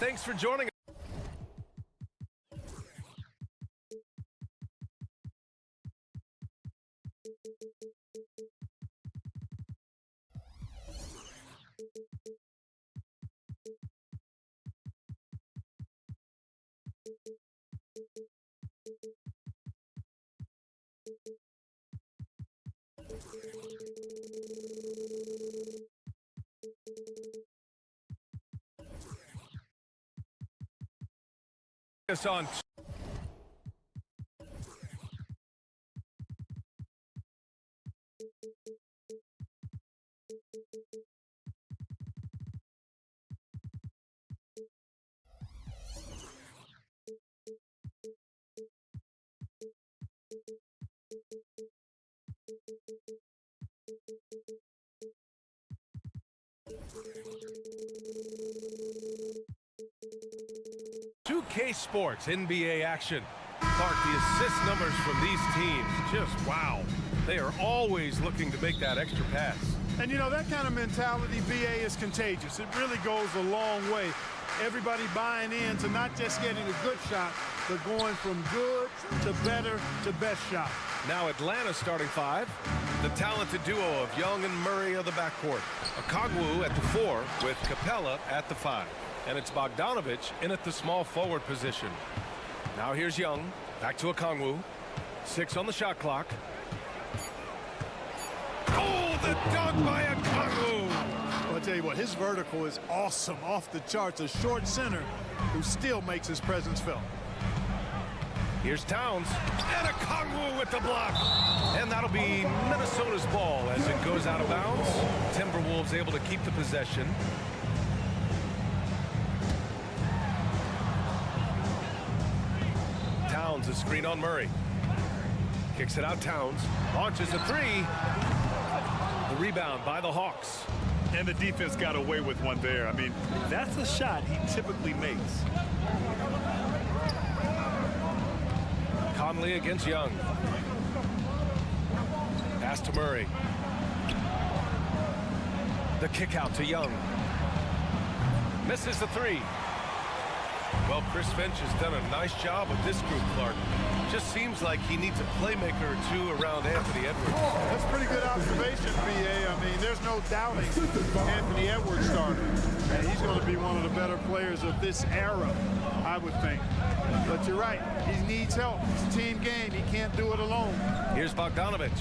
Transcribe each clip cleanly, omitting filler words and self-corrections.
thanks for joining us. Us on. K Sports NBA action. Clark, the assist numbers from these teams, just wow. They are always looking to make that extra pass. And you know, that kind of mentality, BA, is contagious. It really goes a long way. Everybody buying in to not just getting a good shot, but going from good to better to best shot. Now Atlanta starting five. The talented duo of Young and Murray of the backcourt. Okongwu at the 4 with Capella at the 5. And it's Bogdanovich in at the small forward position. Now here's Young. Back to Okongwu. 6 on the shot clock. Oh, the dunk by Okongwu! Well, I'll tell you what, his vertical is awesome, off the charts. A short center who still makes his presence felt. Here's Towns. And Okongwu with the block. And that'll be Minnesota's ball as it goes out of bounds. Timberwolves able to keep the possession. Towns, a screen on Murray. Kicks it out, Towns. Launches a 3. The rebound by the Hawks. And the defense got away with one there. I mean, that's a shot he typically makes. Conley against Young. Pass to Murray. The kick out to Young. Misses the 3. Well, Chris Finch has done a nice job with this group, Clark. Just seems like he needs a playmaker or two around Anthony Edwards. That's pretty good observation, BA. I mean, there's no doubting Anthony Edwards started. And he's going to be one of the better players of this era, I would think. But you're right. He needs help. It's a team game. He can't do it alone. Here's Bogdanovich.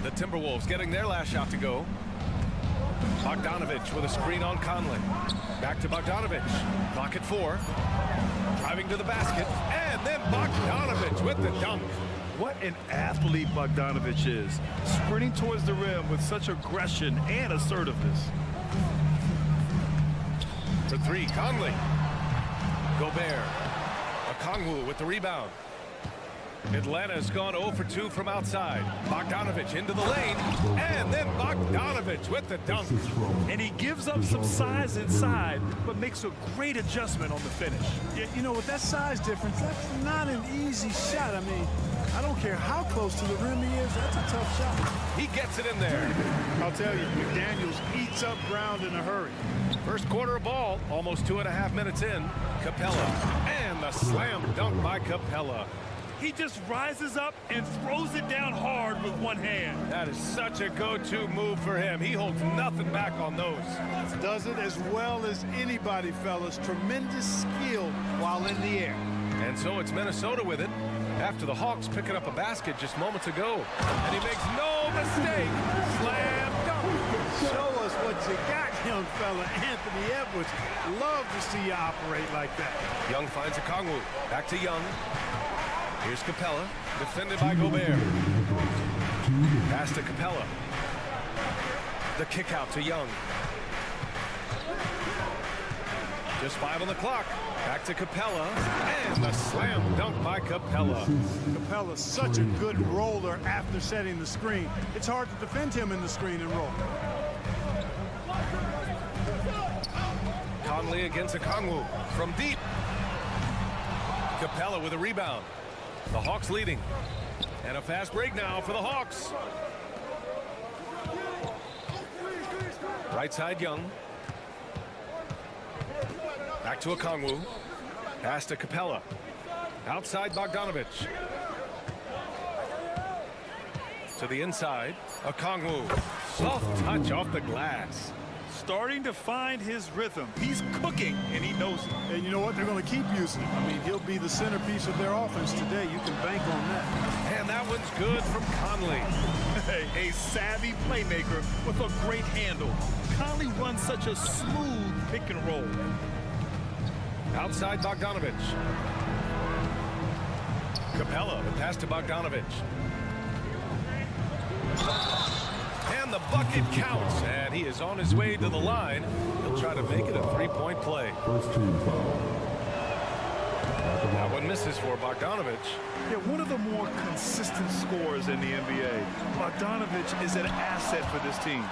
The Timberwolves getting their last shot to go. Bogdanovich with a screen on Conley. Back to Bogdanovich. Clock at 4. Driving to the basket. And then Bogdanovich with the dunk. What an athlete Bogdanovich is. Sprinting towards the rim with such aggression and assertiveness. For 3, Conley. Gobert. Okongwu with the rebound. Atlanta's gone 0 for 2 from outside. Bogdanovich into the lane. And then Bogdanovich with the dunk. And he gives up some size inside, but makes a great adjustment on the finish. Yeah, you know, with that size difference, that's not an easy shot. I mean, I don't care how close to the rim he is. That's a tough shot. He gets it in there. I'll tell you, McDaniels eats up ground in a hurry. First quarter of ball, almost 2.5 minutes in. Capella. And the slam dunk by Capella. He just rises up and throws it down hard with one hand. That is such a go-to move for him. He holds nothing back on those. Does it as well as anybody, fellas. Tremendous skill while in the air. And so it's Minnesota with it after the Hawks picking up a basket just moments ago. And he makes no mistake. Slam dunk. Show us what you got, young fella. Anthony Edwards. Love to see you operate like that. Young finds Okongwu. Back to Young. Here's Capella, defended by Gobert. Pass to Capella. The kick out to Young. Just 5 on the clock. Back to Capella. And the slam dunk by Capella. Capella's such a good roller after setting the screen. It's hard to defend him in the screen and roll. Conley against Okongwu from deep. Capella with a rebound. The Hawks leading. And a fast break now for the Hawks. Right side Young. Back to Okongwu. Pass to Capella. Outside Bogdanovich. To the inside. Okongwu. Soft touch off the glass. Starting to find his rhythm. He's cooking, and he knows it. And you know what? They're going to keep using him. I mean, he'll be the centerpiece of their offense today. You can bank on that. And that one's good from Conley. A savvy playmaker with a great handle. Conley runs such a smooth pick and roll. Outside Bogdanovich. Capella, the pass to Bogdanovich. And the bucket counts, and he is on his way to the line. He'll try to make it a three-point play. First team foul. That one misses for Bogdanovich. Yeah, one of the more consistent scorers in the NBA. Bogdanovich is an asset for this team.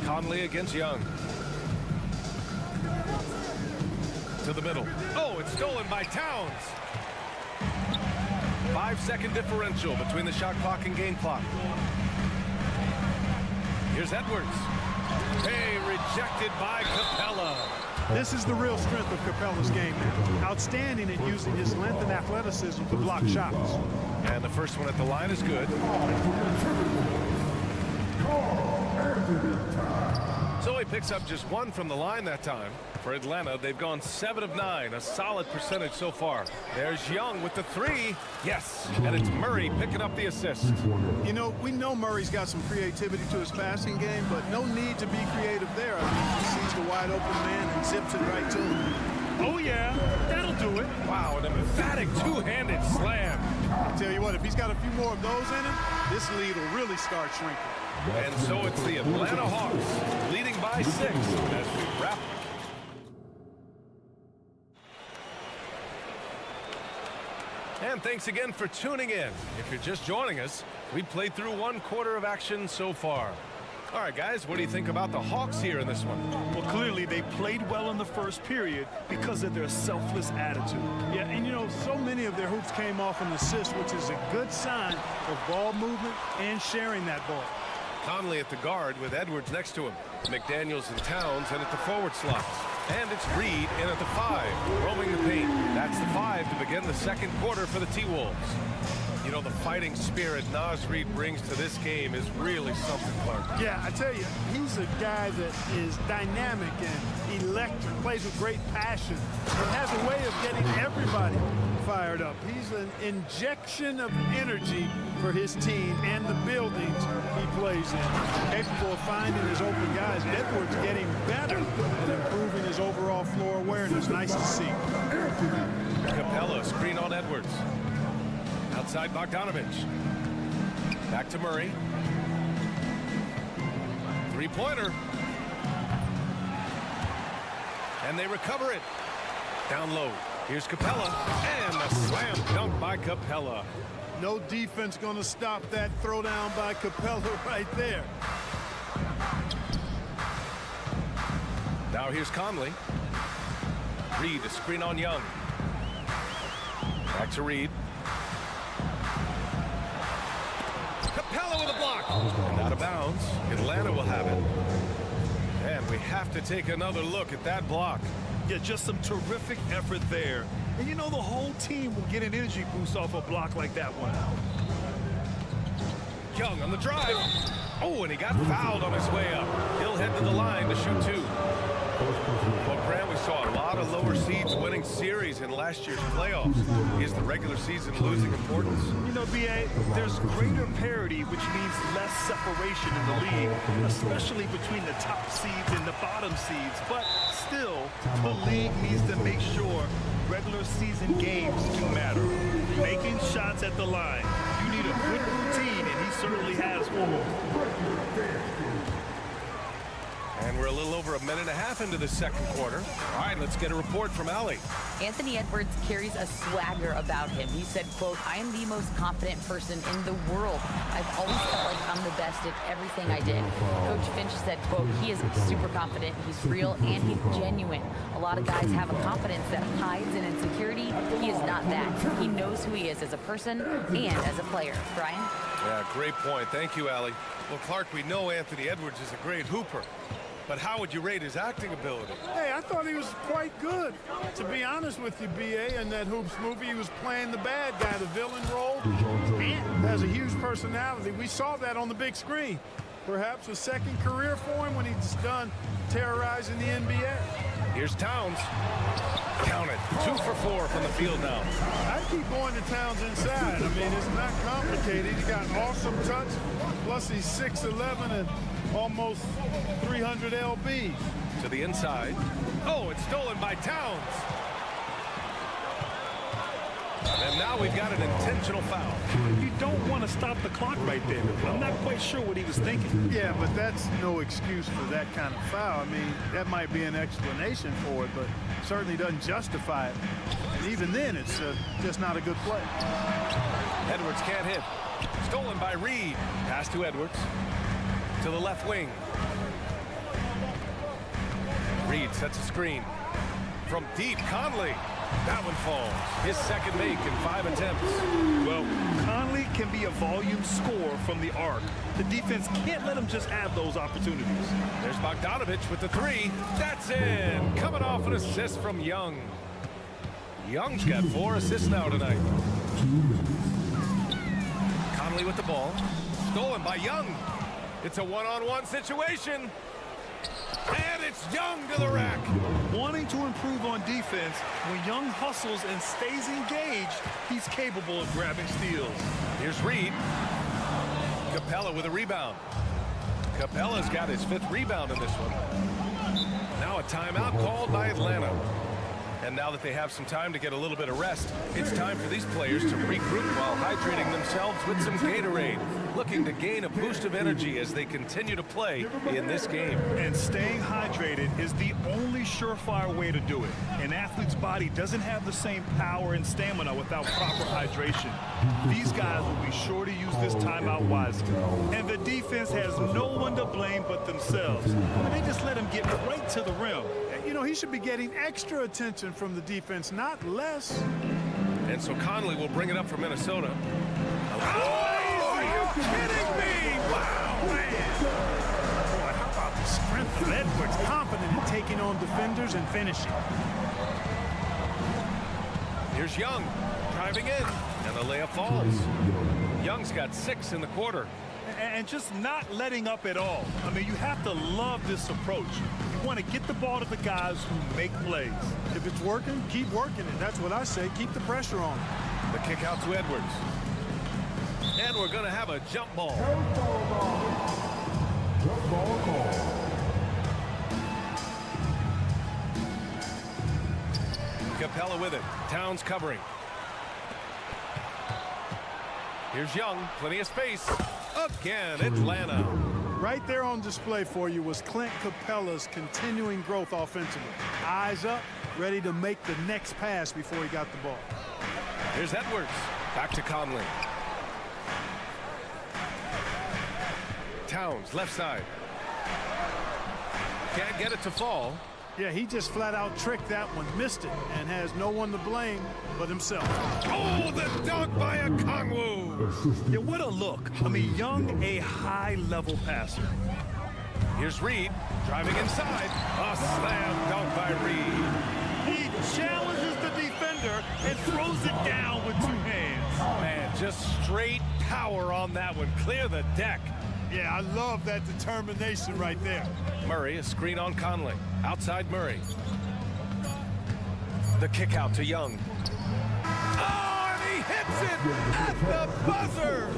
Conley against Young. To the middle. Oh, it's stolen by Towns. 5-second differential between the shot clock and game clock. Here's Edwards. Hey, rejected by Capella. This is the real strength of Capella's game now. Outstanding at using his length and athleticism to block shots. And the first one at the line is good. So he picks up just one from the line that time. For Atlanta, they've gone 7 of 9, a solid percentage so far. There's Young with the three. Yes, and it's Murray picking up the assist. You know, we know Murray's got some creativity to his passing game, but no need to be creative there. I mean, he sees the wide open man and zips it right to him. Oh, yeah, that'll do it. Wow, an emphatic two-handed slam. I tell you what, if he's got a few more of those in him, this lead will really start shrinking. And so it's the Atlanta Hawks leading by 6 as we wrap. And thanks again for tuning in. If you're just joining us, we played through 1 quarter of action so far. All right, guys, what do you think about the Hawks here in this one? Well, clearly they played well in the first period because of their selfless attitude. Yeah, and you know, so many of their hoops came off an assist, which is a good sign of ball movement and sharing that ball. Conley at the guard with Edwards next to him. McDaniels and Towns in at the forward slots. And it's Reed in at the 5, roaming the paint. That's the 5 to begin the second quarter for the T-Wolves. You know, the fighting spirit Naz Reid brings to this game is really something, Clark. Yeah, I tell you, he's a guy that is dynamic and electric, plays with great passion, and has a way of getting everybody fired up. He's an injection of energy for his team and the buildings he plays in. Capable of finding his open guys. Edwards getting better and improving his overall floor awareness. Nice to see. Capella, screen on Edwards. Outside Bogdanovich. Back to Murray. Three-pointer. And they recover it. Down low. Here's Capella. And a slam dunk by Capella. No defense going to stop that throwdown by Capella right there. Now here's Conley. Reed, a screen on Young. Back to Reed. Capella with a block. And out of bounds. Atlanta will have it. And we have to take another look at that block. Yeah, just some terrific effort there. And you know, the whole team will get an energy boost off a block like that one. Young on the drive. Oh, and he got fouled on his way up. He'll head to the line to shoot 2. Well, Grant, we saw a lot of lower seeds winning series in last year's playoffs. Is the regular season losing importance? You know, B.A., there's greater parity, which means less separation in the league, especially between the top seeds and the bottom seeds. But still, the league needs to make sure regular season games do matter. Making shots at the line. You need a good routine, and he certainly has one. And we're a little over a minute and a half into the second quarter. All right, let's get a report from Allie. Anthony Edwards carries a swagger about him. He said, quote, "I am the most confident person in the world. I've always felt like I'm the best at everything I did." Coach Finch said, quote, "He is super confident, he's real, and he's genuine. A lot of guys have a confidence that hides in insecurity. He is not that. He knows who he is as a person and as a player." Brian? Yeah, great point. Thank you, Allie. Well, Clark, we know Anthony Edwards is a great hooper. But how would you rate his acting ability? Hey, I thought he was quite good. To be honest with you, B.A., in that Hoops movie, he was playing the bad guy, the villain role. And has a huge personality. We saw that on the big screen. Perhaps a second career for him when he's done terrorizing the NBA. Here's Towns. Count it. 2 for 4 from the field now. I'd keep going to Towns inside. I mean, it's not complicated. He got awesome touch. Plus, he's 6'11" and almost 300 lbs. To the inside. Oh, it's stolen by Towns. And now we've got an intentional foul. You don't want to stop the clock right there. I'm not quite sure what he was thinking. Yeah, but that's no excuse for that kind of foul. I mean, that might be an explanation for it, but certainly doesn't justify it. And even then, it's just not a good play. Edwards can't hit. Stolen by Reed. Pass to Edwards. To the left wing. Reed sets a screen. From deep, Conley. That one falls. His second make in 5 attempts. Well, Conley can be a volume scorer from the arc. The defense can't let him just have those opportunities. There's Bogdanovich with the 3. That's in. Coming off an assist from Young. Young's got 4 assists now tonight. Conley with the ball. Stolen by Young. It's a one-on-one situation. And it's Young to the rack. Wanting to improve on defense, when Young hustles and stays engaged, he's capable of grabbing steals. Here's Reed. Capella with a rebound. Capella's got his 5th rebound in this one. Now a timeout called by Atlanta. And now that they have some time to get a little bit of rest, it's time for these players to regroup while hydrating themselves with some Gatorade, looking to gain a boost of energy as they continue to play in this game. And staying hydrated is the only surefire way to do it. An athlete's body doesn't have the same power and stamina without proper hydration. These guys will be sure to use this timeout wisely. And the defense has no one to blame but themselves. And they just let him get right to the rim. You know, he should be getting extra attention from the defense, not less. And so Conley will bring it up for Minnesota. Oh, are you kidding me? Wow, man. Boy, how about the strength of Edwards, confident in taking on defenders and finishing. Here's Young, driving in, and the layup falls. Young's got 6 in the quarter. And just not letting up at all. I mean, you have to love this approach. You want to get the ball to the guys who make plays. If it's working, keep working it. That's what I say. Keep the pressure on. The kick out to Edwards. And we're going to have a jump ball. Jump ball call. Capella with it. Towns covering. Here's Young. Plenty of space. Again, Atlanta. Right there on display for you was Clint Capella's continuing growth offensively. Eyes up, ready to make the next pass before he got the ball. Here's Edwards. Back to Conley. Towns, left side. Can't get it to fall. Yeah, he just flat out tricked that one, missed it, and has no one to blame but himself. Oh, the dunk by a Kongwu. Yeah, what a look. I mean, Young, a high-level passer. Here's Reed, driving inside. A slam dunk by Reed. He challenges the defender and throws it down with 2 hands. Man, just straight power on that one. Clear the deck. Yeah, I love that determination right there. Murray, a screen on Conley. Outside Murray. The kick out to Young. Oh, and he hits it at the buzzer.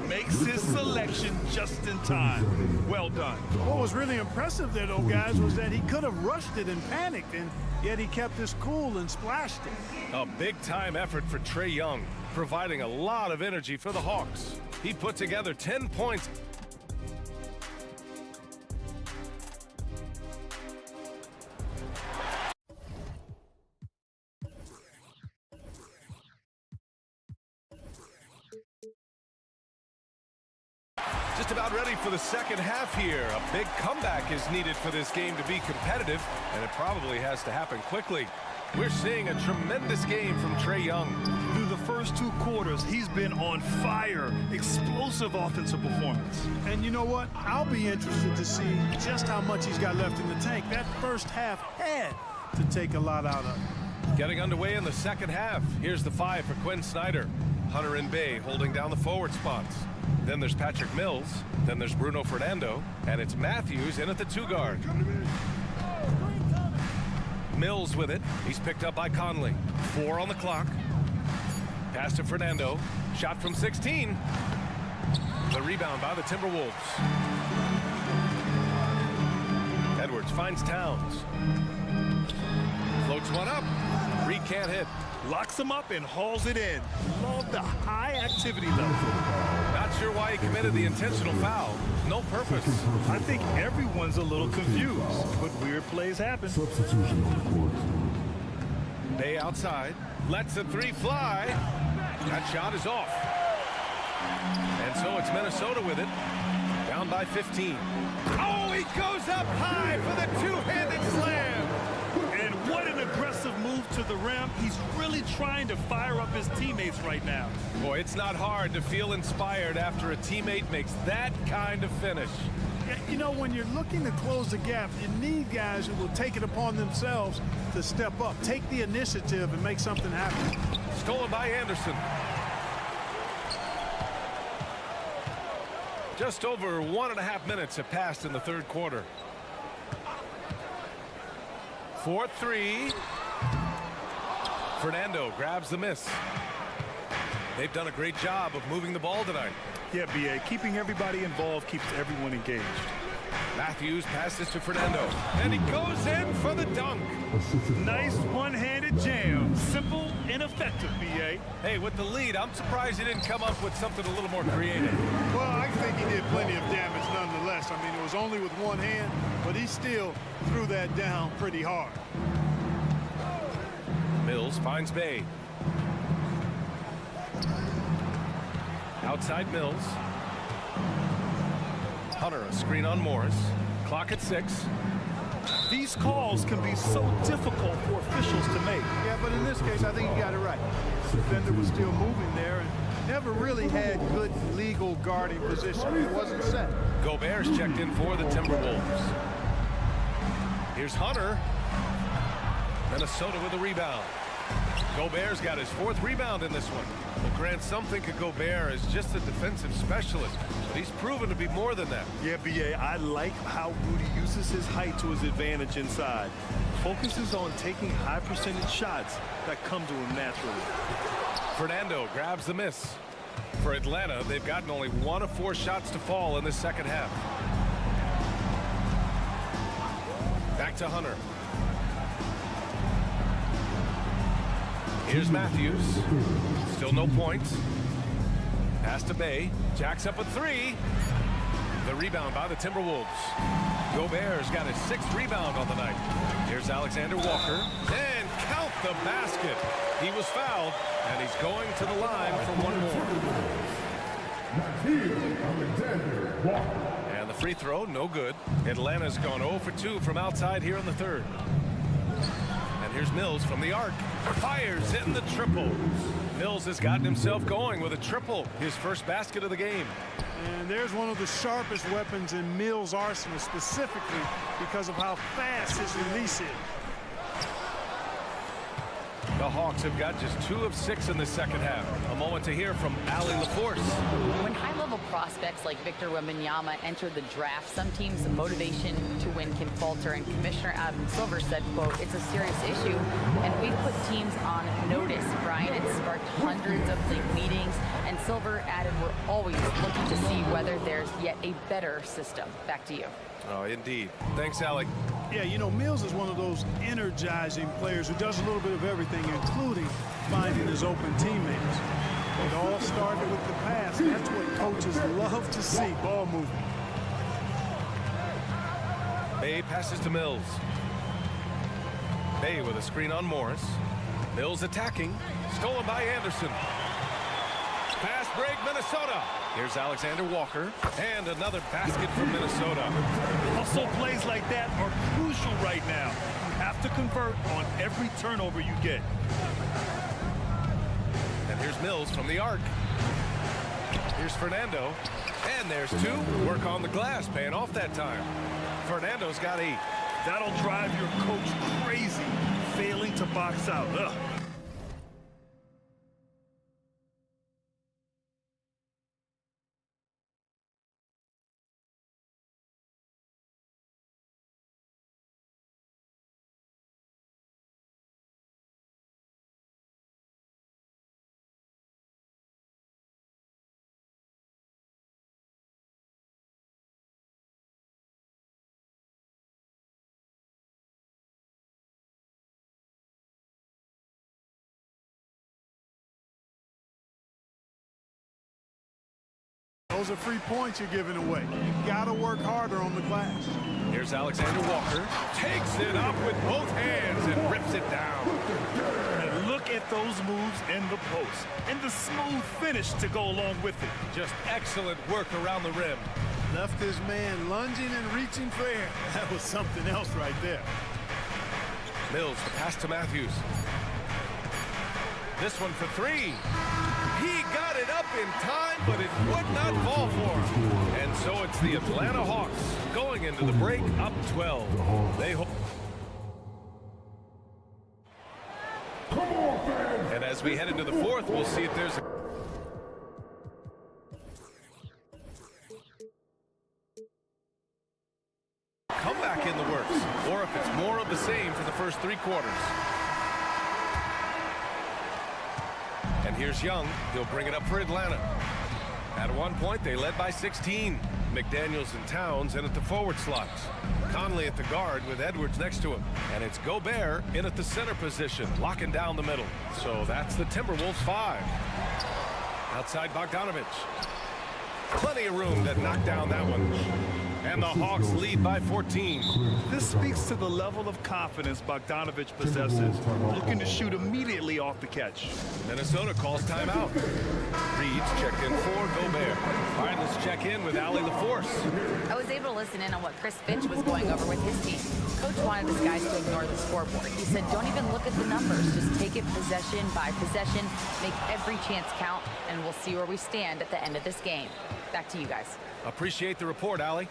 Makes his selection just in time. Well done. What was really impressive there, though, guys, was that he could have rushed it and panicked, and yet he kept his cool and splashed it. A big-time effort for Trae Young, providing a lot of energy for the Hawks. He put together 10 points. Just about ready for the second half here. A big comeback is needed for this game to be competitive, and it probably has to happen quickly. We're seeing a tremendous game from Trae Young. Through the first 2 quarters, he's been on fire. Explosive offensive performance. And you know what? I'll be interested to see just how much he's got left in the tank. That first half had to take a lot out of it. Getting underway in the second half. Here's the 5 for Quinn Snyder. Hunter and Bay holding down the forward spots. Then there's Patrick Mills. Then there's Bruno Fernando. And it's Matthews in at the 2 guard. Mills with it. He's picked up by Conley. 4 on the clock. Pass to Fernando. Shot from 16. The rebound by the Timberwolves. Edwards finds Towns. Floats one up. Reed can't hit. Locks him up and hauls it in. Love the high activity level. Not sure why he committed the intentional foul. No purpose. I think everyone's a little confused, but weird plays happen. Substitution on the court. Bay outside. Lets the 3 fly. That shot is off. And so it's Minnesota with it. Down by 15. Oh, he goes up high for the 2-handed slam. And what an aggressive move to the rim. He's really trying to fire up his teammates right now. Boy, it's not hard to feel inspired after a teammate makes that kind of finish. You know, when you're looking to close the gap, you need guys who will take it upon themselves to step up, take the initiative, and make something happen. Stolen by Anderson. Just over 1.5 minutes have passed in the third quarter. 4-3. Fernando grabs the miss. They've done a great job of moving the ball tonight. Yeah, B.A. Keeping everybody involved keeps everyone engaged. Matthews passes to Fernando. And he goes in for the dunk. Nice one-handed jam. Simple and effective, B.A. Hey, with the lead, I'm surprised he didn't come up with something a little more creative. Well, I think he did plenty of damage nonetheless. I mean, it was only with one hand, but he still threw that down pretty hard. Mills finds Bay. Outside Mills. Hunter, a screen on Morris. Clock at 6. These calls can be so difficult for officials to make. Yeah, but in this case, I think you got it right. The defender was still moving there and never really had good legal guarding position. It wasn't set. Gobert's checked in for the Timberwolves. Here's Hunter. Minnesota with a rebound. Gobert's got his 4th rebound in this one. Well, Grant, some think of Gobert as just a defensive specialist, but he's proven to be more than that. Yeah, B.A., I like how Rudy uses his height to his advantage inside. Focuses on taking high percentage shots that come to him naturally. Fernando grabs the miss. For Atlanta, they've gotten only 1 of 4 shots to fall in the second half. Back to Hunter. Here's Matthews. Still no points. Pass to Bay. Jacks up a 3. The rebound by the Timberwolves. Gobert's got his 6th rebound on the night. Here's Alexander Walker. And count the basket. He was fouled, and he's going to the line for one more. And the free throw, no good. Atlanta's gone 0 for 2 from outside here in the third. And here's Mills from the arc. Fires in the triple. Mills has gotten himself going with a triple, his first basket of the game. And there's one of the sharpest weapons in Mills' arsenal, specifically because of how fast his release is. The Hawks have got just 2 of 6 in the second half. A moment to hear from Allie LaForce. When high-level prospects like Victor Wembanyama enter the draft, some teams' motivation to win can falter, and Commissioner Adam Silver said, quote, "It's a serious issue, and we've put teams on notice." Brian, it sparked hundreds of league meetings, and Silver added, "We're always looking to see whether there's yet a better system." Back to you. Oh, indeed. Thanks, Allie. Yeah, you know, Mills is one of those energizing players who does a little bit of everything, including finding his open teammates. It all started with the pass. That's what coaches love to see, ball movement. Bay passes to Mills. Bay with a screen on Morris. Mills attacking. Stolen by Anderson. Fast break, Minnesota. Here's Alexander Walker. And another basket from Minnesota. Hustle plays like that are crucial right now. You have to convert on every turnover you get. And here's Here's Mills from the arc. Here's Fernando. And there's two. Work on the glass, paying off that time. Fernando's got 8. That'll drive your coach crazy, failing to box out. Ugh. Those are free points you're giving away. You gotta work harder on the glass. Here's Alexander Walker. Takes it up with both hands and rips it down. And look at those moves in the post. And the smooth finish to go along with it. Just excellent work around the rim. Left his man lunging and reaching for air. That was something else right there. Mills, the pass to Matthews. This one for 3. He got it up in time, but it would not fall for him. And so it's the Atlanta Hawks going into the break up 12. They hold. And as we head into the fourth, we'll see if there's a comeback in the works, or if it's more of the same for the first 3 quarters. And here's Young. He'll bring it up for Atlanta. At one point, they led by 16. McDaniels and Towns in at the forward slots. Conley at the guard with Edwards next to him. And it's Gobert in at the center position, locking down the middle. So that's the Timberwolves 5. Outside Bogdanovich. Plenty of room to knock down that one. And the Hawks lead by 14. This speaks to the level of confidence Bogdanovich possesses, looking to shoot immediately off the catch. Minnesota calls timeout. Reed's checked in for Gobert. All right, let's check in with Allie LaForce. I was able to listen in on what Chris Finch was going over with his team. Coach wanted his guys to ignore the scoreboard. He said, don't even look at the numbers. Just take it possession by possession, make every chance count, and we'll see where we stand at the end of this game. Back to you guys. Appreciate the report, Allie.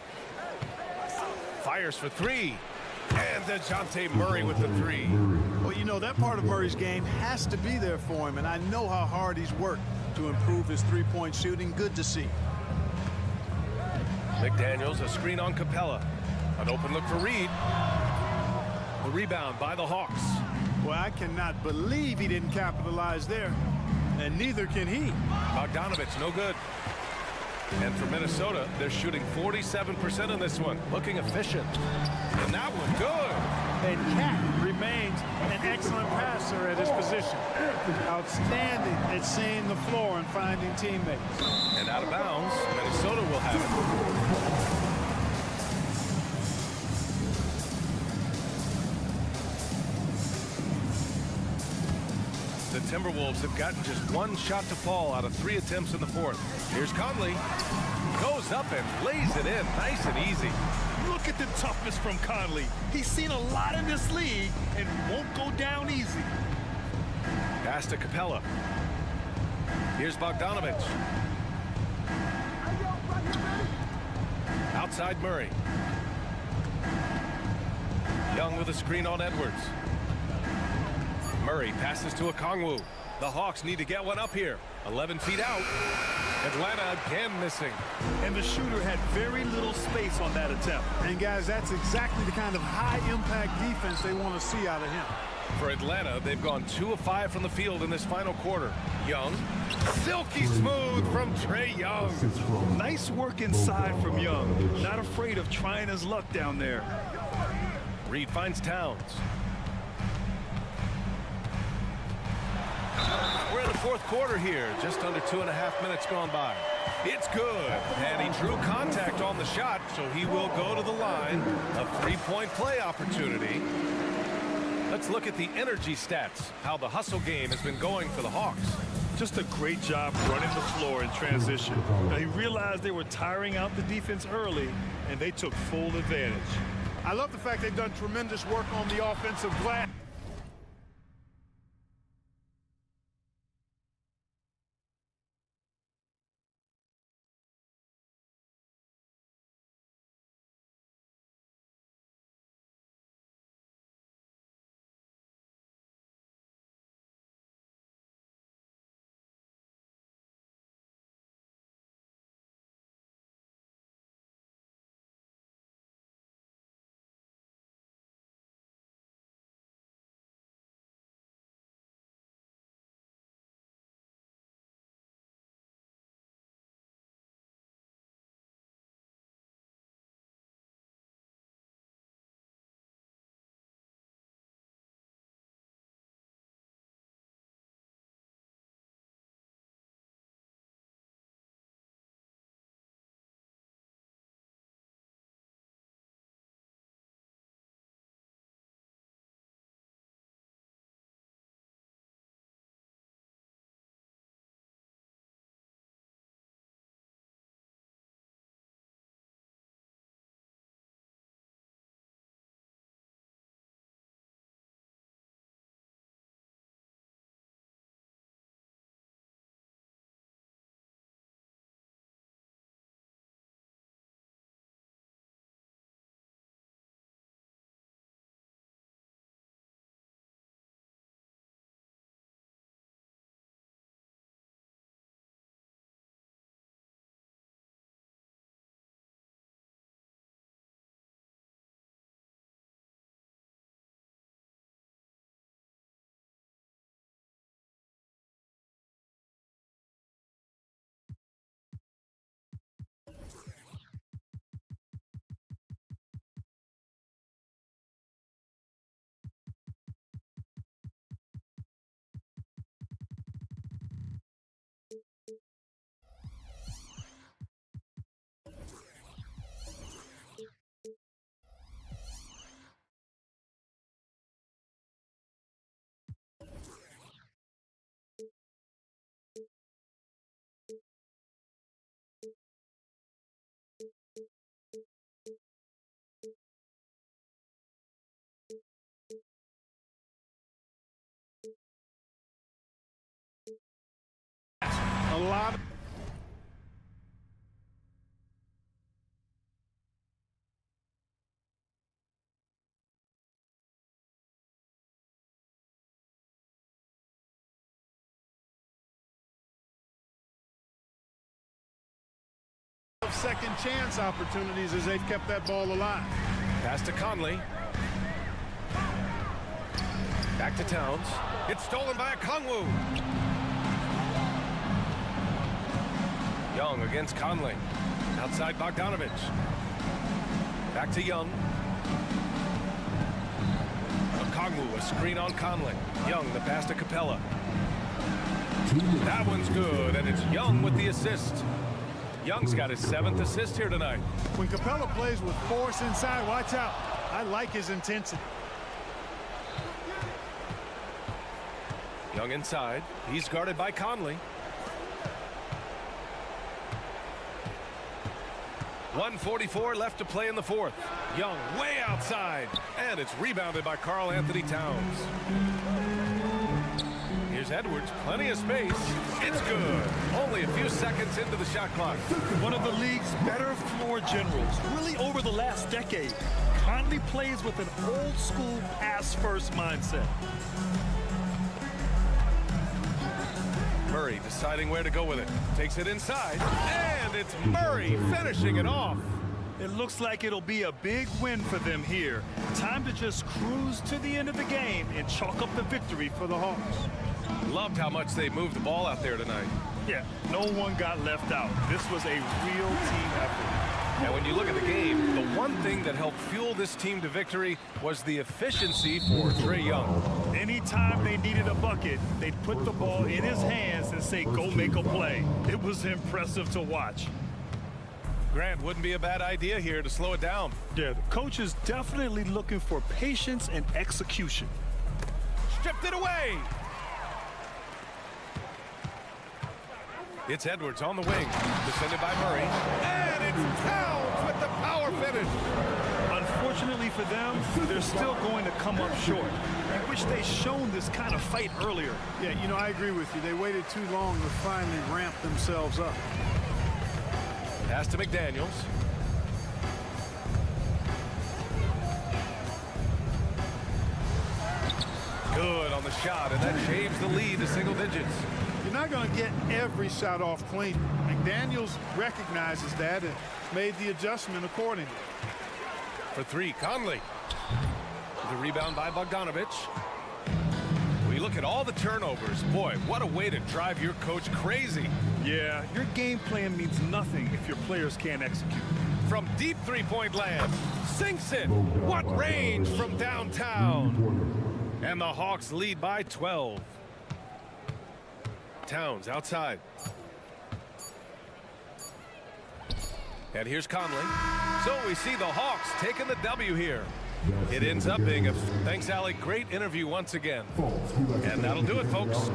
Fires for 3. And DeJounte Murray with the 3. Well, you know, that part of Murray's game has to be there for him, and I know how hard he's worked to improve his three-point shooting. Good to see. McDaniels, a screen on Capella. An open look for Reed. The rebound by the Hawks. Well, I cannot believe he didn't capitalize there, and neither can he. Bogdanovich, no good. And for Minnesota, they're shooting 47% on this one. Looking efficient. And that one, good. And Cat remains an excellent passer at his position. Outstanding at seeing the floor and finding teammates. And out of bounds, Minnesota will have it. The Timberwolves have gotten just 1 shot to fall out of 3 attempts in the fourth. Here's Conley. Goes up and lays it in. Nice and easy. Look at the toughness from Conley. He's seen a lot in this league and won't go down easy. Pass to Capella. Here's Bogdanovich. Outside Murray. Young with a screen on Edwards. Murray passes to Okongwu. The Hawks need to get one up here. 11 feet out. Atlanta again missing. And the shooter had very little space on that attempt. And guys, that's exactly the kind of high-impact defense they want to see out of him. For Atlanta, they've gone 2 of 5 from the field in this final quarter. Young. Silky smooth from Trey Young. Nice work inside from Young. Not afraid of trying his luck down there. Reed finds Towns. We're in the fourth quarter here. Just under 2.5 minutes gone by. It's good. And he drew contact on the shot, so he will go to the line. A 3-point play opportunity. Let's look at the energy stats, how the hustle game has been going for the Hawks. Just a great job running the floor in transition. Now, he realized they were tiring out the defense early, and they took full advantage. I love the fact they've done tremendous work on the offensive glass. A lot of second chance opportunities as they've kept that ball alive. Pass to Conley. Back to Towns. It's stolen by a Kongwu. Young against Conley. Outside Bogdanovich. Back to Young. Kongwu, a screen on Conley. Young, the pass to Capella. That one's good, and it's Young with the assist. Young's got his 7th assist here tonight. When Capella plays with force inside, watch out. I like his intensity. Young inside. He's guarded by Conley. 1:44 left to play in the 4th. Young way outside, and it's rebounded by Karl Anthony Towns. Here's Edwards, plenty of space. It's good. Only a few seconds into the shot clock. One of the league's better floor generals, really over the last decade. Conley plays with an old-school pass-first mindset. Murray deciding where to go with it. Takes it inside, and it's Murray finishing it off. It looks like it'll be a big win for them here. Time to just cruise to the end of the game and chalk up the victory for the Hawks. Loved how much they moved the ball out there tonight. Yeah, no one got left out. This was a real team effort. And when you look at the game, the one thing that helped fuel this team to victory was the efficiency for Trae Young. Anytime they needed a bucket, they'd put the ball in his hands and say, go make a play. It was impressive to watch. Grant, wouldn't be a bad idea here to slow it down. Yeah, the coach is definitely looking for patience and execution. Stripped it away. It's Edwards on the wing, defended by Murray, and it's Towns with the power finish. Unfortunately for them, they're still going to come up short. I wish they'd shown this kind of fight earlier. Yeah, you know, I agree with you. They waited too long to finally ramp themselves up. Pass to McDaniels. Good on the shot, and that shaves the lead to single digits. You're not going to get every shot off clean. McDaniels recognizes that and made the adjustment accordingly. For 3, Conley. The rebound by Bogdanovich. We look at all the turnovers. Boy, what a way to drive your coach crazy. Yeah, your game plan means nothing if your players can't execute. From deep three-point land, sinks it. What range from downtown. And the Hawks lead by 12. Towns outside. And here's Conley. So we see the Hawks taking the W here. It ends up being a thanks, Alec. Great interview once again. And that'll do it, folks.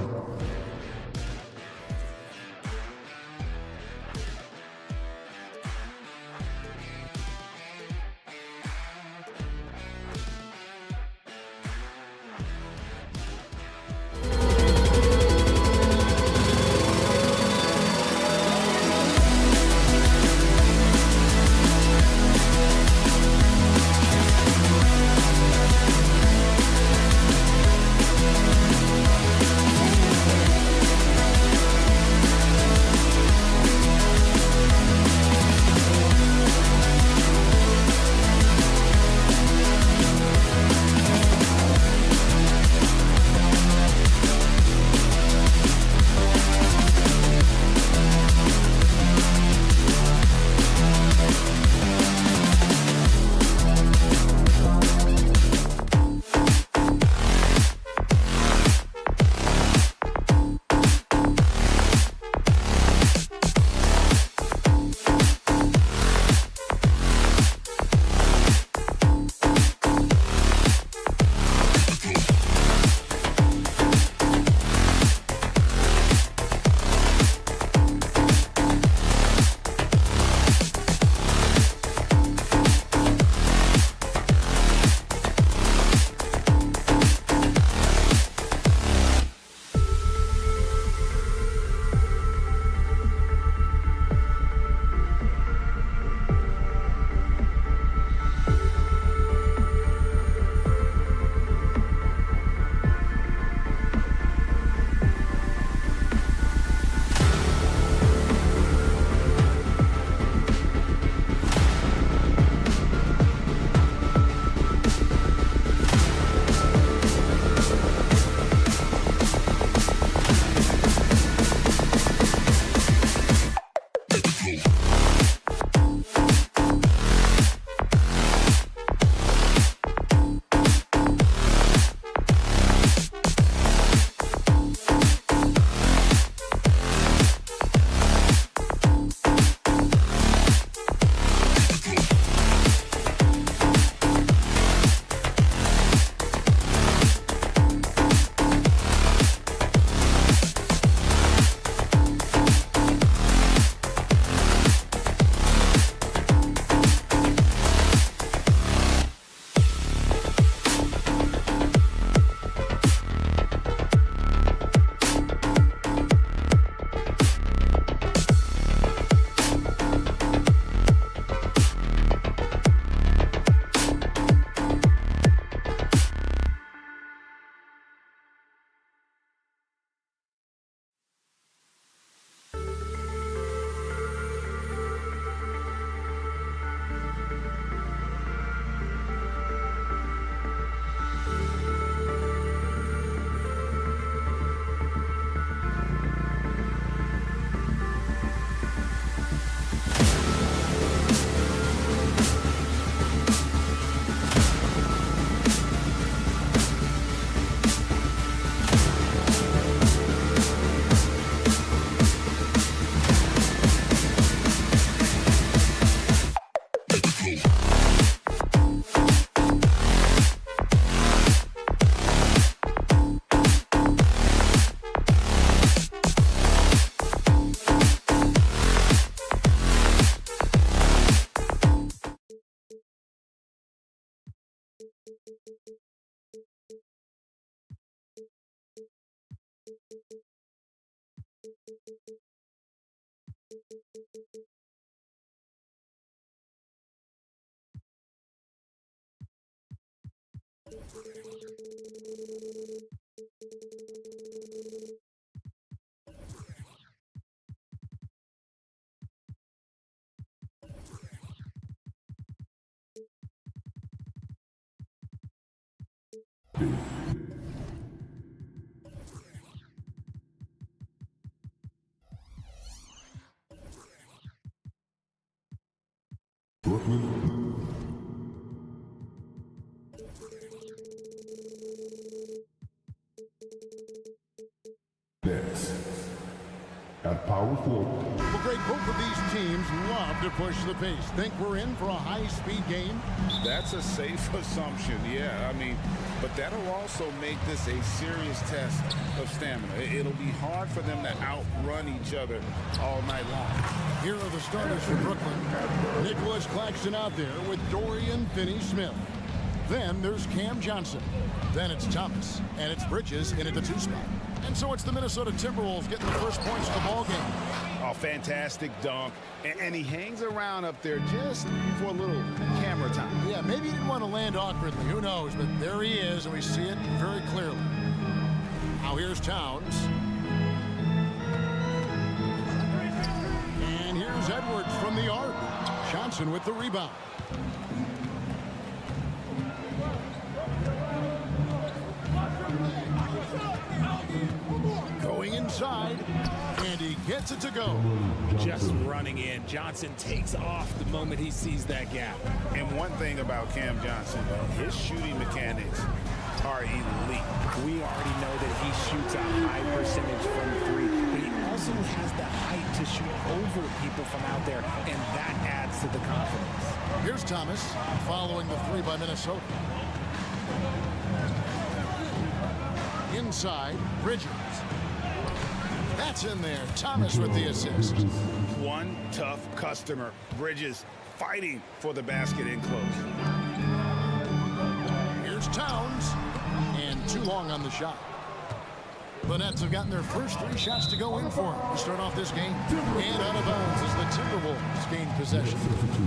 Brooklyn. Next, at power forward. Well, Greg, both of these teams love to push the pace. Think we're in for a high-speed game? That's a safe assumption, yeah. I mean, but that'll also make this a serious test of stamina. It'll be hard for them to outrun each other all night long. Here are the starters for Brooklyn. Nicholas Claxton out there with Dorian Finney-Smith. Then there's Cam Johnson. Then it's Thomas. And it's Bridges in at the 2 spot. And so it's the Minnesota Timberwolves getting the first points of the ball game. Oh, fantastic dunk. And he hangs around up there just for a little camera time. Yeah, maybe he didn't want to land awkwardly. Who knows? But there he is, and we see it very clearly. Now here's Towns. And here's Edwards from the arc. Johnson with the rebound. Going inside, and he gets it to go. Just running in. Johnson takes off the moment he sees that gap. And one thing about Cam Johnson, his shooting mechanics are elite. We already know that he shoots a high percentage from 3, but he also has the height to shoot over people from out there, and that adds to the confidence. Here's Thomas following the 3 by Minnesota. Inside, Bridges. That's in there. Thomas with the assist. One tough customer. Bridges fighting for the basket in close. Here's Towns. And too long on the shot. The Nets have gotten their first 3 shots to go in for them to start off this game. And out of bounds as the Timberwolves gain possession.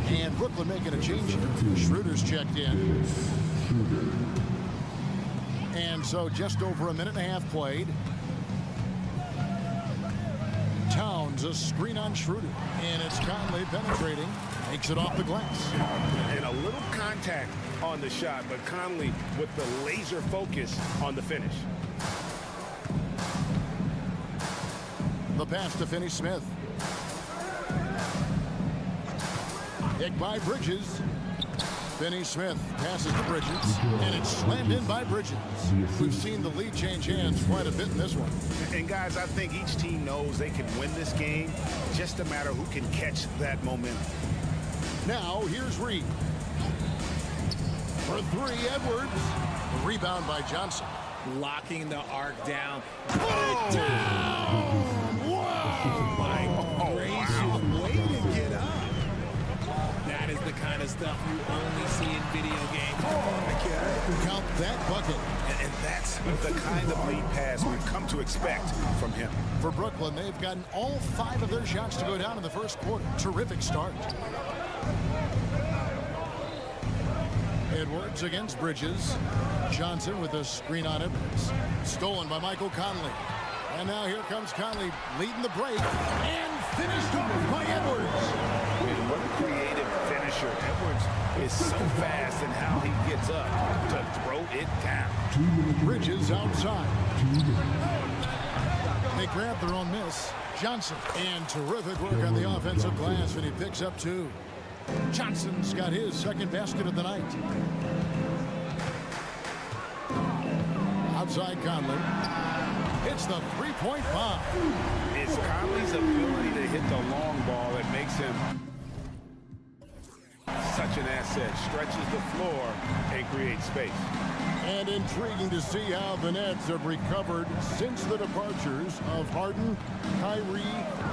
And Brooklyn making a change here. Schroeder's checked in. And so just over a minute and a half played. Towns, a screen on Schroeder. And it's Conley penetrating. Takes it off the glass. And a little contact on the shot, but Conley with the laser focus on the finish. The pass to Finney-Smith. Picked by Bridges. Finney-Smith passes to Bridges, and it's slammed in by Bridges. We've seen the lead change hands quite a bit in this one. And guys, I think each team knows they can win this game. Just a matter who can catch that momentum. Now, here's Reed. For 3, Edwards. Rebound by Johnson. Locking the arc down. Put it down! Wow! My gracious, way to get up. That is the kind of stuff you only see in video games. Count that bucket. And that's the kind of lead pass we've come to expect from him. For Brooklyn, they've gotten all 5 of their shots to go down in the first quarter. Terrific start. Edwards against Bridges. Johnson with a screen on Edwards. Stolen by Michael Conley. And now here comes Conley leading the break. And finished off by Edwards. And what a creative finisher. Edwards is so fast in how he gets up to throw it down. Bridges outside. They grab their own miss. Johnson. And terrific work on the offensive glass, and he picks up 2. Johnson's got his second basket of the night. Outside Conley. It's the 3-point bomb. It's Conley's ability to hit the long ball that makes him such an asset. Stretches the floor and creates space. And intriguing to see how the Nets have recovered since the departures of Harden, Kyrie,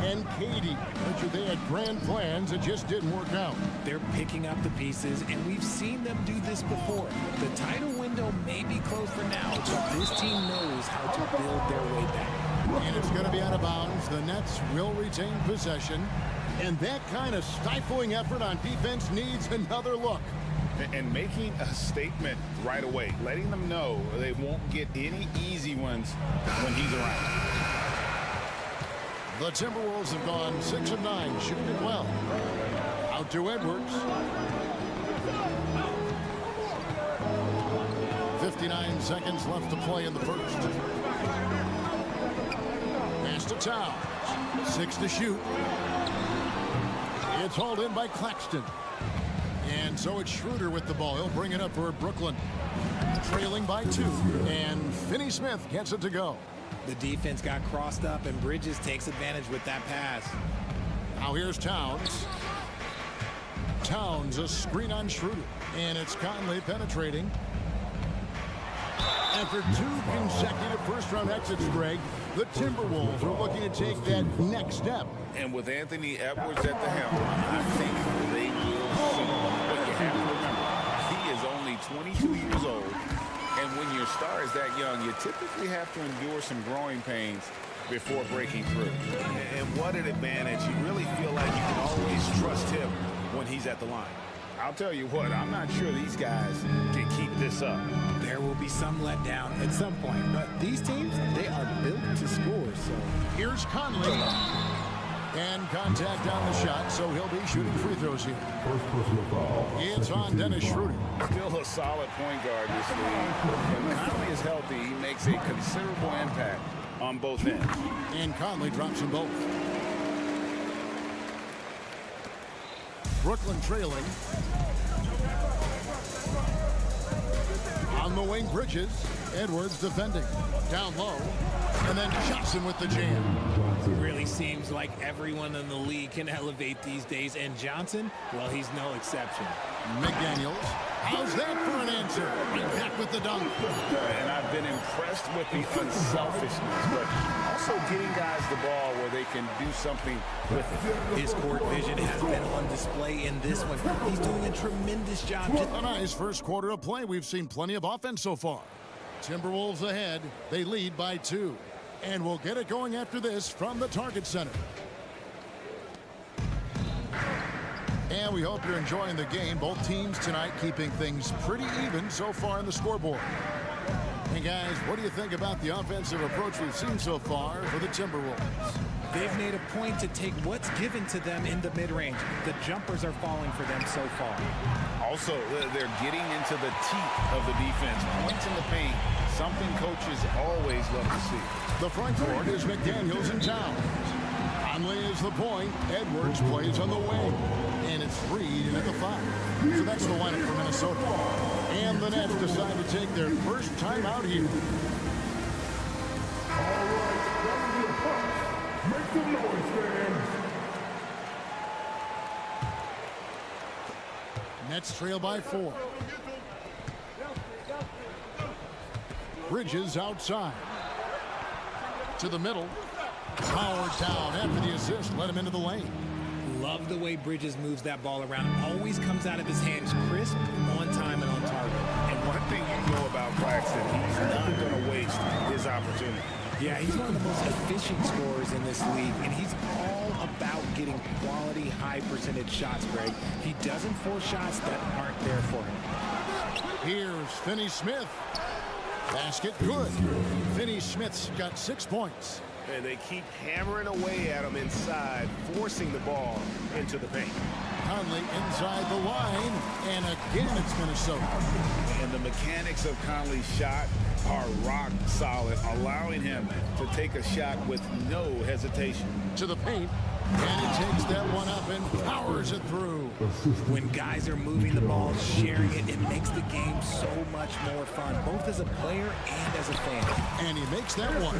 and KD. They had grand plans that just didn't work out. They're picking up the pieces, and we've seen them do this before. The title window may be closed for now, but this team knows how to build their way back. And it's going to be out of bounds. The Nets will retain possession. And that kind of stifling effort on defense needs another look. And making a statement right away, letting them know they won't get any easy ones when he's around. The Timberwolves have gone 6 of 9, shooting it well. Out to Edwards. 59 seconds left to play in the first. Pass to Towns. 6 to shoot. It's hauled in by Claxton. And so it's Schroeder with the ball. He'll bring it up for Brooklyn. Trailing by 2. And Finney Smith gets it to go. The defense got crossed up, and Bridges takes advantage with that pass. Now here's Towns. Towns, a screen on Schroeder. And it's Conley penetrating. After 2 consecutive first-round exits, Greg, the Timberwolves are looking to take that next step. And with Anthony Edwards at the helm, I think they will see. But you have to remember, he is only 22 years old. And when your star is that young, you typically have to endure some growing pains before breaking through. And what an advantage. You really feel like you can always trust him when he's at the line. I'll tell you what, I'm not sure these guys can keep this up. There will be some letdown at some point, but these teams, they are built to score. So here's Conley. And contact on the shot, so he'll be shooting free throws here. First personal foul. It's on Dennis Schroeder. Still a solid point guard this league. When Conley is healthy, he makes a considerable impact on both ends. And Conley drops them both. Brooklyn trailing. On the wing, Bridges. Edwards defending. Down low. And then Johnson with the jam. it really seems like everyone in the league can elevate these days, and Johnson, well, he's no exception. McDaniels. How's that for an answer? Right back with the dunk. And I've been impressed with the unselfishness, but also getting guys the ball where they can do something with it. His court vision has been on display in this one. He's doing a tremendous job. A nice first quarter of play. We've seen plenty of offense so far. Timberwolves ahead. They lead by 2. And we'll get it going after this from the Target Center. And we hope you're enjoying the game. Both teams tonight keeping things pretty even so far in the scoreboard. And guys, what do you think about the offensive approach we've seen so far for the Timberwolves? They've made a point to take what's given to them in the mid-range. The jumpers are falling for them so far. Also, they're getting into the teeth of the defense. Points in the paint, something coaches always love to see. The front court is McDaniels and Towns. Conley is the point. Edwards plays on the wing. And it's Reed in at the 5. So that's the lineup for Minnesota. And the Nets decide to take their first time out here. All right, make some noise, fans. Nets trail by 4. Bridges outside. To the middle. Powered down after the assist. Let him into the lane. Love the way Bridges moves that ball around. Always comes out of his hands crisp, on time, and on target. And one thing you know about Claxton, he's not going to waste his opportunity. Yeah, he's one of the most efficient scorers in this league, and he's all about getting quality, high-percentage shots, Greg. He doesn't force shots that aren't there for him. Here's Finney Smith. Basket good. Finney Smith's got 6 points. And they keep hammering away at him inside, forcing the ball into the paint. Conley inside the line, and again it's Minnesota. And the mechanics of Conley's shot are rock solid, allowing him to take a shot with no hesitation. To the paint, and he takes that one up and powers it through. When guys are moving the ball, sharing it, it makes the game so much more fun, both as a player and as a fan. And he makes that one.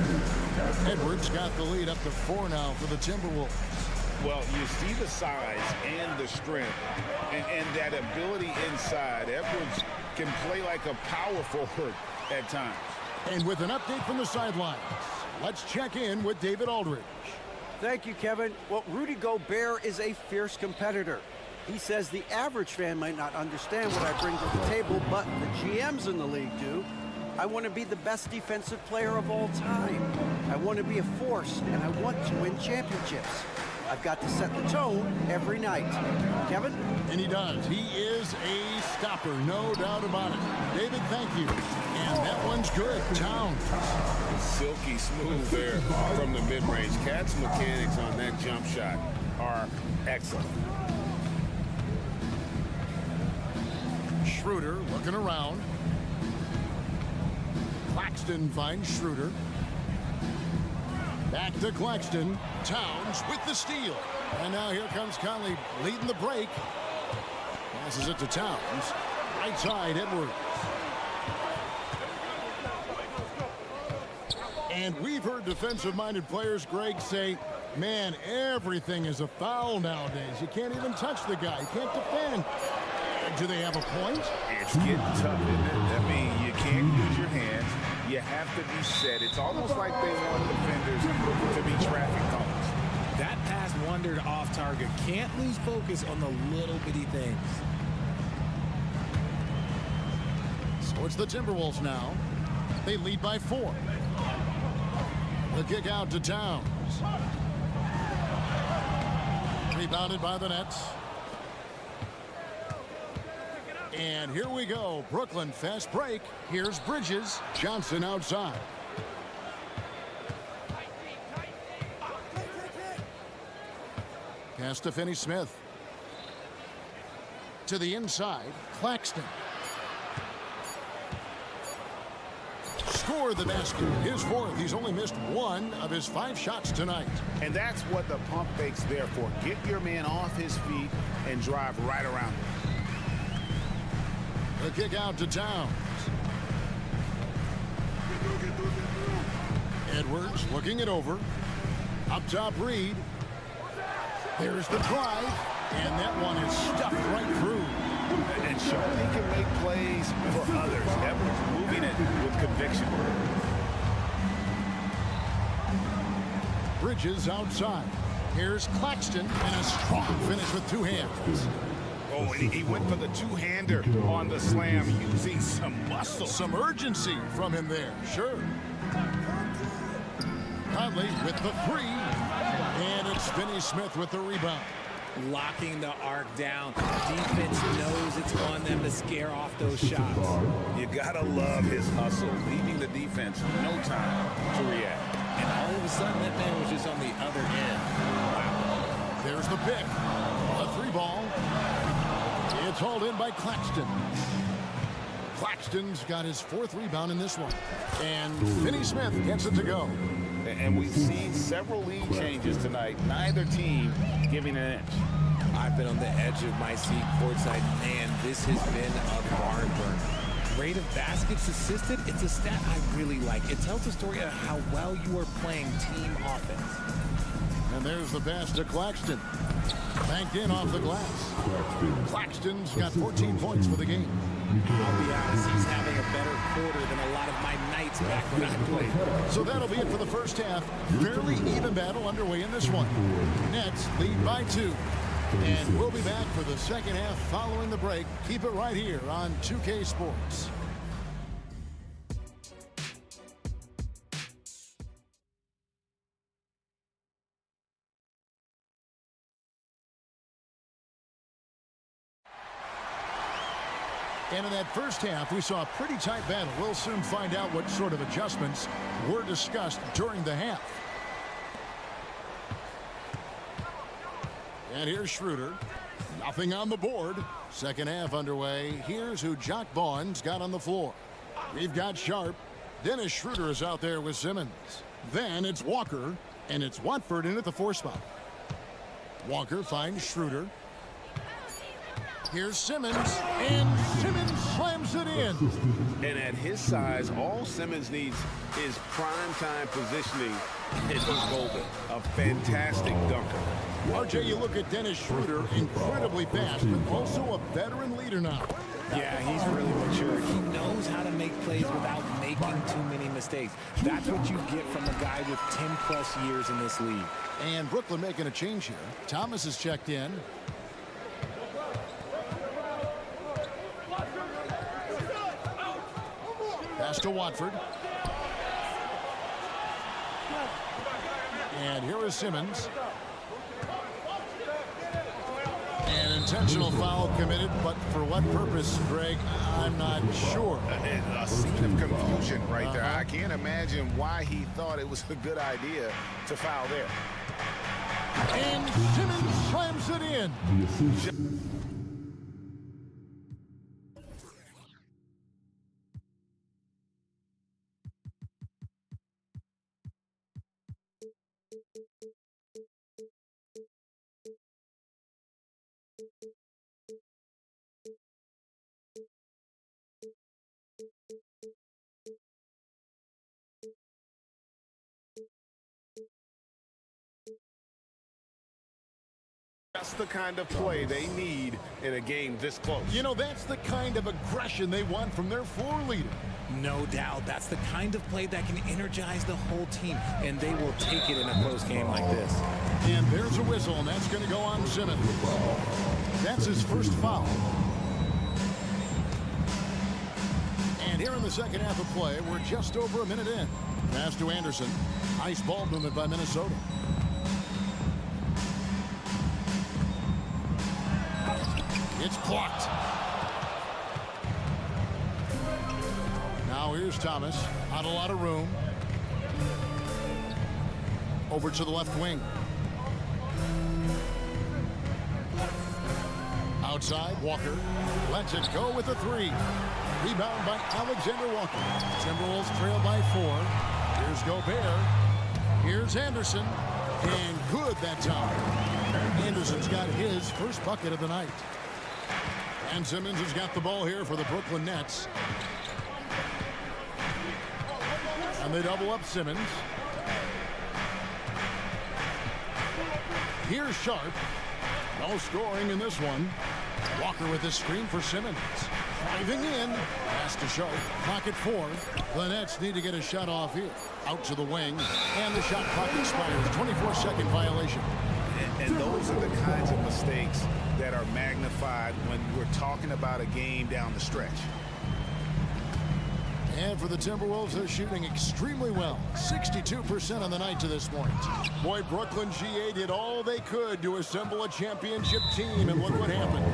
Edwards got the lead up to 4 now for the Timberwolves. Well, you see the size and the strength and that ability inside. Edwards can play like a power forward at times. And with an update from the sidelines, let's check in with David Aldridge. Thank you, Kevin. Well, Rudy Gobert is a fierce competitor. He says the average fan might not understand what I bring to the table, but the GMs in the league do. I want to be the best defensive player of all time. I want to be a force, and I want to win championships. I've got to set the tone every night. Kevin? And he does. He is a stopper, no doubt about it. David, thank you. And that one's good. Towns. Silky smooth there from the mid-range. Cat's mechanics on that jump shot are excellent. Schroeder looking around. Claxton finds Schroeder. Back to Claxton. Towns with the steal. And now here comes Conley leading the break. Passes it to Towns. Right side, Edwards. And we've heard defensive-minded players, Greg, say, man, everything is a foul nowadays. You can't even touch the guy. You can't defend. Do they have a point? It's getting tough, isn't it? I mean, you can't use your hands. You have to be set. It's almost like they want defenders to be traffic cones. That pass wandered off target. Can't lose focus on the little bitty things. So it's the Timberwolves now. They lead by 4. The kick out to Towns. Rebounded by the Nets. And here we go. Brooklyn fast break. Here's Bridges. Johnson outside. Pass to Finney-Smith. To the inside. Claxton. Scored the basket. His 4th. He's only missed 1 of his 5 shots tonight. And that's what the pump fake's there for. Get your man off his feet and drive right around him. The kick out to Towns. Edwards looking it over. Up top, Reed. There's the drive. And that one is stuffed right through. And showing he can make plays for others. Edwards moving it with conviction. Bridges outside. Here's Claxton. And a strong finish with 2 hands. Oh, and he went for the two-hander on the slam, using some muscle. Some urgency from him there, sure. Conley with the 3. And it's Finney-Smith with the rebound. Locking the arc down. Defense knows it's on them to scare off those shots. You gotta love his hustle, leaving the defense no time to react. And all of a sudden, that man was just on the other end. Wow. There's the pick. A 3 ball. It's hauled in by Claxton. Claxton's got his 4th rebound in this one. And Finney-Smith gets it to go. And we've seen several lead changes tonight. Neither team giving an inch. I've been on the edge of my seat courtside. Man, this has been a barn burner. Rate of baskets assisted, it's a stat I really like. It tells a story of how well you are playing team offense. And there's the pass to Claxton. Banked in off the glass. Claxton's got 14 points for the game. I'll be honest, he's having a better quarter than a lot of my nights back when I played. So that'll be it for the first half. Fairly even battle underway in this one. Nets lead by 2. And we'll be back for the second half following the break. Keep it right here on 2K Sports. And in that first half, we saw a pretty tight battle. We'll soon find out what sort of adjustments were discussed during the half. And here's Schroeder. Nothing on the board. Second half underway. Here's who Jock Vaughn's got on the floor. We've got Sharp. Dennis Schroeder is out there with Simmons. Then it's Walker. And it's Watford in at the 4 spot. Walker finds Schroeder. Here's Simmons, and Simmons slams it in. And at his size, all Simmons needs is prime-time positioning. It's golden. A fantastic dunker. RJ, you look at Dennis Schroeder, incredibly fast, but also a veteran leader now. Yeah, he's really mature. He knows how to make plays without making too many mistakes. That's what you get from a guy with 10-plus years in this league. And Brooklyn making a change here. Thomas is checked in. Pass to Watford. And here is Simmons. An intentional foul committed, but for what purpose, Greg? I'm not sure. A scene of confusion right there. I can't imagine why he thought it was a good idea to foul there. And Simmons slams it in. That's the kind of play they need in a game this close. You know, that's the kind of aggression they want from their floor leader. No doubt. That's the kind of play that can energize the whole team, and they will take it in a close game like this. And there's a whistle, and that's going to go on Simmons. That's his first foul. And here in the second half of play, we're just over a minute in. Pass to Anderson. Nice ball movement by Minnesota. It's blocked. Now here's Thomas. Not a lot of room. Over to the left wing. Outside, Walker lets it go with a three. Rebound by Alexander Walker. Timberwolves trail by 4. Here's Gobert. Here's Anderson. And good that time. Anderson's got his first bucket of the night. And Simmons has got the ball here for the Brooklyn Nets. And they double up Simmons. Here's Sharp. No scoring in this one. Walker with the screen for Simmons. Driving in. Pass to Sharp. Pocket 4. The Nets need to get a shot off here. Out to the wing. And the shot clock expires. 24-second violation. And those are the kinds of mistakes that are magnified when we're talking about a game down the stretch. And for the Timberwolves, they're shooting extremely well. 62% on the night to this point. Boy, Brooklyn GA did all they could to assemble a championship team, and look what happened.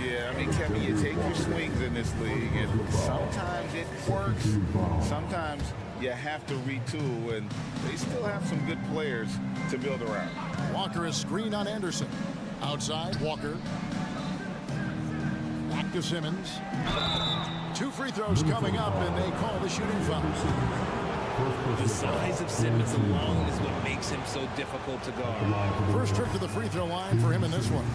Yeah, I mean, Kevin, you take your swings in this league, and sometimes it works. Sometimes you have to retool, and they still have some good players to build around. Walker is screened on Anderson. Outside, Walker. Back to Simmons. 2 free throws coming up, and they call the shooting foul. The size of Simmons alone is what makes him so difficult to guard. First trip to the free throw line for him in this one.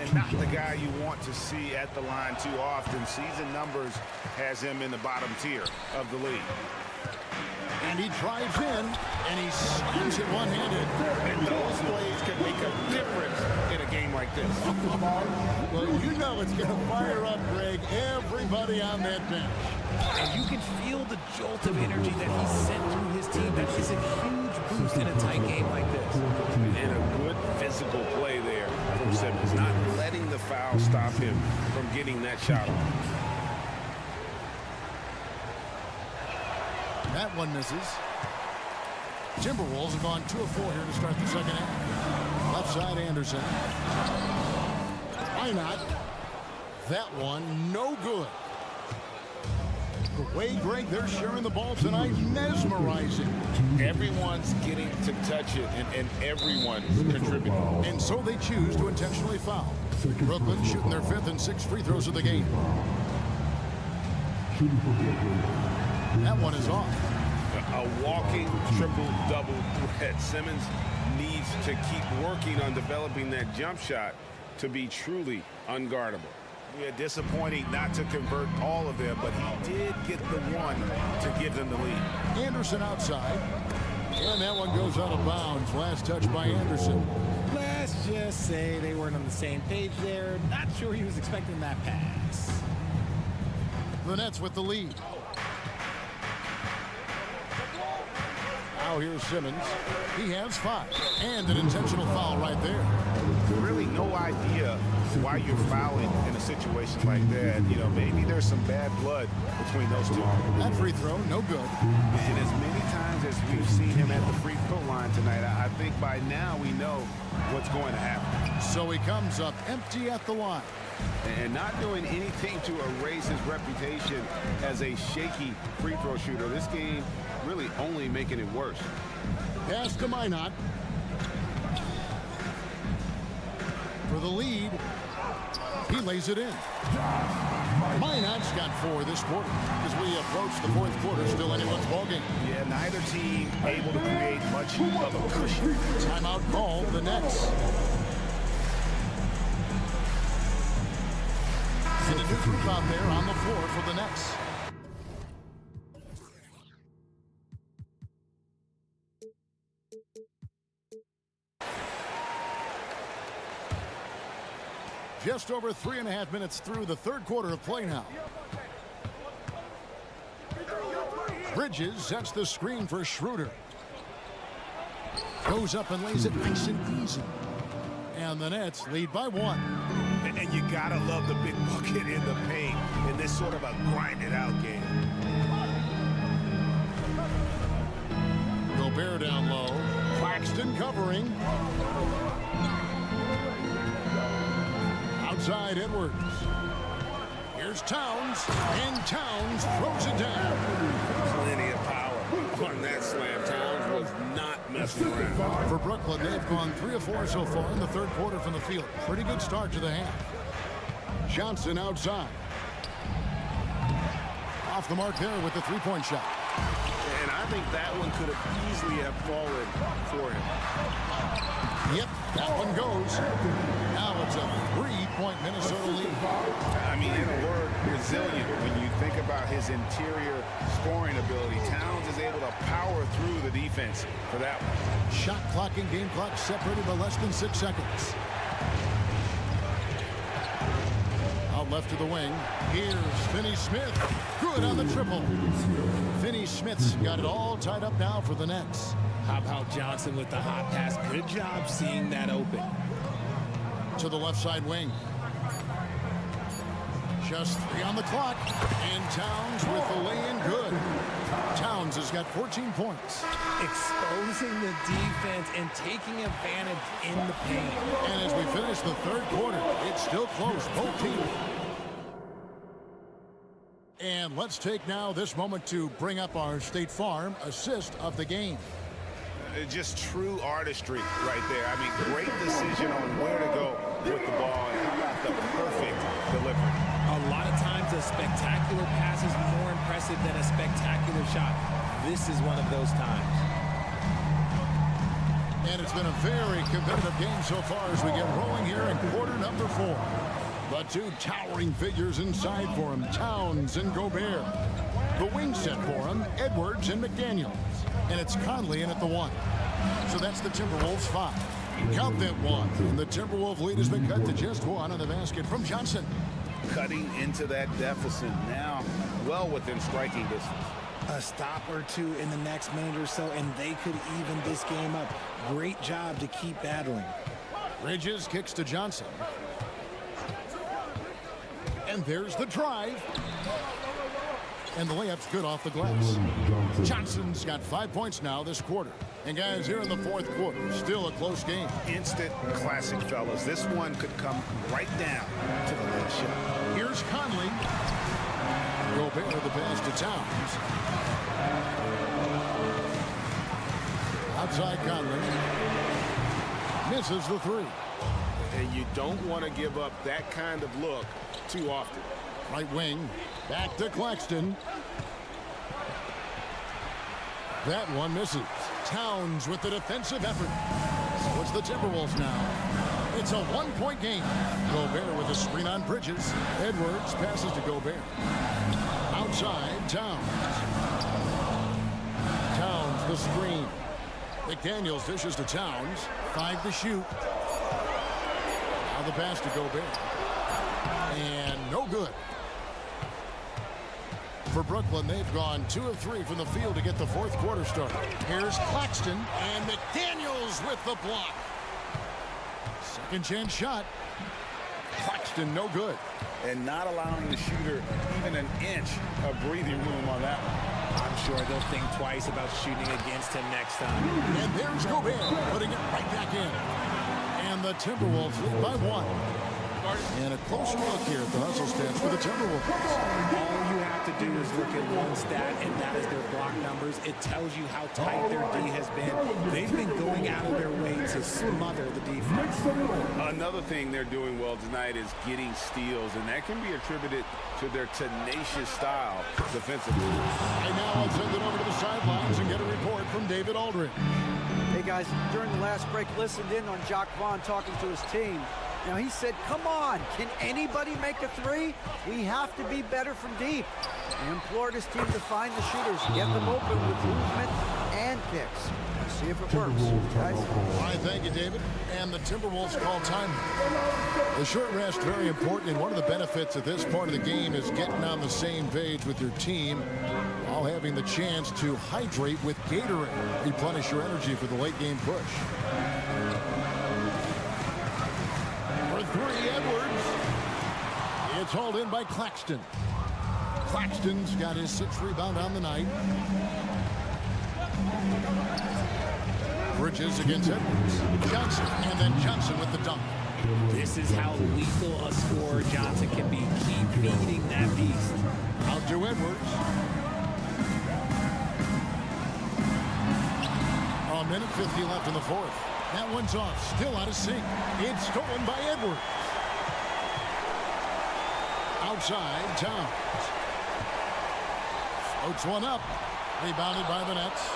And not the guy you want to see at the line too often. Season numbers has him in the bottom tier of the league. And he drives in, and he slams it one-handed. And those plays can make a difference in a game like this. Well, you know it's going to fire up, Greg, everybody on that bench. And you can feel the jolt of energy that he sent through his team. That is a huge boost in a tight game like this. And a good physical play there from Simmons, not letting the foul stop him from getting that shot off. That one misses. Timberwolves have gone 2 of 4 here to start the second half. Left side, Anderson. Why not? That one, no good. The way, Greg, they're sharing the ball tonight, mesmerizing. Everyone's getting to touch it, and everyone's contributing. And so they choose to intentionally foul. Brooklyn shooting their 5th and 6th free throws of the game. That one is off. A walking triple-double threat. Simmons needs to keep working on developing that jump shot to be truly unguardable. Yeah, disappointing not to convert all of them, but he did get the one to give them the lead. Anderson outside. And that one goes out of bounds. Last touch by Anderson. Let's just say they weren't on the same page there. Not sure he was expecting that pass. The Nets with the lead. Now here's Simmons. He has 5. And an intentional foul right there. Really no idea why you're fouling in a situation like that. You know, maybe there's some bad blood between those two. That free throw, no good. And as many times as we've seen him at the free throw line tonight, I think by now we know what's going to happen. So he comes up empty at the line. And not doing anything to erase his reputation as a shaky free throw shooter. This game really only making it worse. Pass to Minot. For the lead, he lays it in. Minot's got 4 this quarter. As we approach the 4th quarter, still anyone's ballgame. Yeah, neither team able to create much of a cushion. Timeout called, the Nets. And a new group out there on the floor for the Nets. Just over 3.5 minutes through the 3rd quarter of play now. Bridges sets the screen for Schroeder. Goes up and lays it nice and easy. And the Nets lead by 1. And you gotta love the big bucket in the paint in this sort of a grinded out game. Gobert down low. Claxton covering. Outside Edwards. Here's Towns. And Towns throws it down. Plenty of power on that slam. Towns was not messing around. For Brooklyn, they've gone 3 of 4 so far in the 3rd quarter from the field. Pretty good start to the half. Johnson outside. Off the mark there with the 3-point shot. And I think that one could have easily have fallen for him. Yep, that one goes. Now it's a 3-point Minnesota lead. I mean, in a word, resilient. When you think about his interior scoring ability, Towns is able to power through the defense for that one. Shot clock and game clock separated by less than 6 seconds. Out left to the wing. Here's Finney-Smith. Good on the triple. Finney-Smith's got it all tied up now for the Nets. How about Johnson with the hot pass? Good job seeing that open. To the left side wing. Just 3 on the clock. And Towns with the lay-in good. Towns has got 14 points. Exposing the defense and taking advantage in the paint. And as we finish the 3rd quarter, it's still close, both teams. And let's take now this moment to bring up our State Farm assist of the game. Just true artistry right there. I mean, great decision on where to go with the ball, and how about the perfect delivery. A lot of times a spectacular pass is more impressive than a spectacular shot. This is one of those times. And it's been a very competitive game so far as we get rolling here in quarter number 4. The 2 towering figures inside for him, Towns and Gobert. The wing set for him, Edwards and McDaniels. And it's Conley in at the 1. So that's the Timberwolves 5. Count that 1. And the Timberwolves lead has been cut to just 1 on the basket from Johnson. Cutting into that deficit now, well within striking distance. A stop or 2 in the next minute or so, and they could even this game up. Great job to keep battling. Bridges kicks to Johnson. And there's the drive. And the layup's good off the glass. Johnson's got 5 points now this quarter. And guys, here in the 4th quarter, still a close game. Instant classic, fellas. This one could come right down to the last shot. Here's Conley. Gobert the pass to Towns. Outside Conley. Misses the 3. And you don't want to give up that kind of look too often. Right wing. Back to Claxton. That one misses. Towns with the defensive effort. So it's the Timberwolves now. It's a 1-point game. Gobert with a screen on Bridges. Edwards passes to Gobert. Outside, Towns. Towns the screen. McDaniels dishes to Towns. 5 to shoot. Now the pass to Gobert. And no good. For Brooklyn, they've gone 2 of 3 from the field to get the fourth quarter started. Here's Claxton, and McDaniels with the block. Second chance shot. Claxton, no good. And not allowing the shooter even an inch of breathing room on that one. I'm sure they'll think twice about shooting against him next time. And there's Gobert, putting it right back in. And the Timberwolves lead by 1. And a closer look here at the hustle stats for the Timberwolves. All you have to do is look at one stat, and that is their block numbers. It tells you how tight their D has been. They've been going out of their way to smother the defense. Another thing they're doing well tonight is getting steals, and that can be attributed to their tenacious style defensively. And now I'll send it over to the sidelines and get a report from David Aldridge. Hey guys, during the last break, listened in on Jacques Vaughn talking to his team. Now he said, come on, can anybody make a three? We have to be better from deep. He implored his team to find the shooters, get them open with movement and kicks. See if it works, guys. I thank you, David. And the Timberwolves call time. The short rest, very important, and one of the benefits of this part of the game is getting on the same page with your team while having the chance to hydrate with Gatorade. Replenish your energy for the late game push. For 3, Edwards. It's hauled in by Claxton. Claxton's got his 6th rebound on the night. Bridges against Edwards. Johnson, and then Johnson with the dunk. This is how lethal a scorer Johnson can be. Keep feeding that beast. Out to Edwards. A minute 50 left in the fourth. That one's off, still out of sync. It's stolen by Edwards. Outside, Towns. Floats one up. Rebounded by the Nets.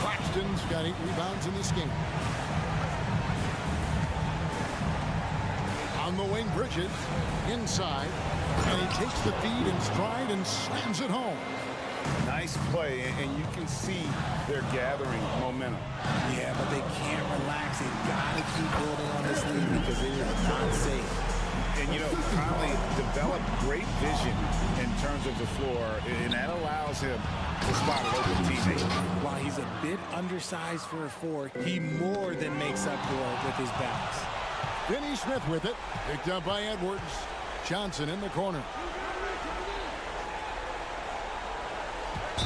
Claxton's got 8 rebounds in this game. On the wing, Bridges. Inside. And he takes the feed in stride and slams it home. Nice play, and you can see they're gathering momentum. Yeah, but they can't relax. They've got to keep building on this lead because it is not safe. And, you know, Conley developed great vision in terms of the floor, and that allows him to spot an open teammate. While he's a bit undersized for a 4, he more than makes up for it with his bounce. Finney Smith with it. Picked up by Edwards. Johnson in the corner.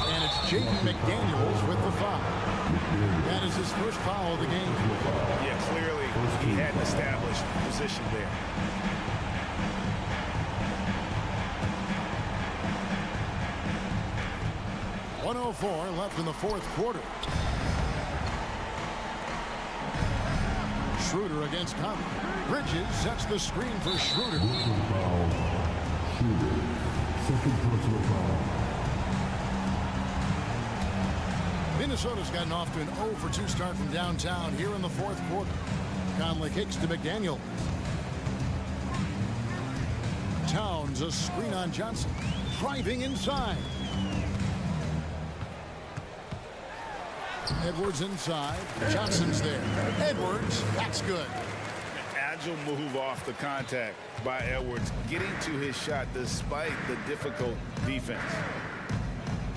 And it's Jaden McDaniels with the foul. That is his first foul of the game. Yeah, clearly he had an established position there. .104 left in the fourth quarter. Schroeder against Conley. Bridges sets the screen for Schroeder. Second personal foul. Minnesota's gotten off to an 0 for 2 start from downtown here in the fourth quarter. Conley kicks to McDaniel. Towns, a screen on Johnson. Driving inside. Edwards inside. Johnson's there. Edwards, that's good. Agile move off the contact by Edwards, getting to his shot despite the difficult defense.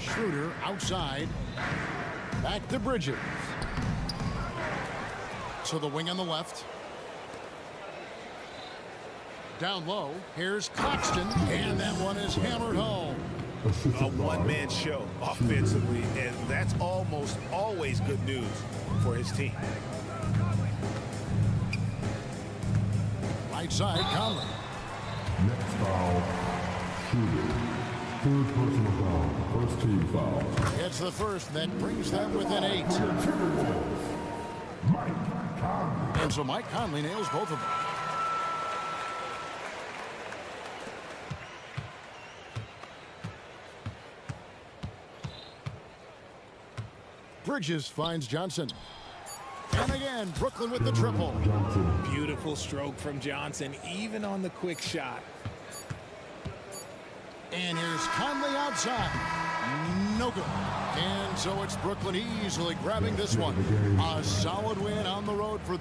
Schroeder outside. Back to Bridges. So the wing on the left. Down low. Here's Claxton. And that one is hammered home. A one-man show offensively, and that's almost always good news for his team. Right side, Conley. Next foul, Schroeder. Third personal foul. First team foul. It's the first that brings them within 8. Mike Conley. And so Mike Conley nails both of them. Bridges finds Johnson. And again, Brooklyn with the triple. Beautiful stroke from Johnson, even on the quick shot. And here's Conley outside. No good. And so it's Brooklyn easily grabbing this one. A solid win on the road for...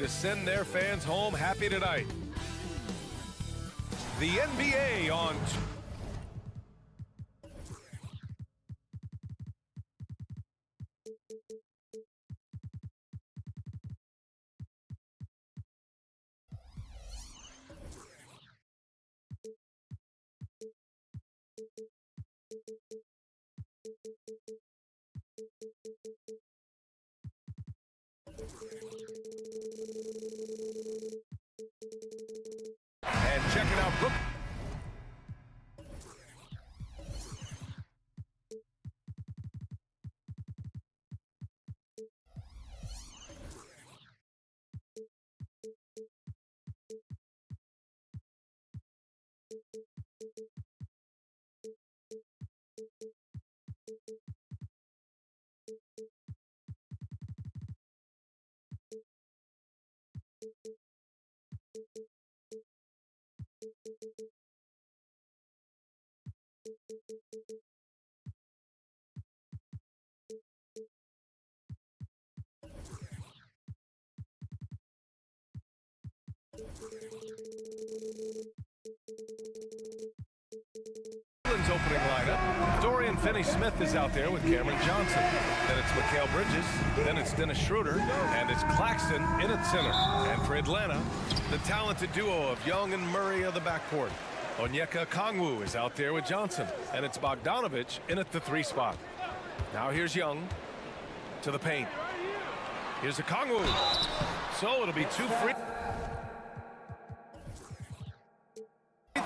send their fans home happy tonight. The NBA on... And check it out, Brooklyn. Opening lineup. Dorian Finney-Smith is out there with Cameron Johnson. Then it's Mikal Bridges. Then it's Dennis Schroeder. And it's Claxton in at center. And for Atlanta, the talented duo of Young and Murray of the backcourt. Onyeka Okongwu is out there with Johnson. And it's Bogdanovich in at the 3 spot. Now here's Young to the paint. Here's Okongwu. So it'll be 2 free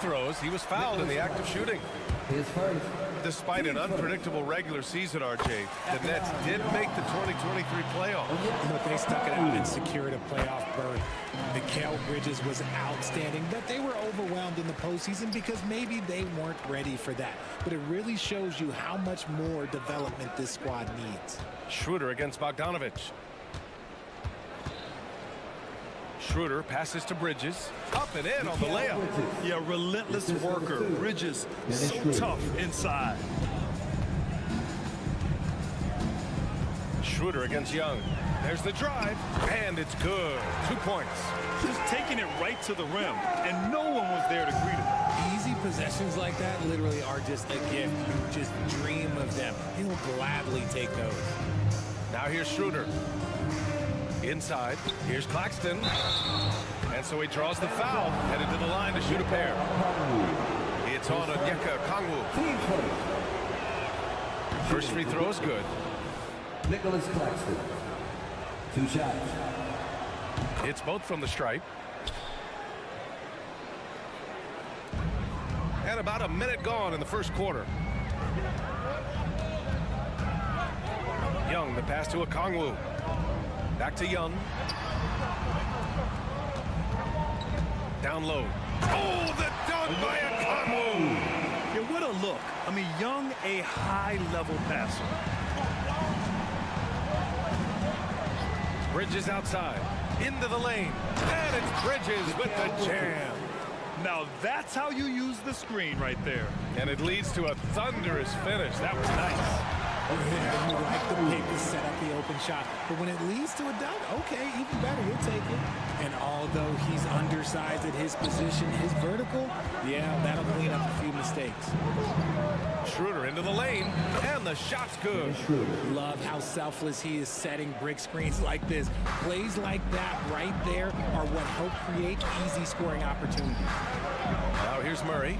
throws. He was fouled in the act of shooting. Despite an unpredictable regular season, RJ, the Nets did make the 2023 playoffs. But they stuck it out and secured a playoff berth. Mikal Bridges was outstanding, but they were overwhelmed in the postseason because maybe they weren't ready for that. But it really shows you how much more development this squad needs. Schroeder against Bogdanovich. Schroeder passes to Bridges. Up and in on the layup. Yeah, relentless worker. Bridges, so tough inside. Schroeder against Young. There's the drive, and it's good. 2 points. Just taking it right to the rim, and no one was there to greet him. Easy possessions like that literally are just a gift. You just dream of them. He'll gladly take those. Now here's Schroeder. Inside, here's Claxton. And so he draws the foul, headed to the line to shoot a pair. It's on Onyeka Okongwu. First free throw is good. Nicholas Claxton. 2 shots. It's both from the stripe. And about a minute gone in the first quarter. Young, the pass to Okongwu. Back to Young. Down low. Oh, the dunk by Okongwu. Yeah, what a look. I mean, Young, a high-level passer. Bridges outside. Into the lane. And it's Bridges with the jam. Now that's how you use the screen right there. And it leads to a thunderous finish. That was nice. Yeah, you like the pick to set up the open shot. But when it leads to a dunk, okay, even better, he'll take it. And although he's undersized at his position, his vertical, yeah, that'll clean up a few mistakes. Schroeder into the lane, and the shot's good. Love how selfless he is setting brick screens like this. Plays like that right there are what help create easy scoring opportunities. Now here's Murray.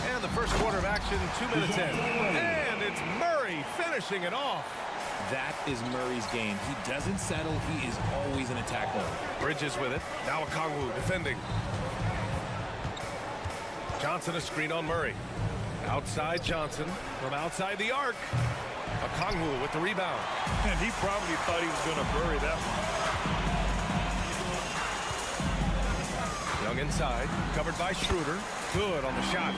And the first quarter of action, 2 minutes in. And it's Murray finishing it off. That is Murray's game. He doesn't settle. He is always in attack mode. Bridges with it. Now Okongwu defending. Johnson a screen on Murray. Outside Johnson from outside the arc. Okongwu with the rebound. And he probably thought he was going to bury that one. Young inside, covered by Schroeder. Good on the shot.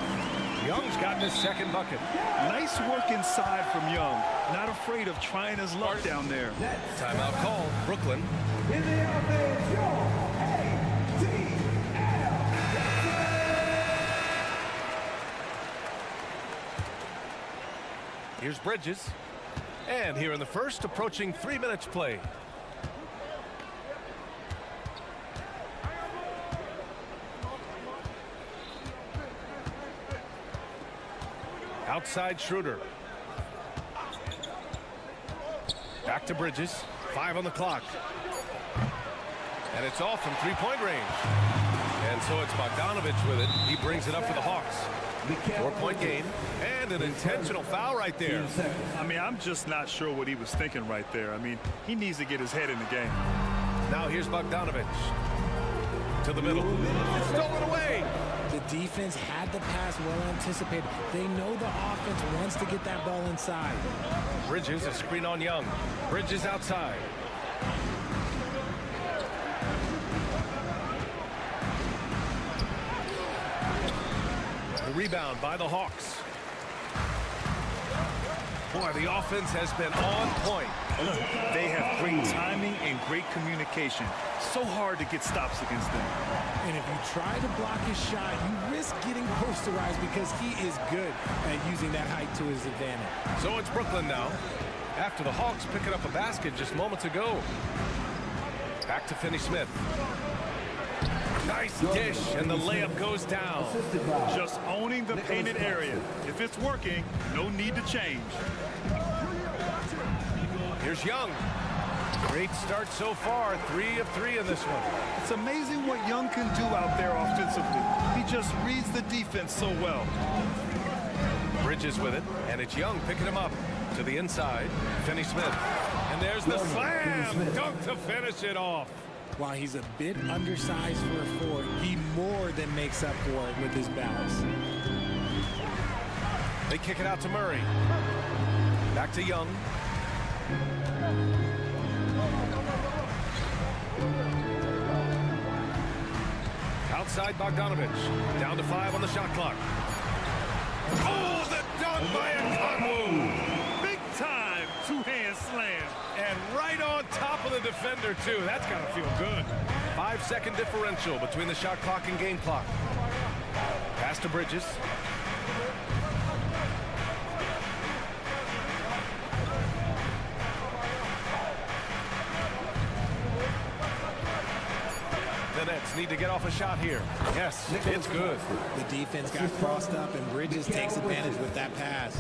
Young's gotten his second bucket. Nice work inside from Young. Not afraid of trying his luck down there. Timeout called. Brooklyn. In the offense, Here's Bridges. And here in the first, approaching 3 minutes play. Outside Schroeder. Back to Bridges. 5 on the clock. And it's off from three-point range. And so it's Bogdanovich with it. He brings it up for the Hawks. 4-point game. And an intentional foul right there. I mean, I'm just not sure what he was thinking right there. I mean, he needs to get his head in the game. Now here's Bogdanovich. To the middle. It's stolen away. The defense had the pass well anticipated. They know the offense wants to get that ball inside. Bridges, a screen on Young. Bridges outside. The rebound by the Hawks. Boy, the offense has been on point. They have great timing and great communication. So hard to get stops against them. And if you try to block his shot, you risk getting posterized because he is good at using that height to his advantage. So it's Brooklyn now. After the Hawks picking up a basket just moments ago. Back to Finney-Smith. Nice dish, and the layup goes down. Just owning the painted area. If it's working, no need to change. Here's Young. Great start so far. 3 of 3 in this one. It's amazing what Young can do out there offensively. He just reads the defense so well. Bridges with it, and it's Young picking him up to the inside. Finney-Smith. And there's the slam dunk to finish it off. While he's a bit undersized for a forward, he more than makes up for it with his balance. They kick it out to Murray. Back to Young. Outside Bogdanovich. Down to 5 on the shot clock. Oh, the dunk by Okongwu. Big time two-hand slam. And right on top of the defender, too. That's got to feel good. 5-second differential between the shot clock and game clock. Pass to Bridges. The Nets need to get off a shot here. Yes, it's good. The defense got crossed up, and Bridges takes advantage with that pass.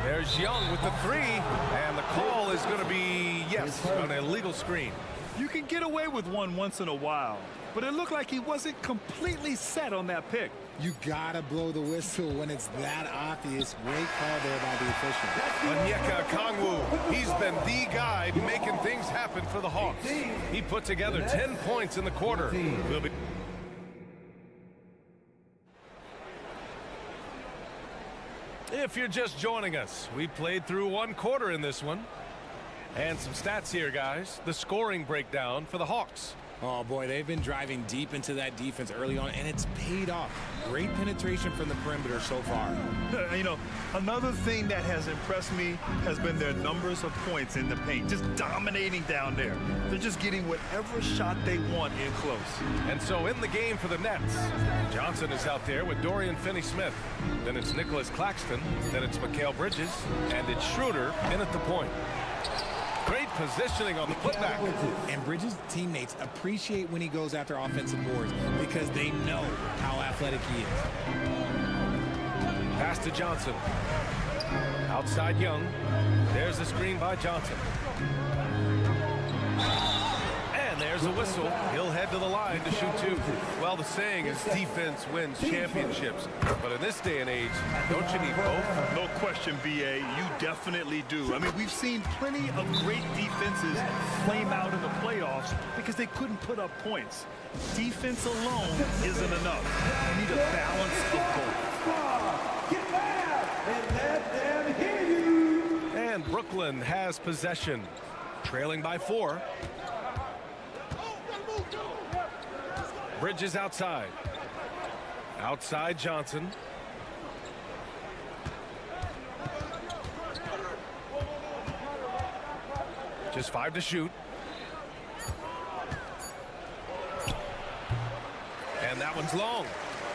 There's Young with the 3, and the call is going to be, yes, an illegal screen. You can get away with one once in a while, but it looked like he wasn't completely set on that pick. You gotta blow the whistle when it's that obvious. Great call there by the official. Onyeka Okongwu, he's been the guy making things happen for the Hawks. He put together 10 points in the quarter. Will be If you're just joining us, we played through 1 quarter in this one. And some stats here, guys. The scoring breakdown for the Hawks. Oh, boy, they've been driving deep into that defense early on, and it's paid off. Great penetration from the perimeter so far. You know, another thing that has impressed me has been their numbers of points in the paint, just dominating down there. They're just getting whatever shot they want in close. And so in the game for the Nets, Johnson is out there with Dorian Finney-Smith. Then it's Nicholas Claxton. Then it's Mikal Bridges. And it's Schroeder in at the point. Great positioning on the putback. And Bridges' teammates appreciate when he goes after offensive boards because they know how athletic he is. Pass to Johnson. Outside Young. There's the screen by Johnson. And there's a whistle. He'll head to the line to shoot 2. Well, the saying is defense wins championships. But in this day and age, don't you need both? No question, B.A. You definitely do. I mean, we've seen plenty of great defenses flame out in the playoffs because they couldn't put up points. Defense alone isn't enough. You need a balance of both. Get back and let them hear you. And Brooklyn has possession, trailing by 4. Bridges outside. Outside Johnson. Just 5 to shoot. And that one's long.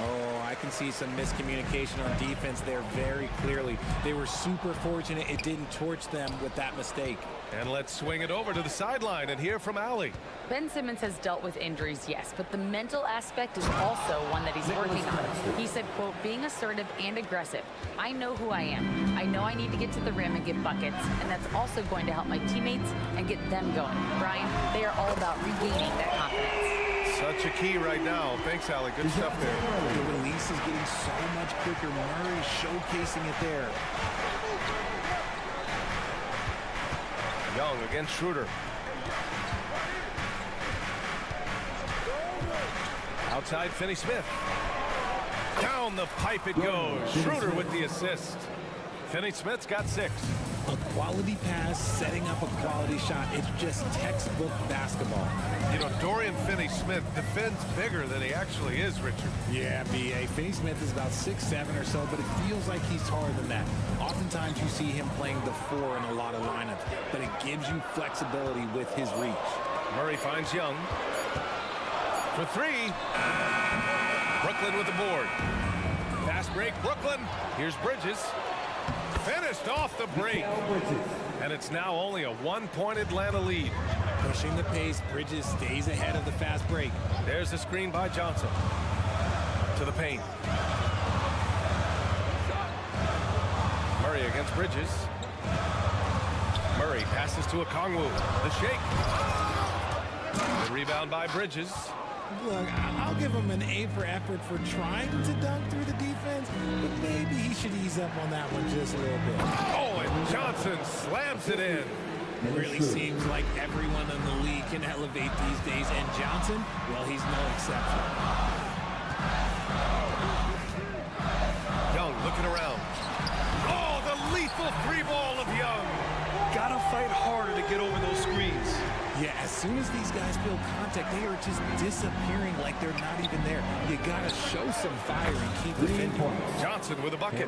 Oh, I can see some miscommunication on defense there very clearly. They were super fortunate it didn't torch them with that mistake. And let's swing it over to the sideline and hear from Allie. Ben Simmons has dealt with injuries, yes, but the mental aspect is also one that he's working on. He said, quote, being assertive and aggressive. I know who I am. I know I need to get to the rim and get buckets, and that's also going to help my teammates and get them going. Brian, they are all about regaining that confidence. Such a key right now. Thanks, Allie. Good stuff there. The release is getting so much quicker. Murray showcasing it there. Young against Schroeder. Outside Finney-Smith. Down the pipe it goes. Schroeder with the assist. Finney-Smith's got 6. A quality pass, setting up a quality shot. It's just textbook basketball. You know, Dorian Finney-Smith defends bigger than he actually is, Richard. Yeah, B.A. Finney-Smith is about 6'7" or so, but it feels like he's taller than that. Oftentimes you see him playing the 4 in a lot of lineups, but it gives you flexibility with his reach. Murray finds Young. For 3. Brooklyn with the board. Fast break, Brooklyn. Here's Bridges. Finished off the break. And it's now only a 1-point Atlanta lead. Pushing the pace, Bridges stays ahead of the fast break. There's the screen by Johnson. To the paint. Murray against Bridges. Murray passes to Okongwu. The shake. The rebound by Bridges. Look, I'll give him an A for effort for trying to dunk through the defense, but maybe he should ease up on that one just a little bit. Oh, and Johnson slams it in. It really seems like everyone in the league can elevate these days, and Johnson, well, he's no exception. Young looking around. Oh, the lethal 3-ball of Young. Gotta fight harder to get over those screens. Yeah, as soon as these guys feel contact, they are just disappearing like they're not even there. You gotta show some fire and keep defending. Johnson with a bucket.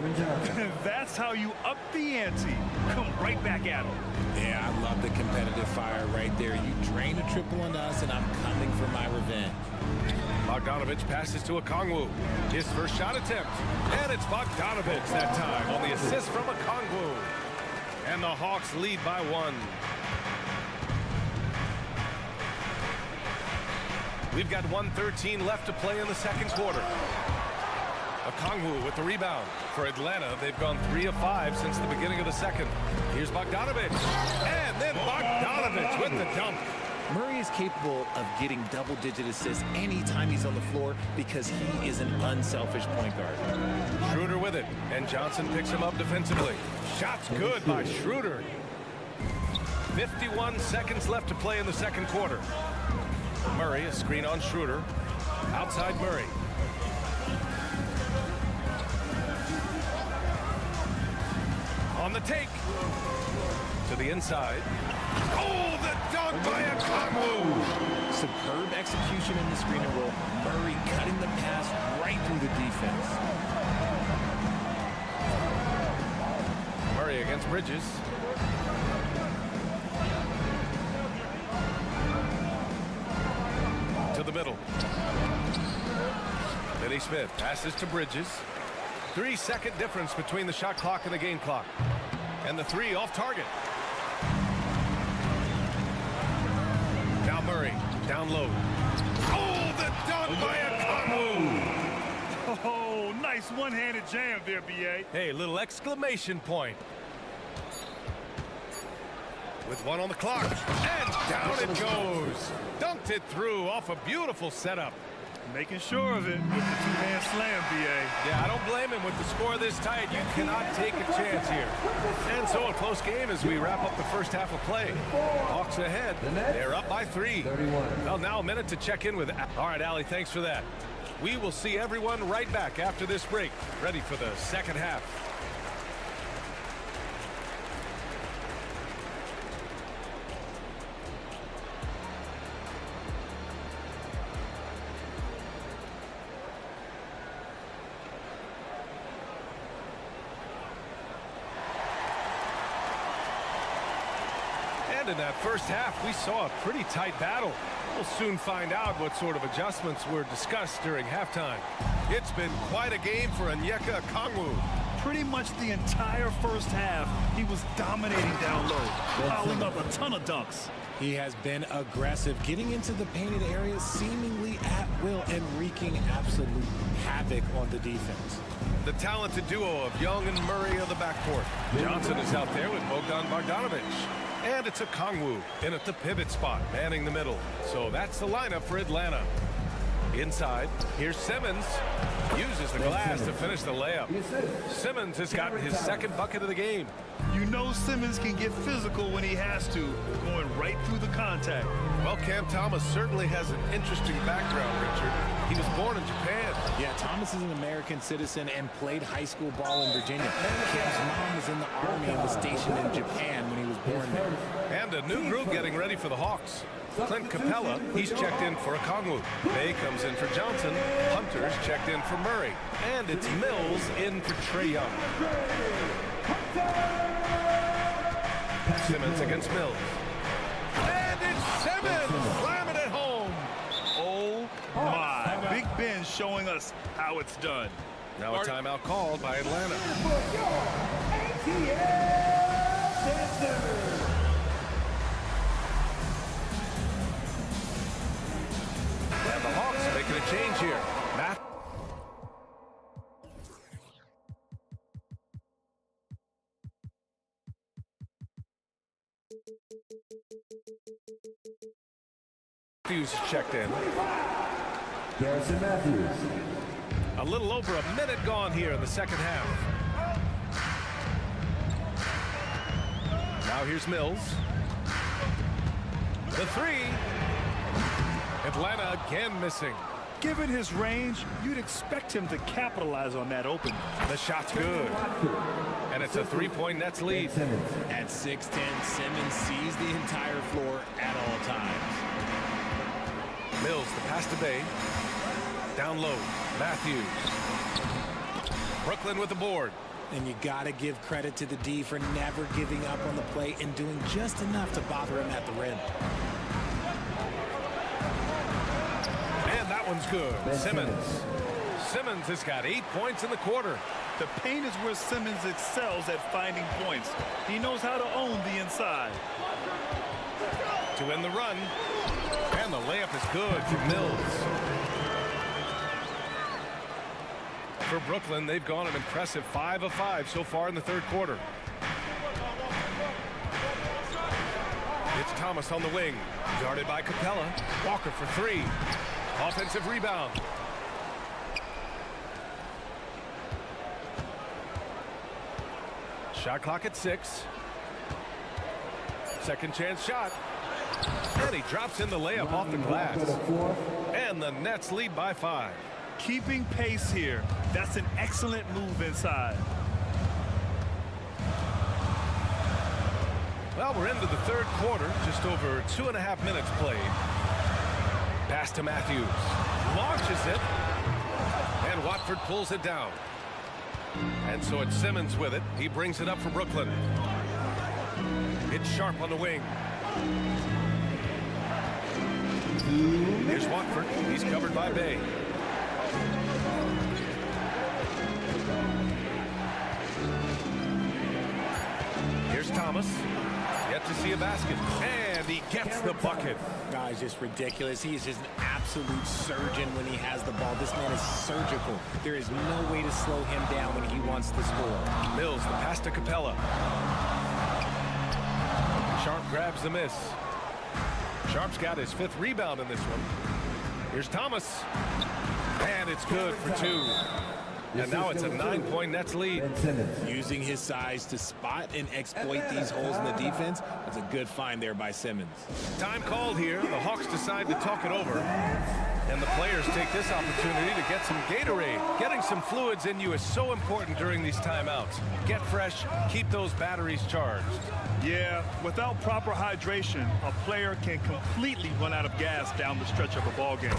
That's how you up the ante. Come right back at him. Yeah, I love the competitive fire right there. You drain a triple on us, and I'm coming for my revenge. Bogdanovich passes to Okongwu. His first shot attempt. And it's Bogdanovich that time on the assist from Okongwu. And the Hawks lead by 1. We've got 1:13 left to play in the second quarter. Okongwu with the rebound. For Atlanta, they've gone 3 of 5 since the beginning of the second. Here's Bogdanovich. And then Bogdanovich with the dunk. Murray is capable of getting double-digit assists anytime he's on the floor because he is an unselfish point guard. Schroeder with it, and Johnson picks him up defensively. Shot's good by Schroeder. 51 seconds left to play in the second quarter. Murray, a screen on Schroeder. Outside Murray. On the take. To the inside. Oh, the dunk by Okongwu. Superb execution in the screen and roll. Murray cutting the pass right through the defense. Murray against Bridges. To the middle. Finney-Smith passes to Bridges. 3-second difference between the shot clock and the game clock. And the 3 off target. Now Murray, down low. Oh, the dunk by Okongwu! Oh, nice one-handed jam there, B.A. Hey, little exclamation point. With 1 on the clock. And down it goes. Dunked it through off a beautiful setup. Making sure of it with the two-hand slam, B.A. Yeah, I don't blame him with the score this tight. You cannot take a chance here. And so a close game as we wrap up the first half of play. Hawks ahead. They're up by 3. Well, now a minute to check in with... All right, Allie, thanks for that. We will see everyone right back after this break. Ready for the second half. And in that first half, we saw a pretty tight battle. We'll soon find out what sort of adjustments were discussed during halftime. It's been quite a game for Onyeka Okongwu. Pretty much the entire first half, he was dominating down low, piling up a ton of dunks. He has been aggressive, getting into the painted areas seemingly at will and wreaking absolute havoc on the defense. The talented duo of Young and Murray of the backcourt. Johnson is out there with Bogdanovic. And it's Okongwu in at the pivot spot, manning the middle. So that's the lineup for Atlanta. Inside, here's Simmons. Uses the glass to finish the layup. Simmons has gotten his second bucket of the game. You know Simmons can get physical when he has to, going right through the contact. Well, Cam Thomas certainly has an interesting background, Richard. He was born in Japan. Yeah, Thomas is an American citizen and played high school ball in Virginia. Cam's mom was in the Army and was stationed in Japan when he was born there. And a new group getting ready for the Hawks. Clint Capella, he's checked in for Okongwu. Bay comes in for Johnson. Hunter's checked in for Murray. And it's Mills in for Trae Young. Simmons against Mills. And it's Simmons slamming it home. Oh my. Big Ben showing us how it's done. Now a timeout called by Atlanta. And the Hawks are making a change here. Matt. Matthews checked in. Garrison Matthews. A little over a minute gone here in the second half. Now here's Mills. The three. Atlanta again missing. Given his range, you'd expect him to capitalize on that open. The shot's good. And it's a three-point Nets lead. At 6'10", Simmons sees the entire floor at all times. Mills, the pass to Bay. Down low, Matthews. Brooklyn with the board. And you got to give credit to the D for never giving up on the play and doing just enough to bother him at the rim. And that one's good. Simmons has got 8 points in the quarter. The paint is where Simmons excels at finding points. He knows how to own the inside. To end the run. And the layup is good for Mills. For Brooklyn, they've gone an impressive 5 of 5 so far in the third quarter. It's Thomas on the wing. Guarded by Capella. Walker for three. Offensive rebound. Shot clock at 6. Second chance shot. And he drops in the layup off the glass. And the Nets lead by 5. Keeping pace here. That's an excellent move inside. Well, we're into the third quarter. Just over 2.5 minutes played. Pass to Matthews. Launches it. And Watford pulls it down. And so it's Simmons with it. He brings it up for Brooklyn. It's Sharp on the wing. Here's Watford. He's covered by Bay. Here's Thomas. Yet to see a basket. And he gets the bucket. Guy's just ridiculous. He's just an absolute surgeon when he has the ball. This man is surgical. There is no way to slow him down when he wants to score. Mills, the pass to Capella. Sharp grabs the miss. Sharp's got his 5th rebound in this one. Here's Thomas. And it's good for 2. And now it's a 9-point Nets lead. Using his size to spot and exploit these holes in the defense. That's a good find there by Simmons. Time called here. The Hawks decide to talk it over. And the players take this opportunity to get some Gatorade. Getting some fluids in you is so important during these timeouts. Get fresh, keep those batteries charged. Yeah, without proper hydration, a player can completely run out of gas down the stretch of a ball game.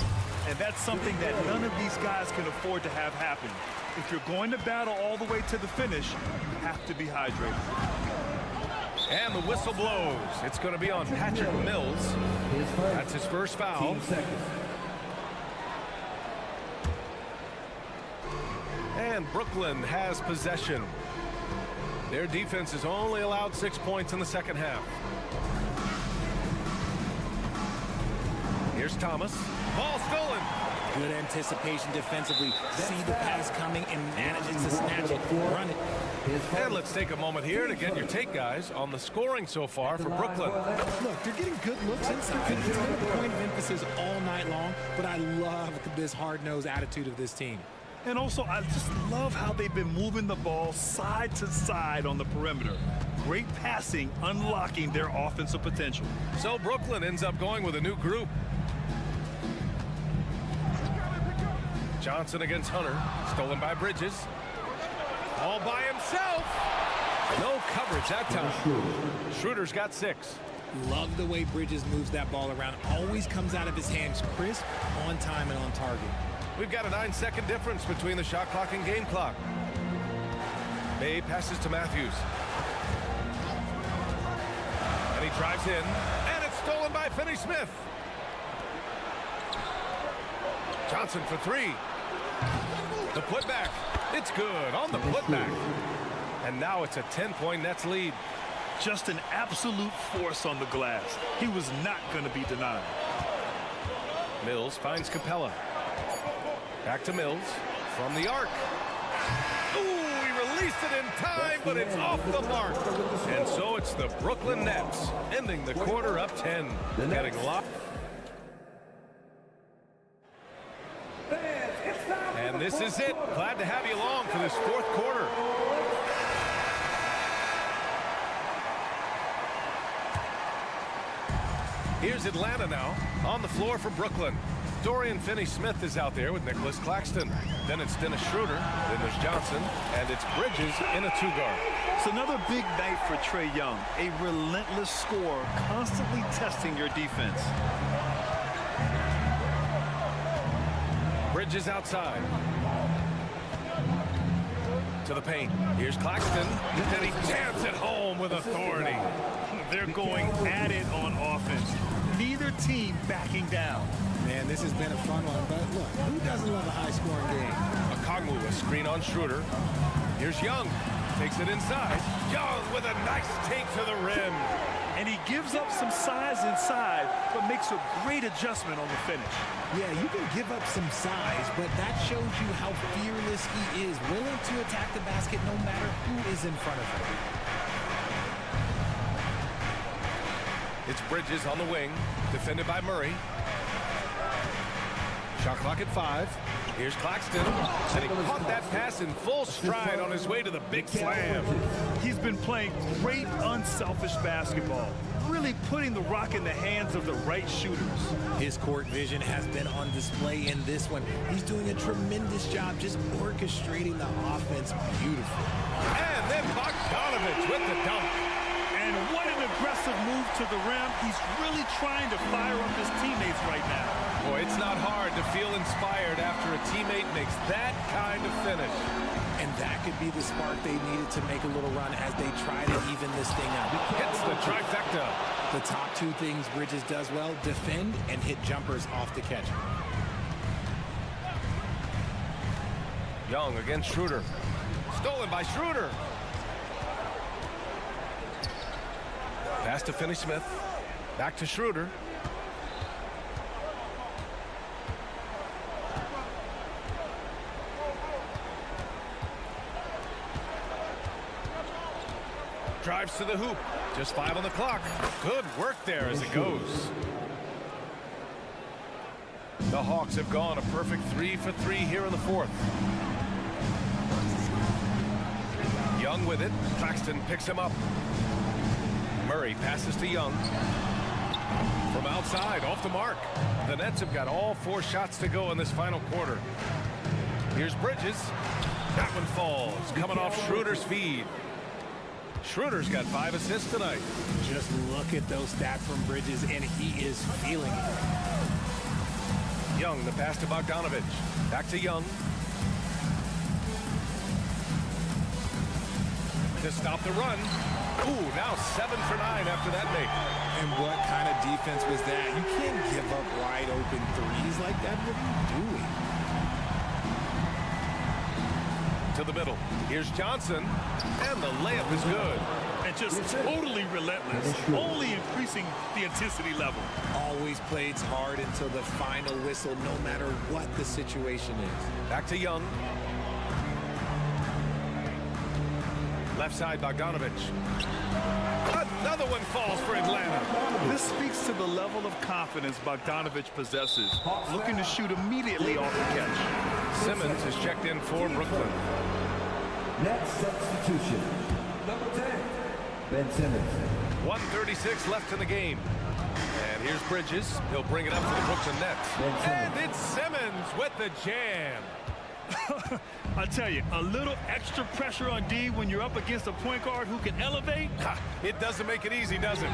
And that's something that none of these guys can afford to have happen. If you're going to battle all the way to the finish, you have to be hydrated. And the whistle blows. It's going to be on Patrick Mills. That's his first foul. And Brooklyn has possession. Their defense has only allowed 6 points in the second half. Here's Thomas. Ball stolen. Good anticipation defensively. See the pass coming and manages to snatch it. Run it. And let's take a moment here to get your take, guys, on the scoring so far for Brooklyn. Look, they're getting good looks inside. It's been a point of emphasis all night long, but I love this hard-nosed attitude of this team. And also, I just love how they've been moving the ball side to side on the perimeter. Great passing, unlocking their offensive potential. So Brooklyn ends up going with a new group. Johnson against Hunter. Stolen by Bridges. All by himself. No coverage that time. Schroeder's got 6. Love the way Bridges moves that ball around. Always comes out of his hands crisp, on time, and on target. We've got a 9-second difference between the shot clock and game clock. May passes to Matthews. And he drives in. And it's stolen by Finney-Smith. Johnson for 3. The putback. It's good on the putback. And now it's a 10-point Nets lead. Just an absolute force on the glass. He was not going to be denied. Mills finds Capella. Back to Mills from the arc. Ooh, he released it in time, but it's off the mark. And so it's the Brooklyn Nets ending the quarter up 10. Getting locked. And this is it. Glad to have you along for this fourth quarter. Here's Atlanta now on the floor for Brooklyn. Dorian Finney-Smith is out there with Nicholas Claxton. Then it's Dennis Schroeder. Then there's Johnson. And it's Bridges in a 2-guard. It's another big night for Trae Young. A relentless scorer, constantly testing your defense. Bridges outside. To the paint. Here's Claxton. And he jams it home with authority. They're going at it on offense. Neither team backing down. Man, this has been a fun one, but look, who doesn't love a high-scoring game? Okongwu, a screen on Schroeder. Here's Young. Takes it inside. Young with a nice take to the rim. And he gives up some size inside, but makes a great adjustment on the finish. Yeah, you can give up some size, but that shows you how fearless he is, willing to attack the basket no matter who is in front of him. It's Bridges on the wing, defended by Murray. Shot clock at 5. Here's Claxton, and he caught that pass in full stride on his way to the big slam. He's been playing great, unselfish basketball, really putting the rock in the hands of the right shooters. His court vision has been on display in this one. He's doing a tremendous job just orchestrating the offense beautifully. And then Bogdanovich with the dunk. And what an aggressive move to the rim. He's really trying to fire up his teammates right now. Boy, it's not hard to feel inspired after a teammate makes that kind of finish. And that could be the spark they needed to make a little run as they try to even this thing up. Hits the trifecta. The top 2 things Bridges does well, defend and hit jumpers off the catch. Young against Schroeder. Stolen by Schroeder. Pass to Finney-Smith. Back to Schroeder. Drives to the hoop. Just 5 on the clock. Good work there as it goes. The Hawks have gone a perfect 3 for 3 here in the fourth. Young with it. Claxton picks him up. Murray passes to Young. From outside, off the mark. The Nets have got all 4 shots to go in this final quarter. Here's Bridges. That one falls, coming off Schroeder's feed. Schroeder's got 5 assists tonight. Just look at those stats from Bridges, and he is feeling it. Young, the pass to Bogdanovich. Back to Young. To stop the run. Ooh, now 7 for 9 after that make. And what kind of defense was that? You can't give up wide open threes like that. What are you doing? To the middle. Here's Johnson, and the layup is good. And just totally relentless, only increasing the intensity level. Always plays hard until the final whistle, no matter what the situation is. Back to Young. Left side, Bogdanovich. Another one falls for Atlanta. This speaks to the level of confidence Bogdanovich possesses, looking to shoot immediately off the catch. Simmons is checked in for Brooklyn. Next substitution, number 10, Ben Simmons. 1:36 left in the game. And here's Bridges. He'll bring it up for the Brooklyn Nets. And it's Simmons with the jam. I tell you, a little extra pressure on D when you're up against a point guard who can elevate. It doesn't make it easy, does it?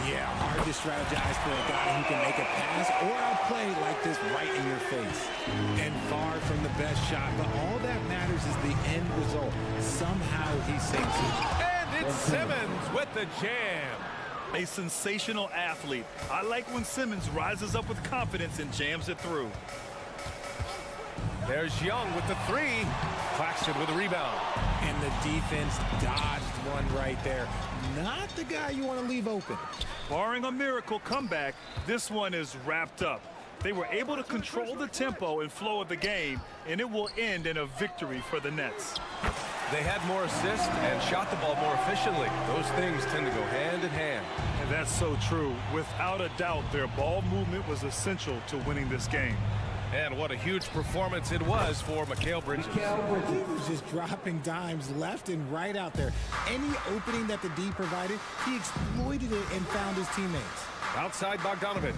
Yeah, hard to strategize for a guy who can make a pass or outplay like this right in your face. And far from the best shot, but all that matters is the end result. Somehow he sinks it. And it's Simmons with the jam. A sensational athlete. I like when Simmons rises up with confidence and jams it through. There's Young with the three. Claxton with a rebound. And the defense dodged one right there. Not the guy you want to leave open. Barring a miracle comeback, this one is wrapped up. They were able to control the tempo and flow of the game, and it will end in a victory for the Nets. They had more assists and shot the ball more efficiently. Those things tend to go hand in hand. And that's so true. Without a doubt, their ball movement was essential to winning this game. And what a huge performance it was for Mikal Bridges. He was just dropping dimes left and right out there. Any opening that the D provided, he exploited it and found his teammates. Outside Bogdanovich.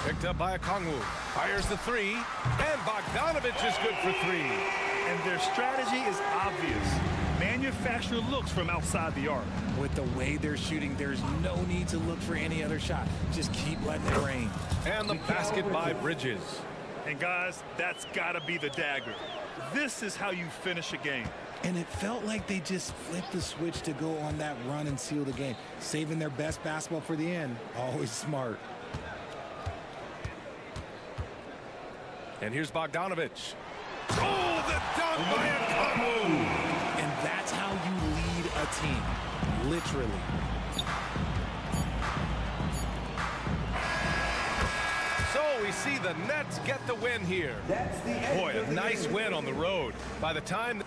Picked up by Okongwu. Fires the three. And Bogdanovich is good for three. And their strategy is obvious. Manufacture looks from outside the arc. With the way they're shooting, there's no need to look for any other shot. Just keep letting it rain. And the basket by Bridges. And guys, that's got to be the dagger. This is how you finish a game. And it felt like they just flipped the switch to go on that run and seal the game. Saving their best basketball for the end. Always smart. And here's Bogdanovich. Oh, the dunk by Okongwu. And that's how you lead a team. Literally. So we see the Nets get the win here. Boy, a nice win on the road. By the time...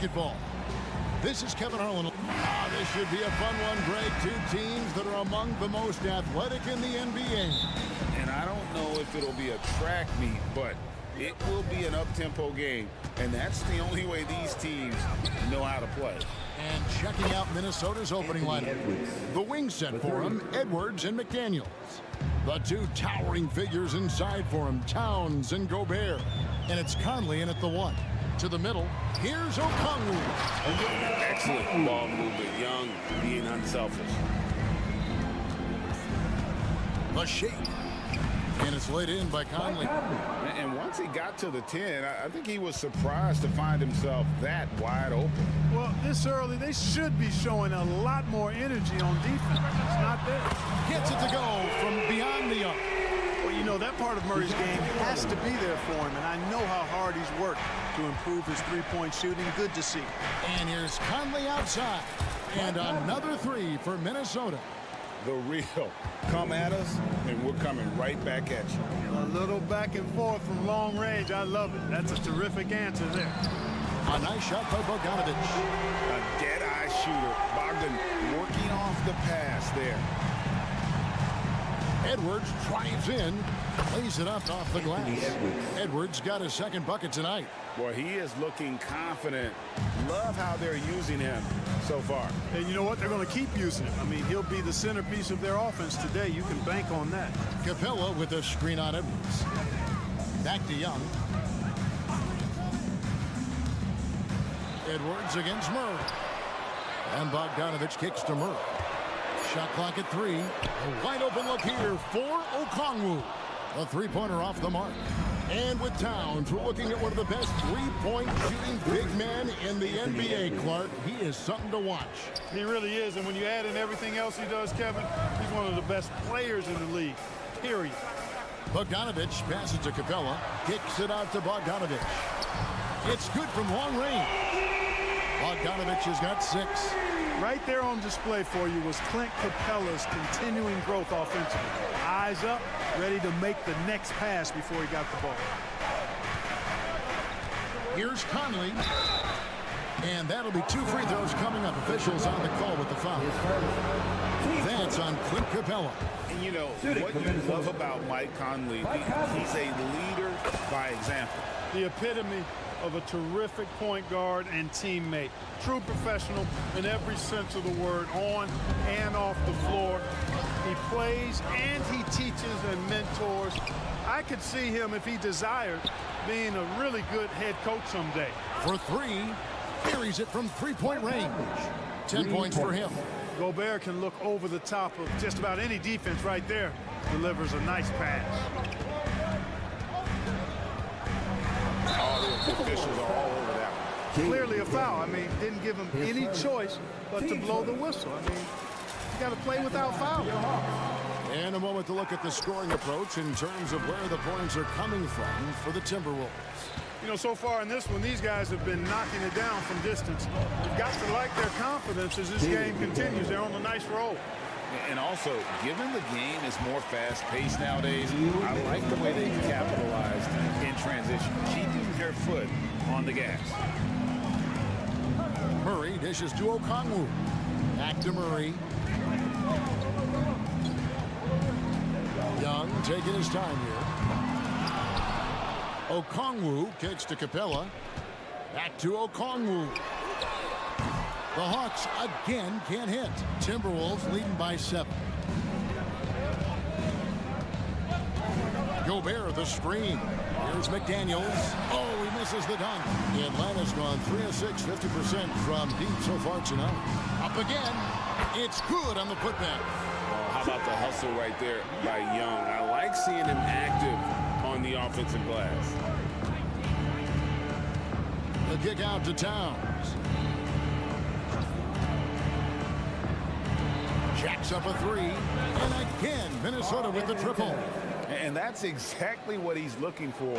basketball. This is Kevin Harlan. This should be a fun one, Greg. Two teams that are among the most athletic in the NBA. And I don't know if it'll be a track meet, but it will be an up-tempo game. And that's the only way these teams know how to play. And checking out Minnesota's opening lineup. The wing set for him, Edwards and McDaniels. The two towering figures inside for him, Towns and Gobert. And it's Conley in at the 1. To the middle, here's Okongwu. Excellent ball movement. Young being unselfish. The shake. And it's laid in by Conley. And once he got to the 10, I think he was surprised to find himself that wide open. Well, this early, they should be showing a lot more energy on defense. It's not there. Gets it to go from beyond the arc. Well, you know, that part of Murray's game has to be there for him, and I know how hard he's worked to improve his three-point shooting. Good to see. And here's Conley outside. And another 3 for Minnesota. The real come at us, and we're coming right back at you. A little back and forth from long range. I love it. That's a terrific answer there. A nice shot by Bogdanovic. A dead-eye shooter. Bogdan working off the pass there. Edwards drives in, lays it up off the glass. Edwards got his second bucket tonight. Boy, he is looking confident. Love how they're using him so far. And you know what? They're going to keep using him. I mean, he'll be the centerpiece of their offense today. You can bank on that. Capella with a screen on Edwards. Back to Young. Edwards against Murray. And Bogdanovic kicks to Murray. Shot clock at 3. A wide open look here for Okongwu. A three-pointer off the mark. And with Towns, we're looking at one of the best three-point shooting big men in the NBA, Clark. He is something to watch. He really is, and when you add in everything else he does, Kevin, he's one of the best players in the league, period. Bogdanovic passes to Capella, kicks it out to Bogdanovic. It's good from long range. Bogdanovic has got 6. Right there on display for you was Clint Capella's continuing growth offensively. Eyes up, ready to make the next pass before he got the ball. Here's Conley. And that'll be 2 free throws coming up. Officials on the call with the foul. That's on Clint Capella. And you know, what you love about Mike Conley, he's a leader by example. The epitome of a terrific point guard and teammate. True professional in every sense of the word, on and off the floor. He plays and he teaches and mentors. I could see him, if he desired, being a really good head coach someday. For 3, carries it from three-point range. 10 points for him. Gobert can look over the top of just about any defense right there. Delivers a nice pass. All the officials are all over that one. Clearly a foul. I mean, didn't give him any choice but to blow the whistle. I mean, you got to play without foul. And a moment to look at the scoring approach in terms of where the points are coming from for the Timberwolves. You know, so far in this one, these guys have been knocking it down from distance. You've got to like their confidence as this game continues. They're on a nice roll. And also, given the game is more fast-paced nowadays, I like the way they've capitalized in transition, keeping their foot on the gas. Murray dishes to Okongwu. Back to Murray. Young taking his time here. Okongwu kicks to Capella. Back to Okongwu. The Hawks again can't hit. Timberwolves leading by 7. Gobert the screen. Here's McDaniels. Oh, he misses the dunk. Atlanta's gone 3 of 6, 50% from deep so far tonight. Up again. It's good on the putback. How about the hustle right there by Young? I like seeing him active on the offensive glass. The kick out to Towns. Jacks up a 3. And again, Minnesota with the triple. And that's exactly what he's looking for,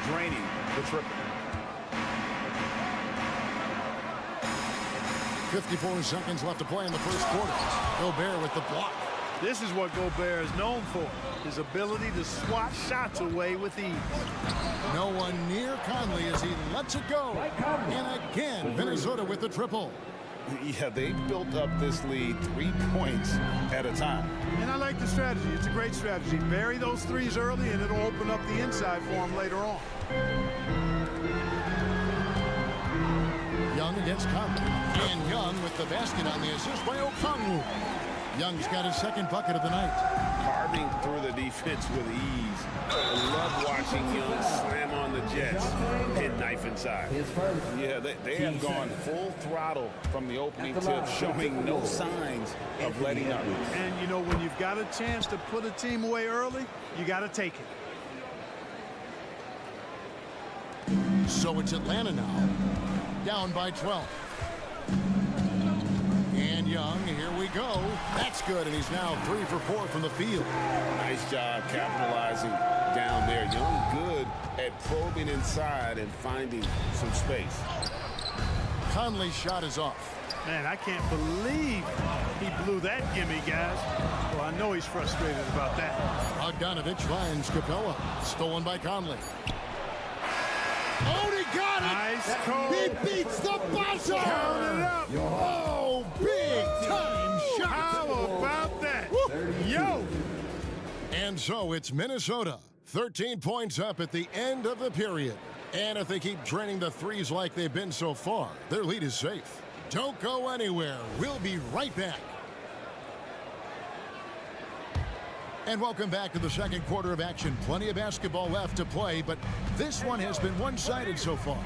draining the triple. 54 seconds left to play in the first quarter. Gobert with the block. This is what Gobert is known for, his ability to swat shots away with ease. No one near Conley as he lets it go. And again, Minnesota with the triple. Yeah, they built up this lead 3 points at a time. And I like the strategy. It's a great strategy. Bury those threes early, and it'll open up the inside for him later on. Young against Conley. And Young with the basket on the assist by Okongwu. Young's got his second bucket of the night. Carving through the defense with ease. I love watching Young slam on the Jets, hit knife inside. Yeah, they have gone full throttle from the opening tip, showing no signs of letting up. And, you know, when you've got a chance to put a team away early, you got to take it. So it's Atlanta now, down by 12. And Young, here we go. That's good, and he's now 3 for 4 from the field. Nice job capitalizing down there. Young good at probing inside and finding some space. Conley's shot is off. Man, I can't believe he blew that gimme, guys. Well, I know he's frustrated about that. Bogdanovich finds Capella. Stolen by Conley. Oh, he got it! Nice call. He beats the buzzer! Count it up. Oh, big time shot! How about that? Yo! And so it's Minnesota, 13 points up at the end of the period. And if they keep draining the threes like they've been so far, their lead is safe. Don't go anywhere. We'll be right back. And welcome back to the second quarter of action. Plenty of basketball left to play, but this one has been one-sided so far.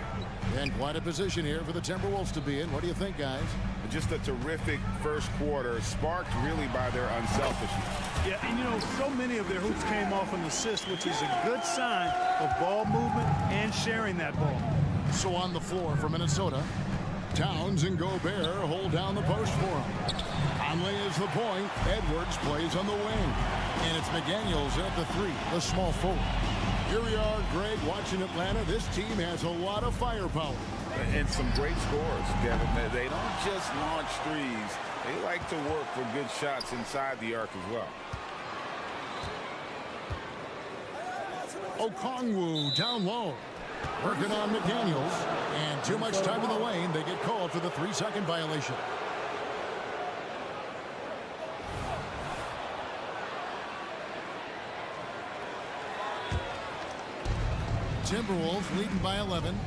And quite a position here for the Timberwolves to be in. What do you think, guys? Just a terrific first quarter, sparked really by their unselfishness. Yeah, and you know, so many of their hoops came off an assist, which is a good sign of ball movement and sharing that ball. So on the floor for Minnesota, Towns and Gobert hold down the post for him. Conley is the point. Edwards plays on the wing. And it's McDaniels at the 3, the small forward. Here we are, Greg, watching Atlanta. This team has a lot of firepower. And some great scores, Kevin. They don't just launch threes. They like to work for good shots inside the arc as well. Okongwu down low. Working on McDaniels. And too much time in the lane. They get called for the 3-second violation. Timberwolves leading by 11.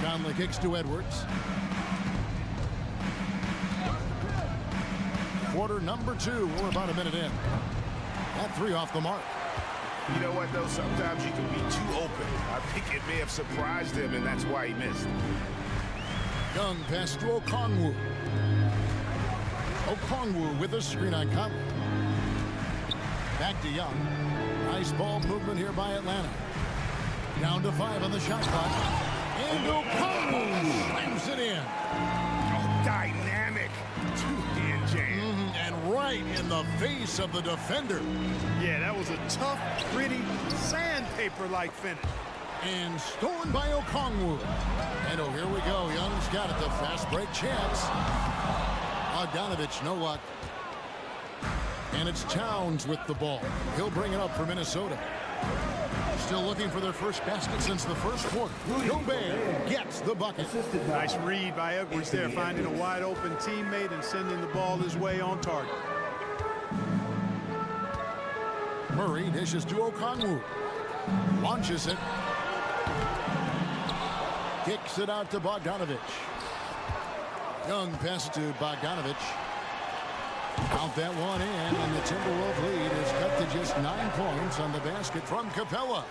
Conley kicks to Edwards. Quarter number 2. We're about a minute in. That 3 off the mark. You know what, though? Sometimes you can be too open. I think it may have surprised him, and that's why he missed. Young pass to Okongwu. Okongwu with a screen on Conley. Back to Young. Nice ball movement here by Atlanta. Down to 5 on the shot clock. And Okongwu slams it in. Oh, dynamic two-hand jam. And right in the face of the defender. Yeah, that was a tough, pretty, sandpaper-like finish. And stolen by Okongwu. And oh, here we go. Young's got it. The fast break chance. Bogdanovich, no luck. And it's Towns with the ball. He'll bring it up for Minnesota. Still looking for their first basket since the first quarter. Gobert gets the bucket. Nice read by Edwards there, finding a wide-open teammate and sending the ball his way on target. Murray dishes to Okongwu. Launches it. Kicks it out to Bogdanovich. Young pass to Bogdanovich. Count that one in, and the Timberwolves lead is cut to just 9 points on the basket from Capella.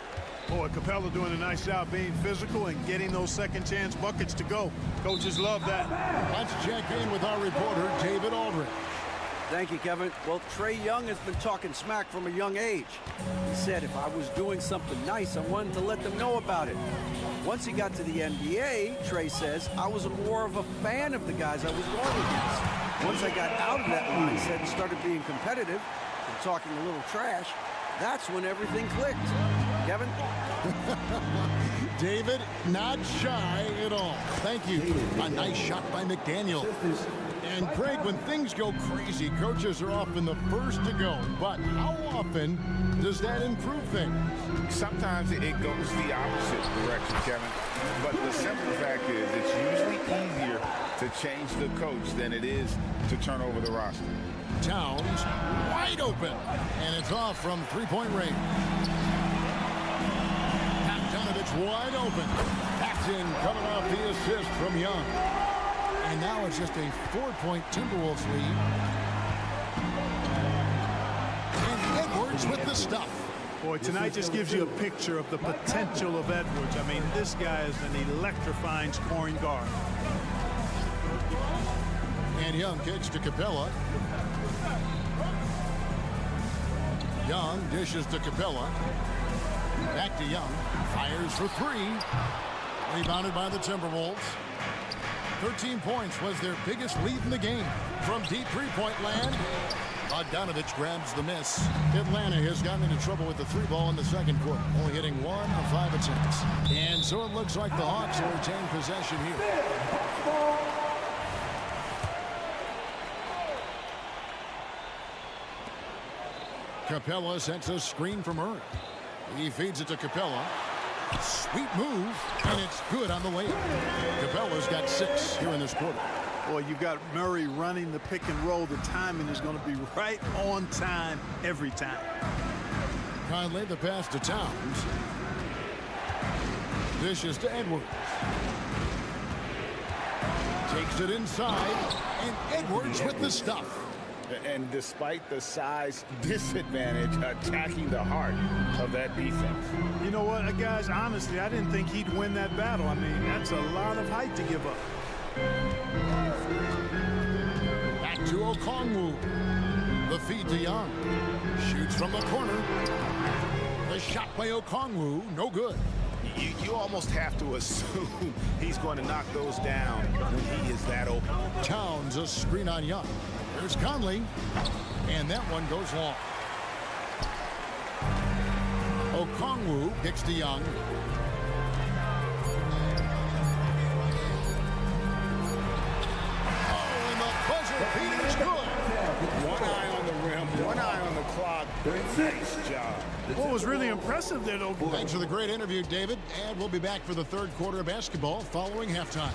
Boy, Capella doing a nice job being physical and getting those second-chance buckets to go. Coaches love that. Let's check in with our reporter, David Aldridge. Thank you, Kevin. Well, Trae Young has been talking smack from a young age. He said if I was doing something nice, I wanted to let them know about it. Once he got to the NBA, Trae says, I was more of a fan of the guys I was going against. Once I got out of that mindset and started being competitive and talking a little trash, that's when everything clicked. Kevin? David, not shy at all. Thank you. A nice shot by McDaniel. And Craig, when things go crazy, coaches are often the first to go. But how often does that improve things? Sometimes it goes the opposite direction, Kevin. But the simple fact is it's usually easier to change the coach than it is to turn over the roster. Towns wide open, and it's off from three-point range. Bogdanovich wide open. That's in, coming off the assist from Young. And now it's just a 4-point Timberwolves lead. And Edwards with the stuff. Boy, tonight just gives you a picture of the potential of Edwards. I mean, this guy is an electrifying scoring guard. And Young kicks to Capella. Young dishes to Capella. Back to Young. Fires for three. Rebounded by the Timberwolves. 13 points was their biggest lead in the game. From deep three-point land, Bogdanovich grabs the miss. Atlanta has gotten into trouble with the three ball in the second quarter, only hitting 1 of 5 attempts. And so it looks like the Hawks will retain possession here. Capella sets a screen from Murray. He feeds it to Capella. Sweet move, and it's good on the way. Capella's got 6 here in this quarter. Boy, you've got Murray running the pick and roll. The timing is going to be right on time every time. Conley the pass to Towns. Dishes to Edwards. Takes it inside, and Edwards with the stuff. And despite the size disadvantage, attacking the heart of that defense. You know what, guys, honestly, I didn't think he'd win that battle. I mean, that's a lot of height to give up. Back to Okongwu. The feed to Young. Shoots from the corner. The shot by Okongwu, no good. You almost have to assume he's going to knock those down when he is that open. Towns a screen on Young. There's Conley, and that one goes long. Okongwu kicks to Young. Oh, and the buzzer beater is good. One eye on the rim, one eye on the clock. Nice job. What was really impressive there, though. Thanks for the great interview, David. And we'll be back for the third quarter of basketball following halftime.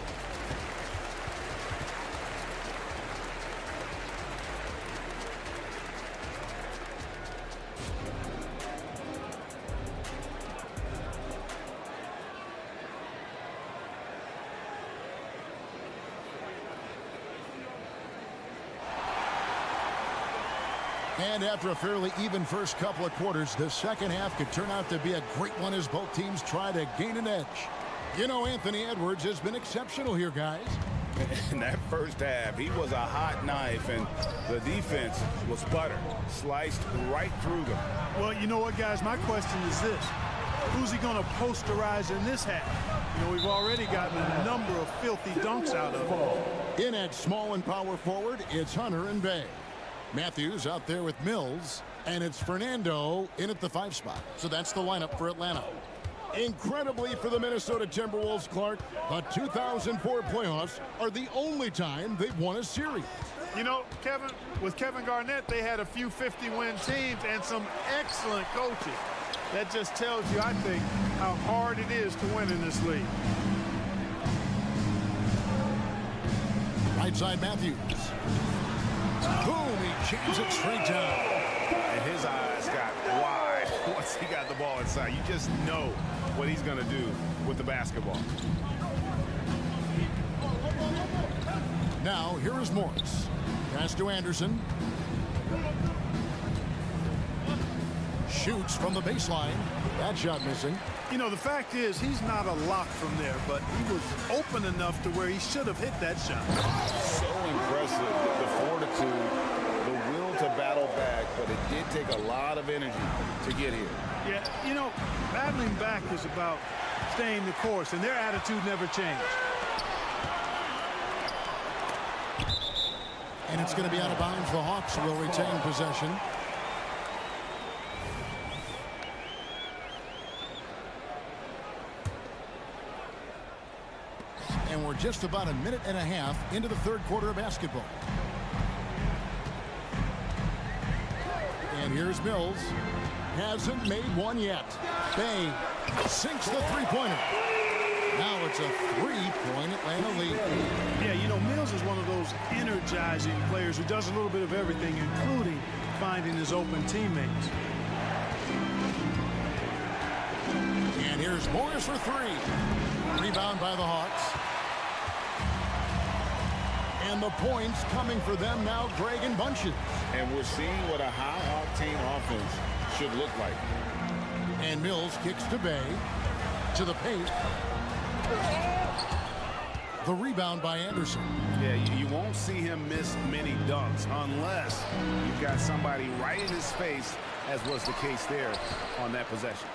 And after a fairly even first couple of quarters, the second half could turn out to be a great one as both teams try to gain an edge. You know, Anthony Edwards has been exceptional here, guys. In that first half, he was a hot knife, and the defense was butter, sliced right through them. Well, you know what, guys? My question is this. Who's he going to posterize in this half? You know, we've already gotten a number of filthy dunks out of him. In at small and power forward, it's Hunter and Bay. Matthews out there with Mills, and it's Fernando in at the 5 spot. So that's the lineup for Atlanta. Incredibly for the Minnesota Timberwolves, Clark, the 2004 playoffs are the only time they've won a series. You know, Kevin, with Kevin Garnett, they had a few 50-win teams and some excellent coaching. That just tells you, I think, how hard it is to win in this league. Right side Matthews. Boom, he jams it straight down. And his eyes got wide once he got the ball inside. You just know what he's going to do with the basketball. Now, here is Morris. Pass to Anderson. Shoots from the baseline. That shot missing. You know, the fact is, he's not a lock from there, but he was open enough to where he should have hit that shot. So impressive, the fortitude, the will to battle back, but it did take a lot of energy to get here. Yeah, you know, battling back is about staying the course, and their attitude never changed. And it's going to be out of bounds. The Hawks will retain possession. And we're we're just about a minute and a half into the third quarter of basketball. And here's Mills. Hasn't made one yet. Bay sinks the three-pointer. Now it's a three-point Atlanta lead. Yeah, you know, Mills is one of those energizing players who does a little bit of everything, including finding his open teammates. And here's Morris for three. Rebound by the Hawks. And the points coming for them now, Greg, in bunches. And we're seeing what a high-octane offense should look like. And Mills kicks to Bay. To the paint. The rebound by Anderson. Yeah, you won't see him miss many dunks unless you've got somebody right in his face, as was the case there on that possession.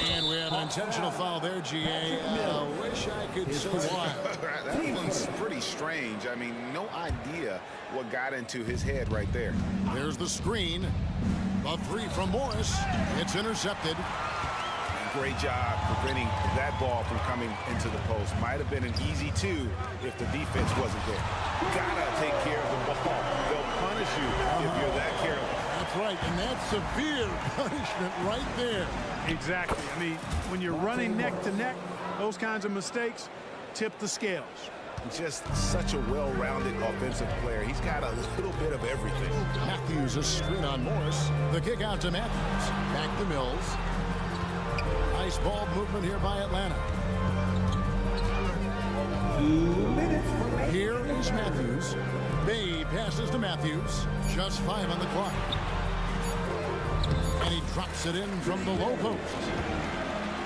And we have an intentional foul there, GA. Wish I could say why. That one's pretty strange. I mean, no idea what got into his head right there. There's the screen. A three from Morris. It's intercepted. Great job preventing that ball from coming into the post. Might have been an easy two if the defense wasn't there. Gotta take care of the ball. They'll punish you if you're that careless. That's right, and that's severe punishment right there. Exactly. I mean, when you're running neck to neck, those kinds of mistakes tip the scales. Just such a well-rounded offensive player. He's got a little bit of everything. Matthews, a screen on Morris. The kick out to Matthews. Back to Mills. Nice ball movement here by Atlanta. 2 minutes remaining. Here is Matthews. Bay passes to Matthews. Just 5 on the clock. And he drops it in from the low post.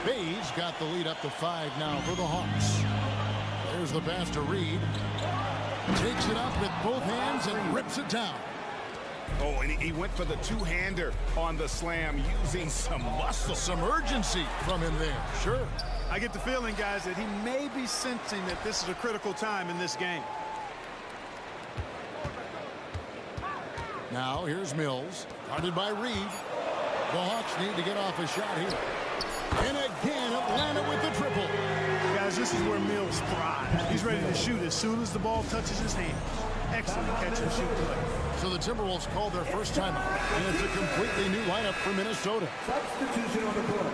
Bay's got the lead up to 5 now for the Hawks. There's the pass to Reed. Takes it up with both hands and rips it down. Oh, and he went for the two-hander on the slam using some muscle. Some urgency from him there. Sure. I get the feeling, guys, that he may be sensing that this is a critical time in this game. Now here's Mills. Guarded by Reed. The Hawks need to get off a shot here. And again, Atlanta with the triple. Guys, this is where Mills thrives. He's ready to shoot as soon as the ball touches his hands. Excellent catch and shoot play. So the Timberwolves called their first timeout. And it's a completely new lineup for Minnesota. Substitution on the court.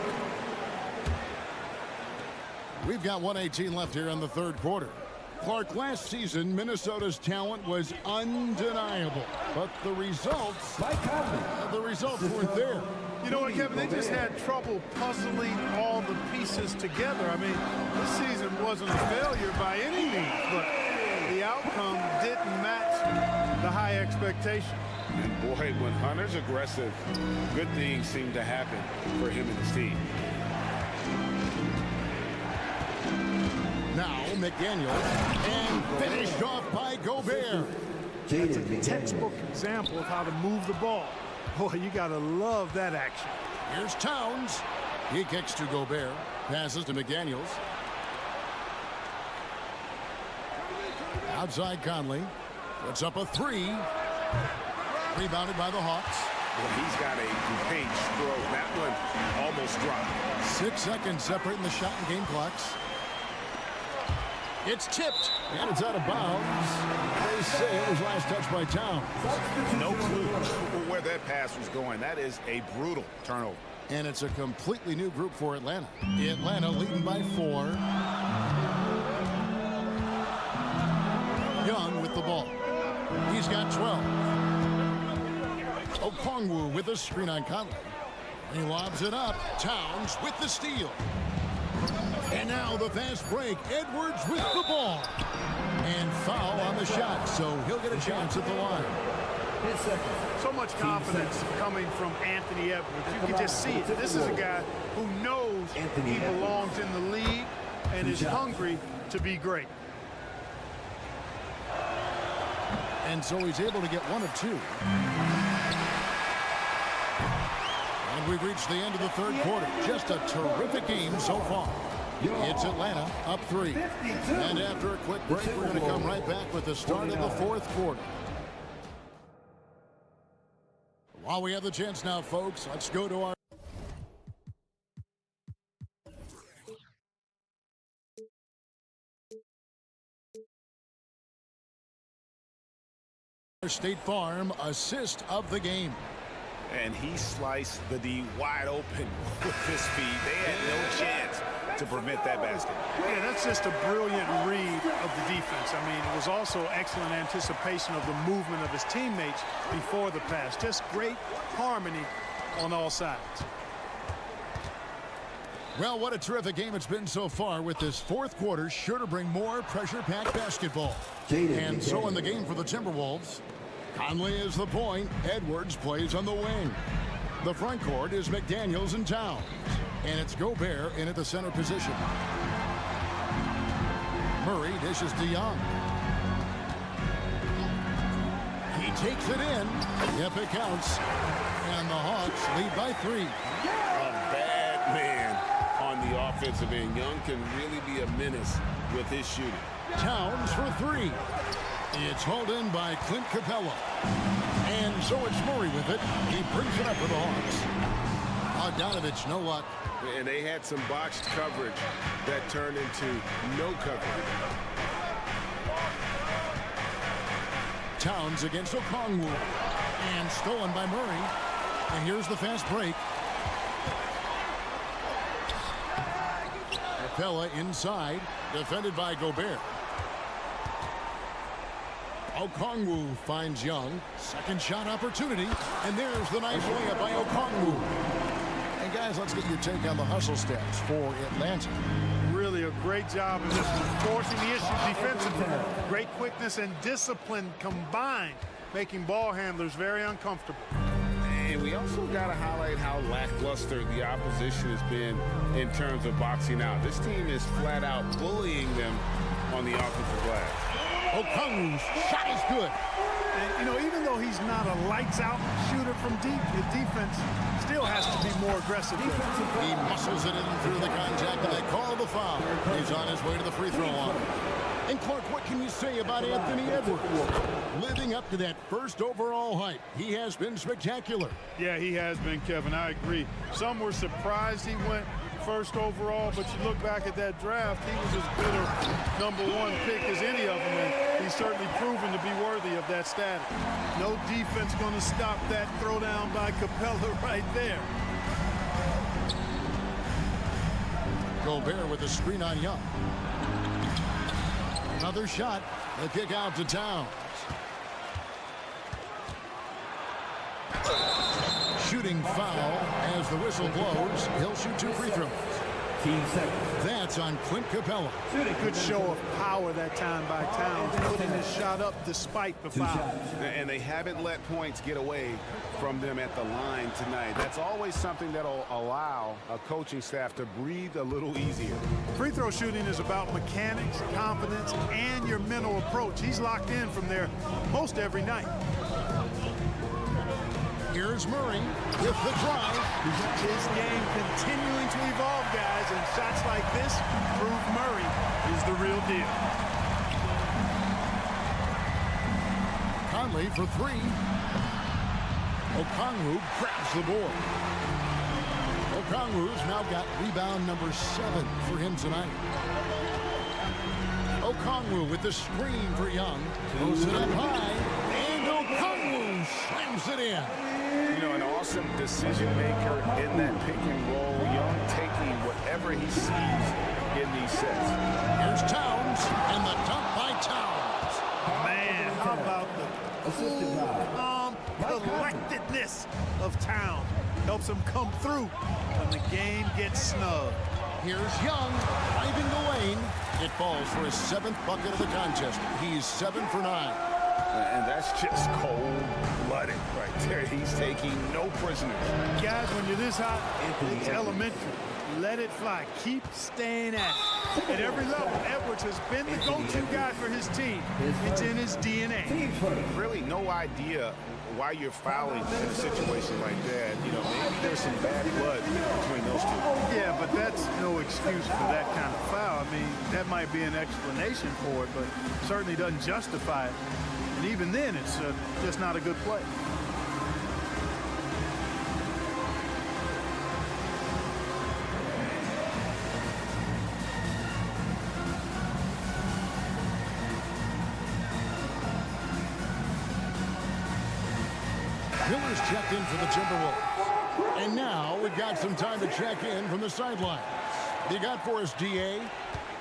We've got 1:18 left here in the third quarter. Clark, last season, Minnesota's talent was undeniable. But the results weren't there. You know what, Kevin? They just had trouble puzzling all the pieces together. I mean, this season wasn't a failure by any means, but the outcome didn't match the high expectation. And boy, when Hunter's aggressive, good things seem to happen for him and his team. Now McDaniels, and finished off by Gobert. That's a textbook example of how to move the ball. Boy, you got to love that action. Here's Towns. He kicks to Gobert. Passes to McDaniels. Outside Conley. Puts up a three. Rebounded by the Hawks. Well, he's got a great stroke. That one almost dropped. 6 seconds separating the shot and game clocks. It's tipped, and it's out of bounds. They say it was last touched by Towns. No clue where that pass was going. That is a brutal turnover. And it's a completely new group for Atlanta. Atlanta leading by 4. Young with the ball. He's got 12. Okongwu with a screen on Conley. He lobs it up. Towns with the steal. And now the fast break. Edwards with the ball. And foul on the shot, so he'll get a chance at the line. So much confidence coming from Anthony Edwards. You can just see it. This is a guy who knows he belongs in the league and is hungry to be great. And so he's able to get 1 of 2. And we've reached the end of the third quarter. Just a terrific game so far. It's Atlanta up 3. And after a quick break, we're going to come right back with the start of the fourth quarter. While we have the chance now, folks, let's go to our State Farm assist of the game. And he sliced the D wide open with his feet. They had no chance to prevent that basket. Yeah, that's just a brilliant read of the defense. I mean, it was also excellent anticipation of the movement of his teammates before the pass. Just great harmony on all sides. Well, what a terrific game it's been so far, with this fourth quarter sure to bring more pressure-packed basketball. And so in the game for the Timberwolves, Conley is the point. Edwards plays on the wing. The front court is McDaniels and Towns. And it's Gobert in at the center position. Murray dishes to Young. He takes it in. Yep, it counts. And the Hawks lead by 3. A bad man on the offensive end. Young can really be a menace with his shooting. Towns for 3. It's hauled in by Clint Capella. And so it's Murray with it. He brings it up for the Hawks. Bogdanovich, no luck. And they had some botched coverage that turned into no coverage. Towns against Okongwu. And stolen by Murray. And here's the fast break. Capella inside. Defended by Gobert. Okongwu finds Young. Second shot opportunity. And there's the nice layup by Okongwu. And guys, let's get your take on the hustle stats for Atlanta. Really a great job in this one, forcing the issue defensively. Great quickness and discipline combined, making ball handlers very uncomfortable. And we also got to highlight how lackluster the opposition has been in terms of boxing out. This team is flat out bullying them on the offensive glass. Okongwu's shot is good. And, you know, even though he's not a lights-out shooter from deep, the defense still has to be more aggressive. He muscles it in through the contact, and they call the foul. He's on his way to the free throw line. And Clark, what can you say about Anthony Edwards? Living up to that first overall hype, he has been spectacular. Yeah, he has been, Kevin. I agree. Some were surprised he went first overall, but you look back at that draft, he was as good a #1 pick as any of them, and he's certainly proven to be worthy of that status. No defense going to stop that throwdown by Capella right there. Gobert with the screen on Young. Another shot. The kick out to Towns. Shooting foul as the whistle blows. He'll shoot 2 free throws. That's on Clint Capella. Good show of power that time by Towns, putting his shot up despite the foul. And they haven't let points get away from them at the line tonight. That's always something that'll allow a coaching staff to breathe a little easier. Free throw shooting is about mechanics, confidence, and your mental approach. He's locked in from there most every night. Here's Murray with the drive. His game continuing to evolve, guys, and shots like this prove Murray is the real deal. Conley for 3. Okongwu grabs the board. Okongwu's now got rebound number 7 for him tonight. Okongwu with the screen for Young. Throws it up high, and Okongwu slams it in. You know, an awesome decision maker in that pick and roll. Young taking whatever he sees in these sets. Here's Towns, and the dunk by Towns. Man, how about the calm collectedness of Towns? Helps him come through when the game gets snug. Here's Young, driving the lane. It falls for his 7th bucket of the contest. He's 7 for 9. And that's just cold-blooded right there. He's taking no prisoners. Guys, when you're this hot, it's elementary. Let it fly. Keep staying at it. At every level, Edwards has been the go-to guy for his team. It's in his DNA. Really no idea why you're fouling in a situation like that. You know, maybe there's some bad blood between those two. Yeah, but that's no excuse for that kind of foul. I mean, that might be an explanation for it, but certainly doesn't justify it. And even then, it's just not a good play. Miller's checked in for the Timberwolves. And now we've got some time to check in from the sidelines. What do you got for us, DA?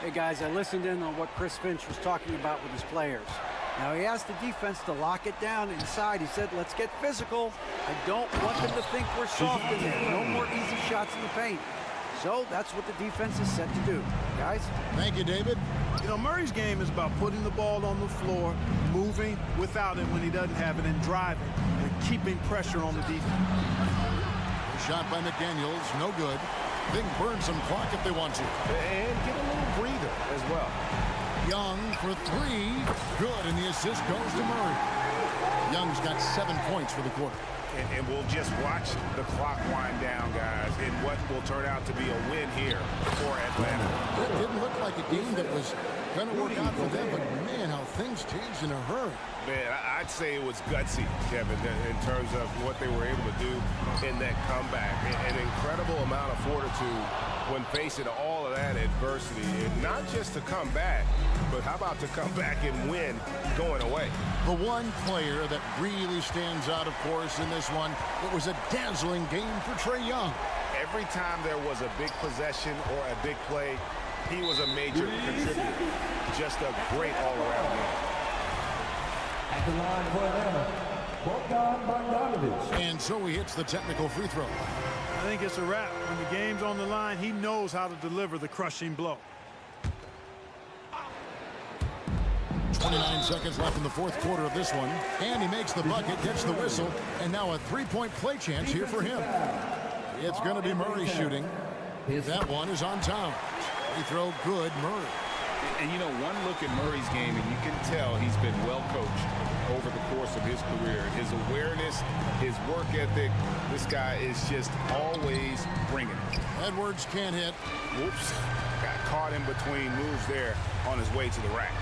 Hey, guys, I listened in on what Chris Finch was talking about with his players. Now, he asked the defense to lock it down inside. He said, let's get physical. I don't want them to think we're soft in there. No more easy shots in the paint. So that's what the defense is set to do. Guys? Thank you, David. You know, Murray's game is about putting the ball on the floor, moving without it when he doesn't have it, and driving and keeping pressure on the defense. Shot by McDaniels, no good. They can burn some clock if they want to. And get a little breather as well. Young for three. Good, and the assist goes to Murray. Young's got 7 points for the quarter. And we'll just watch the clock wind down, guys, in what will turn out to be a win here for Atlanta. It didn't look like a game that was going to work out for them, but man, how things changed in a hurry. Man, I'd say it was gutsy, Kevin, in terms of what they were able to do in that comeback. An incredible amount of fortitude when facing all of that adversity. And not just to come back, but how about to come back and win going away? The one player that really stands out, of course, in this one, it was a dazzling game for Trae Young. Every time there was a big possession or a big play, he was a major contributor. Just a great all-around game. At the line for Atlanta, Bogdanovich. And so he hits the technical free throw. I think it's a wrap. When the game's on the line, he knows how to deliver the crushing blow. 29 seconds left in the fourth quarter of this one. And he makes the bucket, gets the whistle, and now a three-point play chance here for him. It's going to be Murray shooting. That one is on time. Free throw good, Murray. And, you know, one look at Murray's game, and you can tell he's been well coached over the course of his career. His awareness, his work ethic, this guy is just always bringing it. Edwards can't hit. Whoops. Got caught in between moves there on his way to the rack.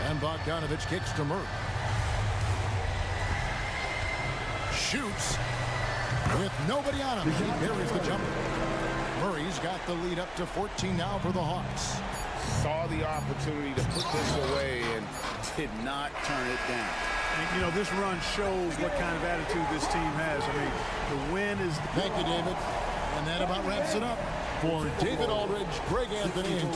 And Bogdanovich kicks to Murray. Shoots. With nobody on him, he buries the jumper. Murray's got the lead up to 14 now for the Hawks. Saw the opportunity to put this away and did not turn it down. And, you know, this run shows what kind of attitude this team has. I mean, the win is... Thank you, David. And that about wraps it up. For David Aldridge, Greg Anthony, and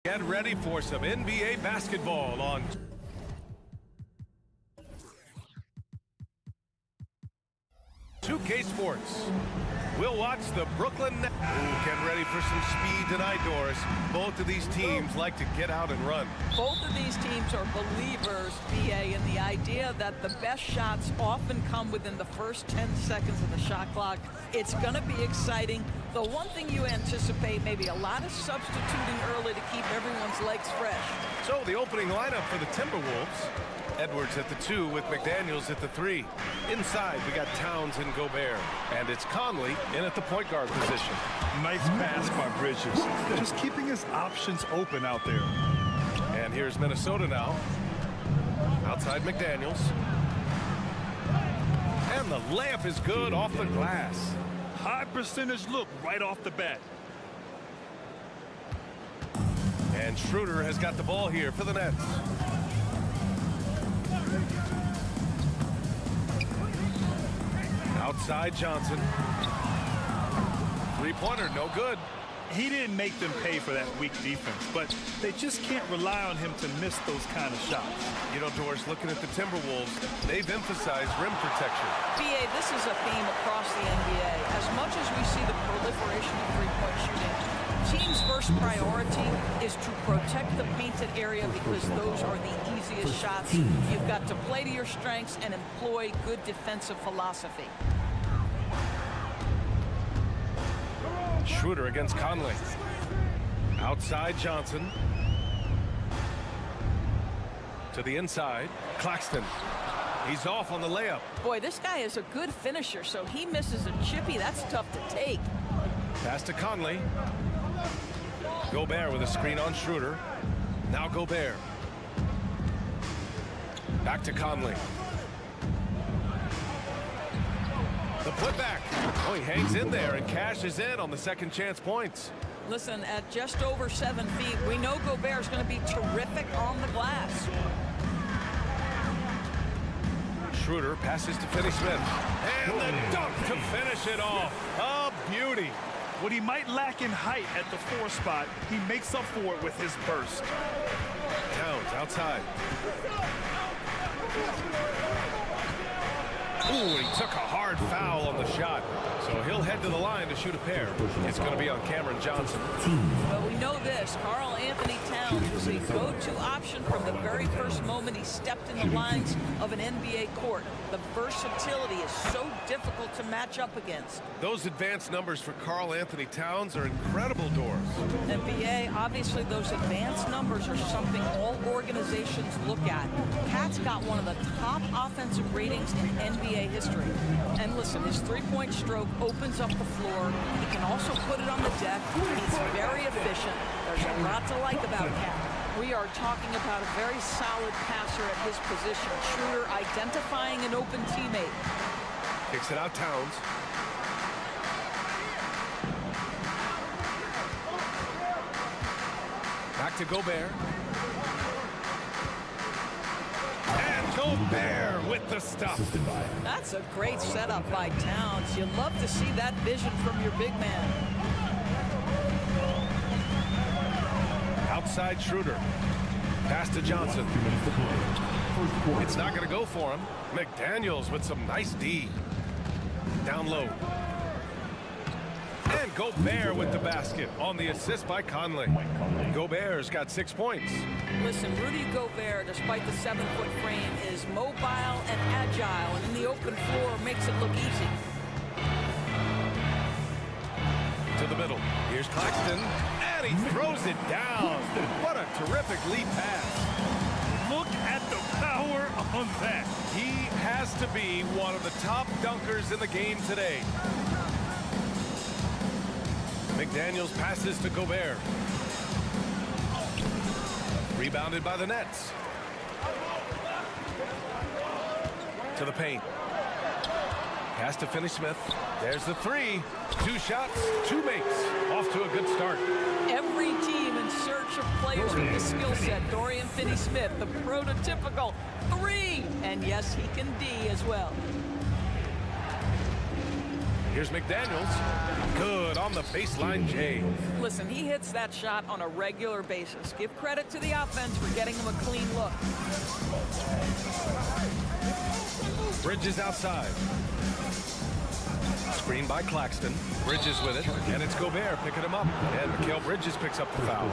Get ready for some NBA basketball on 2K Sports. We'll watch the Brooklyn Nets. Get ready for some speed tonight, Doris. Both of these teams like to get out and run. Both of these teams are believers, B.A., in the idea that the best shots often come within the first 10 seconds of the shot clock. It's going to be exciting. The one thing you anticipate, maybe a lot of substituting early to keep everyone's legs fresh. So the opening lineup for the Timberwolves. Edwards at the 2 with McDaniels at the 3. Inside, we got Towns and Gobert. And it's Conley in at the point guard position. Nice pass by Bridges. Just keeping his options open out there. And here's Minnesota now. Outside McDaniels. And the layup is good off the glass. High percentage look right off the bat. And Schroeder has got the ball here for the Nets. Outside Johnson. Three-pointer, no good. He didn't make them pay for that weak defense, but they just can't rely on him to miss those kind of shots. You know, Doris, looking at the Timberwolves, they've emphasized rim protection. B.A., this is a theme across the NBA. As much as we see the proliferation of three-point shooting, team's first priority is to protect the painted area because those are the easiest shots. You've got to play to your strengths and employ good defensive philosophy. Schroeder against Conley. Outside Johnson. To the inside. Claxton. He's off on the layup. Boy, this guy is a good finisher, so he misses a chippy. That's tough to take. Pass to Conley. Gobert with a screen on Schroeder. Now Gobert. Back to Conley. The putback. Oh, he hangs in there and cashes in on the second chance points. Listen, at just over 7 feet, we know Gobert's going to be terrific on the glass. Schroeder passes to Finney-Smith. And the dunk to finish it off. A beauty. What he might lack in height at the 4 spot, he makes up for it with his burst. Towns outside. Ooh, he took a hard foul on the shot. So he'll head to the line to shoot a pair. It's going to be on Cameron Johnson. Well, we know this. Karl Anthony Towns was a go-to option from the very first moment he stepped in the lines of an NBA court. The versatility is so difficult to match up against. Those advanced numbers for Karl Anthony Towns are incredible, Doris. And BA, obviously those advanced numbers are something all organizations look at. Pat's got one of the top offensive ratings in NBA history. And listen, his three-point stroke opens up the floor. He can also put it on the deck. He's very efficient. There's a lot to like about Cat. We are talking about a very solid passer at his position. Schroeder identifying an open teammate. Kicks it out Towns. Back to Gobert. And Gobert with the stuff. That's a great setup by Towns. You love to see that vision from your big man. Outside Schroeder. Pass to Johnson. It's not going to go for him. McDaniels with some nice D. Down low. And Gobert with the basket on the assist by Conley. Gobert's got 6 points. Listen, Rudy Gobert, despite the 7-foot frame, is mobile and agile, and in the open floor makes it look easy. To the middle. Here's Claxton. And he throws it down. What a terrific lead pass. Look at the power on that. He has to be one of the top dunkers in the game today. McDaniels passes to Gobert. Rebounded by the Nets. To the paint. Pass to Finney-Smith. There's the 3. 2 shots, 2 makes. Off to a good start. Every team in search of players with the skill set. Dorian Finney-Smith, the prototypical 3. And yes, he can D as well. Here's McDaniels. Good on the baseline, Jay. Listen, he hits that shot on a regular basis. Give credit to the offense for getting him a clean look. Bridges outside. Screen by Claxton. Bridges with it, and it's Gobert picking him up. And Mikal Bridges picks up the foul.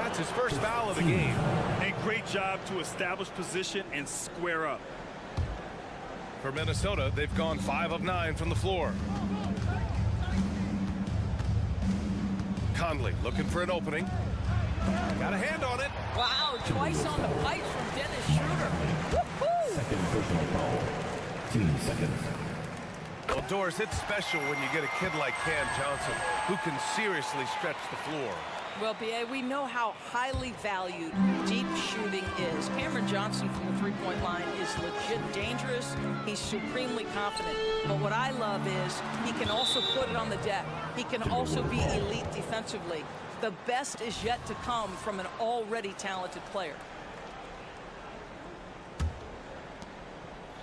That's his first foul of the game. A great job to establish position and square up. For Minnesota, they've gone 5 of 9 from the floor. Conley looking for an opening. Got a hand on it. Wow, twice on the pipes from Dennis Schroeder. Woo-hoo! Second personal foul. 2 seconds. Well, Doris, it's special when you get a kid like Cam Johnson who can seriously stretch the floor. Well, B.A., we know how highly valued deep shooting is. Cameron Johnson from the three-point line is legit dangerous. He's supremely confident. But what I love is he can also put it on the deck. He can also be elite defensively. The best is yet to come from an already talented player.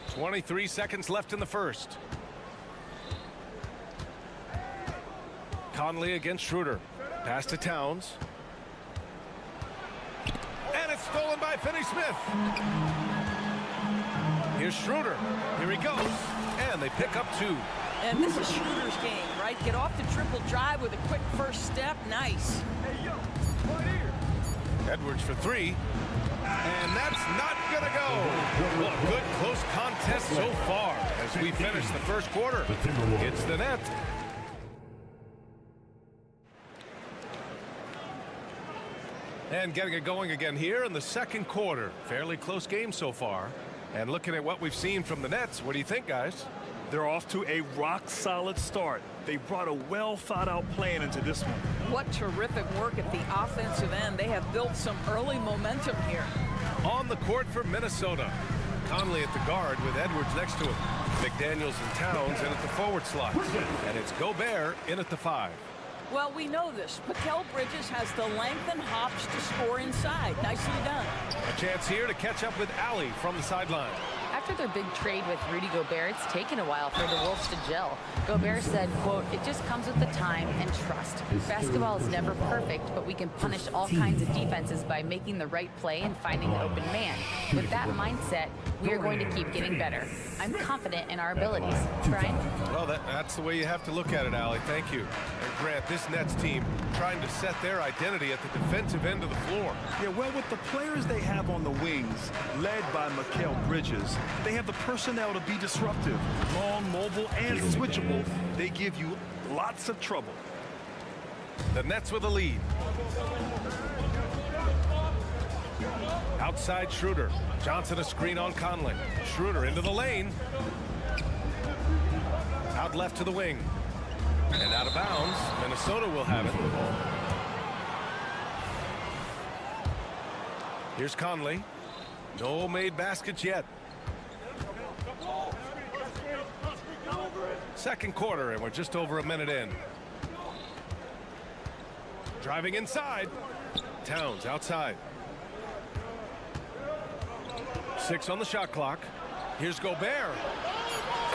23 seconds left in the first. Conley against Schroeder. Pass to Towns. And it's stolen by Finney-Smith. Here's Schroeder. Here he goes. And they pick up 2. And this is Schroeder's game, right? Get off the triple drive with a quick first step. Nice. Edwards for 3. And that's not going to go. Well, a good close contest so far as we finish the first quarter. It's the net. And getting it going again here in the second quarter. Fairly close game so far. And looking at what we've seen from the Nets, what do you think, guys? They're off to a rock-solid start. They brought a well-thought-out plan into this one. What terrific work at the offensive end. They have built some early momentum here. On the court for Minnesota. Conley at the guard with Edwards next to him. McDaniels and Towns in at the forward slot. And it's Gobert in at the 5. Well, we know this. Mikal Bridges has the length and hops to score inside. Nicely done. A chance here to catch up with Allie from the sideline. After their big trade with Rudy Gobert, it's taken a while for the Wolves to gel. Gobert said, quote, "It just comes with the time and trust. Basketball is never perfect, but we can punish all kinds of defenses by making the right play and finding the open man. With that mindset, we are going to keep getting better. I'm confident in our abilities." Brian? Well, that's the way you have to look at it, Allie. Thank you. And Grant, this Nets team trying to set their identity at the defensive end of the floor. Yeah, well, with the players they have on the wings, led by Mikal Bridges, they have the personnel to be disruptive. Long, mobile, and switchable. They give you lots of trouble. The Nets with a lead. Outside Schroeder. Johnson a screen on Conley. Schroeder into the lane. Out left to the wing. And out of bounds. Minnesota will have it. Here's Conley. No made baskets yet. Second quarter, and we're just over a minute in. Driving inside. Towns outside. 6 on the shot clock. Here's Gobert.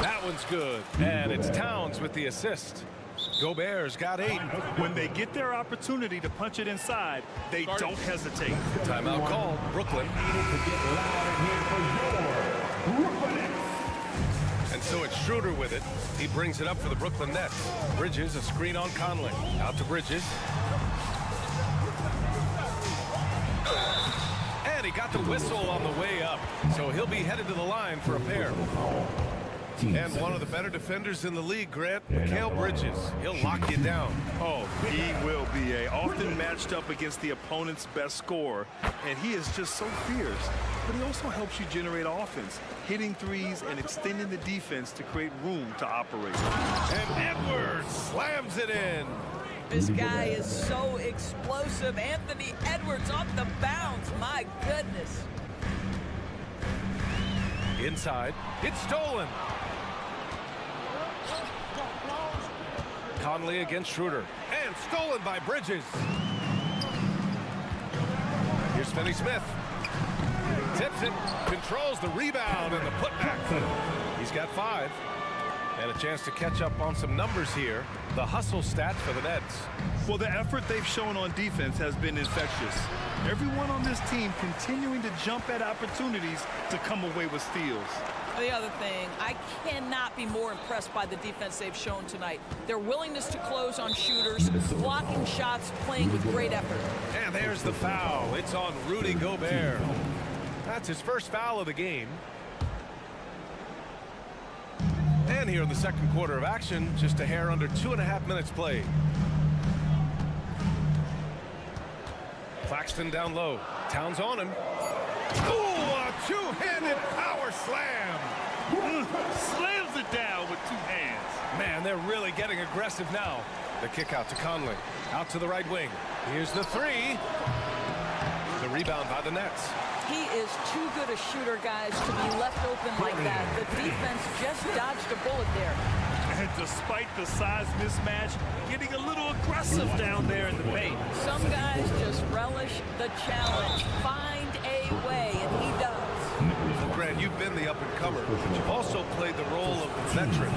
That one's good. And it's Towns with the assist. Gobert's got 8. When they get their opportunity to punch it inside, they don't hesitate. Timeout called. Brooklyn. And so it's Schroeder with it. He brings it up for the Brooklyn Nets. Bridges, a screen on Conley. Out to Bridges. And he got the whistle on the way up. So he'll be headed to the line for a pair. And one of the better defenders in the league, Grant, Mikal Bridges. He'll lock you down. Oh, he will be often matched up against the opponent's best scorer. And he is just so fierce. But he also helps you generate offense, hitting threes and extending the defense to create room to operate. And Edwards slams it in. This guy is so explosive. Anthony Edwards off the bounce. My goodness. Inside. It's stolen. Conley against Schroeder. And stolen by Bridges. Here's Finney-Smith. Tips it. Controls the rebound and the putback. He's got 5. And a chance to catch up on some numbers here. The hustle stats for the Nets. Well, the effort they've shown on defense has been infectious. Everyone on this team continuing to jump at opportunities to come away with steals. The other thing, I cannot be more impressed by the defense they've shown tonight. Their willingness to close on shooters, blocking shots, playing with great effort. And there's the foul. It's on Rudy Gobert. That's his first foul of the game. And here in the second quarter of action, just a hair under 2.5 minutes played. Claxton down low. Towns on him. Ooh, a two-handed power slam. Slams it down with two hands. Man, they're really getting aggressive now. The kick out to Conley. Out to the right wing. Here's the three. The rebound by the Nets. He is too good a shooter, guys, to be left open like that. The defense just dodged a bullet there. And despite the size mismatch, getting a little aggressive down there in the paint. Some guys just relish the challenge. Find a way, and he does. Grant, you've been the up-and-comer, but you've also played the role of the veteran.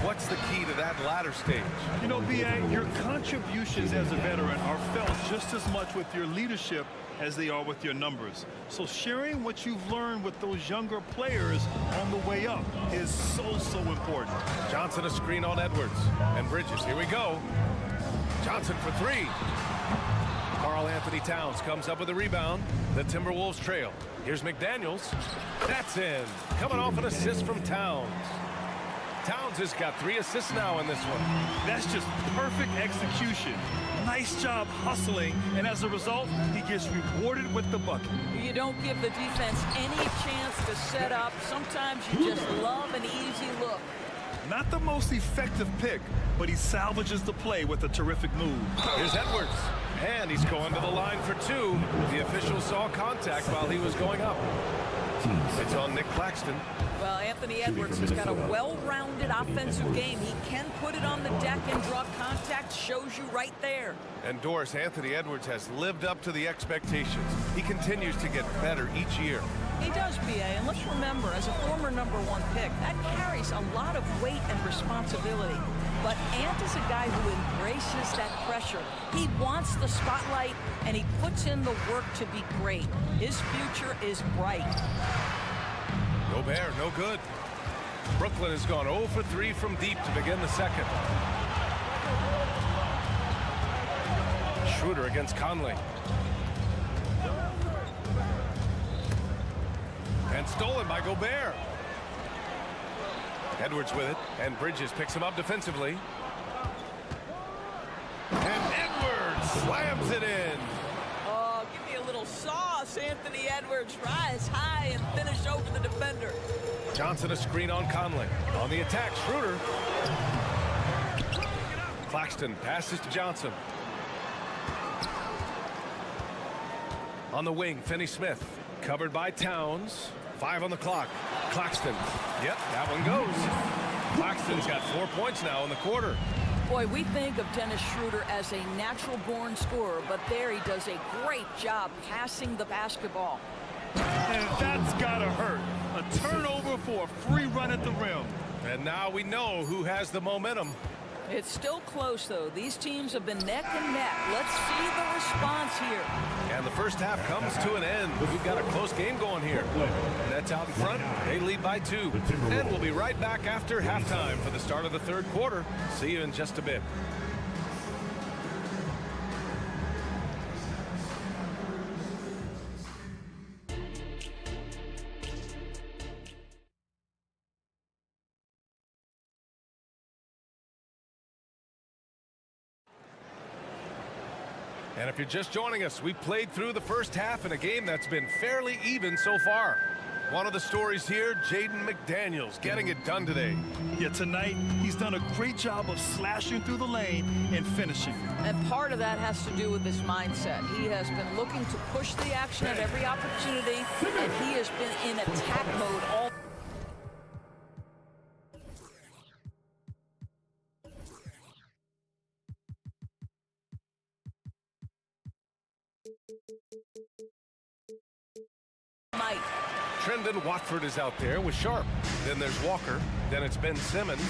What's the key to that latter stage? You know, B.I., your contributions as a veteran are felt just as much with your leadership as they are with your numbers. So sharing what you've learned with those younger players on the way up is so important. Johnson a screen on Edwards. And Bridges, here we go. Johnson for three. Karl Anthony Towns comes up with a rebound. The Timberwolves trail. Here's McDaniels. That's in. Coming off an assist from Towns. Towns has got 3 assists now in this one. That's just perfect execution. Nice job hustling, and as a result, he gets rewarded with the bucket. You don't give the defense any chance to set up. Sometimes you just love an easy look. Not the most effective pick, but he salvages the play with a terrific move. Here's Edwards, and he's going to the line for 2. The official saw contact while he was going up. It's on Nick Claxton. Well, Anthony Edwards has got a well-rounded offensive game. He can put it on the deck and draw contact. Shows you right there. And Doris, Anthony Edwards has lived up to the expectations. He continues to get better each year. He does, B.A., and let's remember, as a former #1 pick, that carries a lot of weight and responsibility. But Ant is a guy who embraces that pressure. He wants the spotlight, and he puts in the work to be great. His future is bright. Gobert, no good. Brooklyn has gone 0 for 3 from deep to begin the second. Schroeder against Conley. And stolen by Gobert. Edwards with it, and Bridges picks him up defensively. And Edwards slams it in. Oh, give me a little sauce, Anthony Edwards. Rise high and finish over the defender. Johnson a screen on Conley. On the attack, Schroeder. Claxton passes to Johnson. On the wing, Finney-Smith. Covered by Towns. 5 on the clock. Claxton. Yep, that one goes. Claxton's got 4 points now in the quarter. Boy, we think of Dennis Schroeder as a natural-born scorer, but there he does a great job passing the basketball. And that's gotta hurt. A turnover for a free run at the rim. And now we know who has the momentum. It's still close, though. These teams have been neck and neck. Let's see the response here. And the first half comes to an end. We've got a close game going here. Nets out in front. They lead by 2. And we'll be right back after halftime for the start of the third quarter. See you in just a bit. And if you're just joining us, we played through the first half in a game that's been fairly even so far. One of the stories here, Jaden McDaniels getting it done today. Yeah, tonight he's done a great job of slashing through the lane and finishing. And part of that has to do with his mindset. He has been looking to push the action at every opportunity, and he has been in attack mode all night. Brendan Watford is out there with Sharp. Then there's Walker. Then it's Ben Simmons.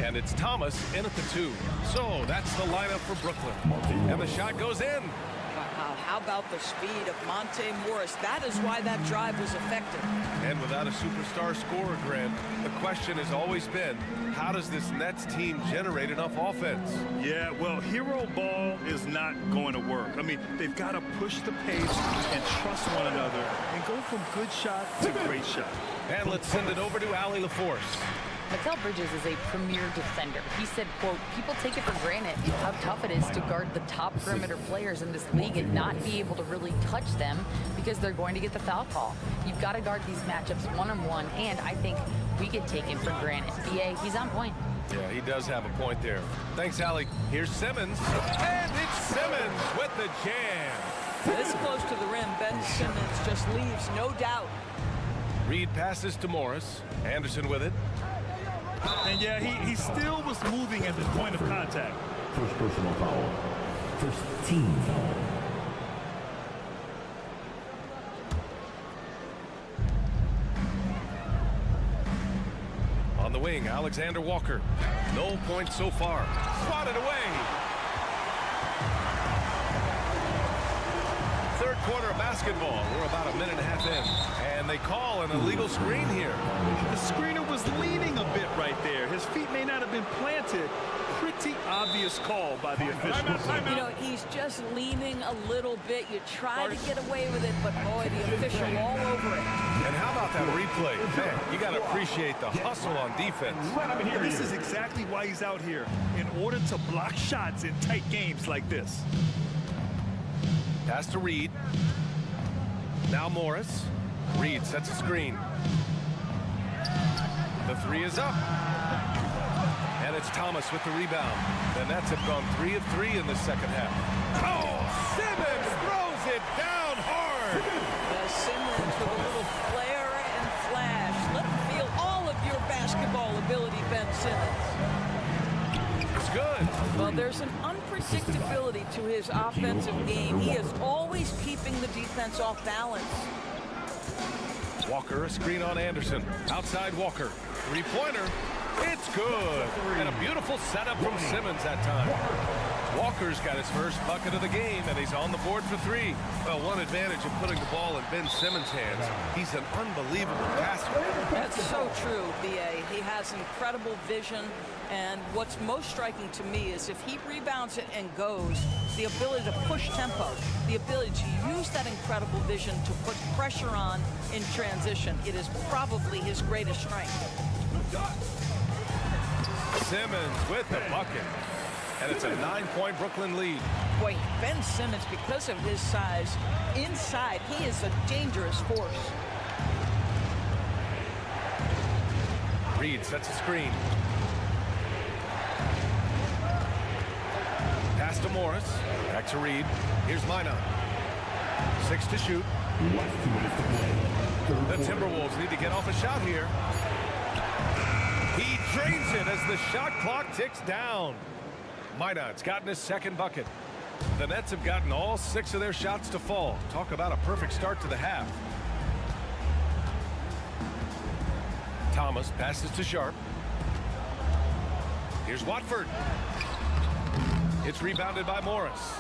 And it's Thomas in at the 2. So that's the lineup for Brooklyn. And the shot goes in. Wow, how about the speed of Monte Morris? That is why that drive was effective. And without a superstar scorer, Grant, the question has always been, how does this Nets team generate enough offense? Yeah, well, hero ball is not going to work. I mean, they've got to push the pace and trust one another and go from good shot to great shot. And let's send it over to Allie LaForce. Mikal Bridges is a premier defender. He said, quote, people take it for granted how tough it is to guard the top perimeter players in this league and not be able to really touch them because they're going to get the foul call. You've got to guard these matchups one-on-one, and I think we get taken for granted. B.A., he's on point. Yeah, he does have a point there. Thanks, Allie. Here's Simmons. And it's Simmons with the jam. This close to the rim, Ben Simmons just leaves, no doubt. Reed passes to Morris. Anderson with it. And yeah, he still was moving at the point of contact. First personal foul. First team foul. On the wing, Alexander Walker. No points so far. Swatted away. Third quarter of basketball. We're about a minute and a half in. And they call an illegal screen here. The screener was leaning a bit right there. His feet may not have been planted. Pretty obvious call by the officials. You know, he's just leaning a little bit. You try to get away with it, but boy, the official all over it. And how about that replay? Man, you got to appreciate the hustle on defense. This is exactly why he's out here, in order to block shots in tight games like this. Pass to Reed. Now Morris. Reed sets a screen. The 3 is up. And it's Thomas with the rebound. The Nets have gone 3 of 3 in the second half. Oh, Simmons throws it down hard. Simmons with a little flair and flash. Let him feel all of your basketball ability, Ben Simmons. It's good. Well, there's an unpredictability to his offensive game. He is always keeping the defense off balance. Walker, a screen on Anderson. Outside Walker. Three-pointer. It's good. And a beautiful setup from Simmons that time. Walker's got his first bucket of the game, and he's on the board for 3. Well, one advantage of putting the ball in Ben Simmons' hands. He's an unbelievable passer. That's so true, B.A. He has incredible vision, and what's most striking to me is if he rebounds it and goes, the ability to push tempo, the ability to use that incredible vision to put pressure on in transition. It is probably his greatest strength. Simmons with the bucket. And it's a 9-point Brooklyn lead. Boy, Ben Simmons, because of his size, inside, he is a dangerous force. Reed sets a screen. Pass to Morris. Back to Reed. Here's Minot. 6 to shoot. The Timberwolves need to get off a shot here. He drains it as the shot clock ticks down. Minot's gotten his second bucket. The Nets have gotten all 6 of their shots to fall. Talk about a perfect start to the half. Thomas passes to Sharp. Here's Watford. It's rebounded by Morris.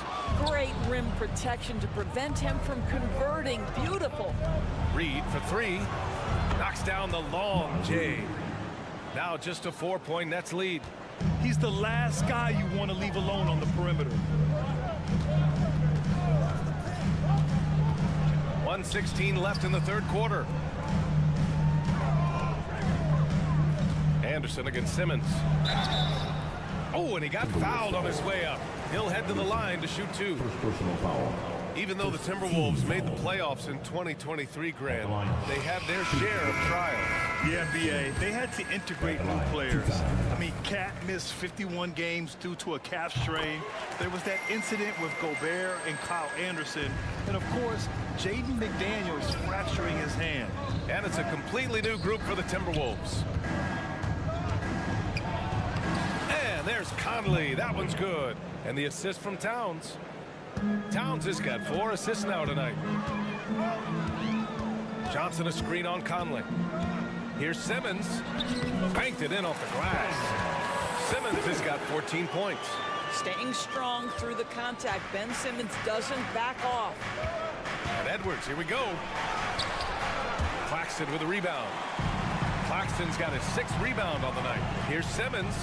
Great rim protection to prevent him from converting. Beautiful. Reed for 3. Knocks down the long J. Now just a 4-point Nets lead. He's the last guy you want to leave alone on the perimeter. 1:16 left in the third quarter. Anderson against Simmons. Oh, and he got fouled on his way up. He'll head to the line to shoot 2. First personal foul. Even though the Timberwolves made the playoffs in 2023, Grant, they had their share of trials. Yeah, B.A., they had to integrate new players. I mean, Cat missed 51 games due to a calf strain. There was that incident with Gobert and Kyle Anderson. And, of course, Jaden McDaniels fracturing his hand. And it's a completely new group for the Timberwolves. And there's Conley. That one's good. And the assist from Towns. Towns has got 4 assists now tonight. Johnson a screen on Conley. Here's Simmons. Banked it in off the glass. Simmons has got 14 points. Staying strong through the contact. Ben Simmons doesn't back off. And Edwards, here we go. Claxton with a rebound. Claxton's got his 6th rebound on the night. Here's Simmons.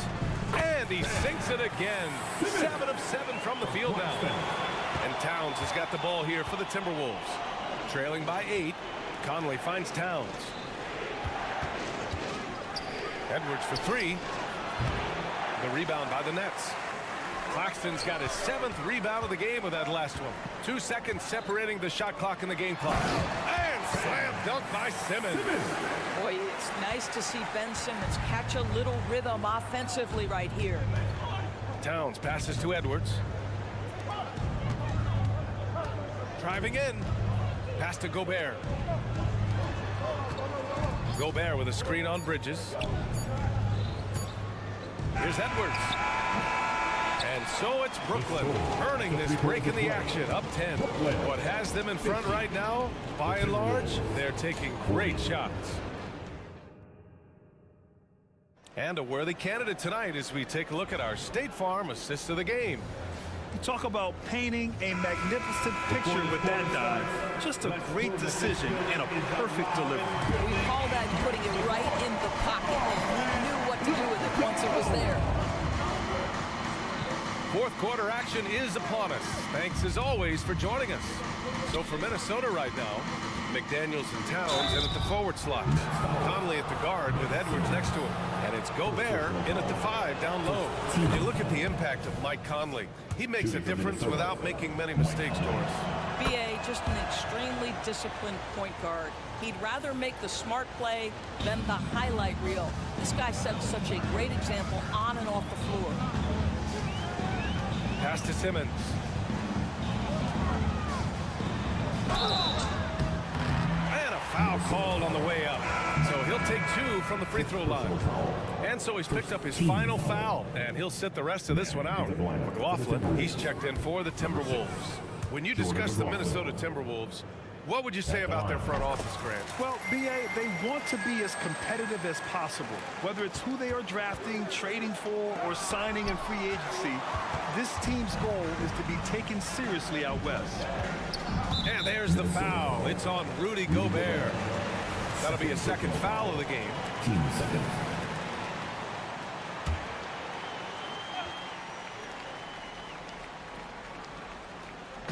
And he sinks it again. 7 of 7 from the field now. And Towns has got the ball here for the Timberwolves. Trailing by 8. Conley finds Towns. Edwards for 3. The rebound by the Nets. Claxton's got his 7th rebound of the game with that last one. 2 seconds separating the shot clock and the game clock. And slam dunk by Simmons. Boy, it's nice to see Ben Simmons catch a little rhythm offensively right here. Towns passes to Edwards. Driving in. Pass to Gobert. Gobert with a screen on Bridges. Here's Edwards. And so it's Brooklyn earning this break in the action, up 10. What has them in front right now, by and large, they're taking great shots. And a worthy candidate tonight as we take a look at our State Farm assist of the game. You talk about painting a magnificent picture with that dive. Just a great decision and a perfect delivery. We call that putting it right in the pocket. He knew what to do with it once it was there. Fourth quarter action is upon us. Thanks as always for joining us. So for Minnesota right now, McDaniels and Towns in at the forward slot. Conley at the guard with Edwards next to him. And it's Gobert in at the 5 down low. You look at the impact of Mike Conley. He makes a difference without making many mistakes, Doris. B.A. just an extremely disciplined point guard. He'd rather make the smart play than the highlight reel. This guy sets such a great example on and off the floor. Pass to Simmons. And a foul called on the way up. So he'll take 2 from the free throw line. And so he's picked up his final foul, and he'll sit the rest of this one out. McLaughlin, he's checked in for the Timberwolves. When you discuss the Minnesota Timberwolves, what would you say about their front office, Grant? Well, B.A., they want to be as competitive as possible. Whether it's who they are drafting, trading for, or signing in free agency, this team's goal is to be taken seriously out west. And there's the foul. It's on Rudy Gobert. That'll be a 2nd foul of the game. Team second.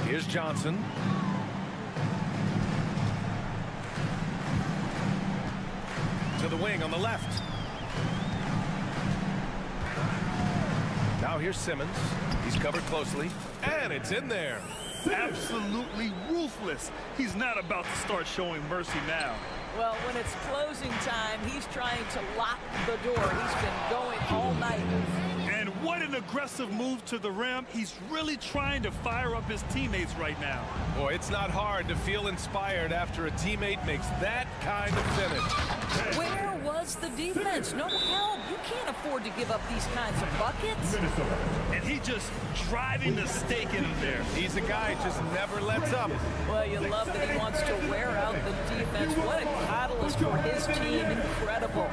Here's Johnson. To the wing on the left. Now here's Simmons. He's covered clousely. And it's in there. Absolutely ruthless. He's not about to start showing mercy now. Well, when it's closing time, he's trying to lock the door. He's been going all night. And what an aggressive move to the rim. He's really trying to fire up his teammates right now. Boy, it's not hard to feel inspired after a teammate makes that kind of finish. Where was the defense? No help. You can't afford to give up these kinds of buckets. And he just driving the stake in him there. He's a guy who just never lets up. Well, you love that he wants to wear out the defense. What a catalyst for his team. Incredible.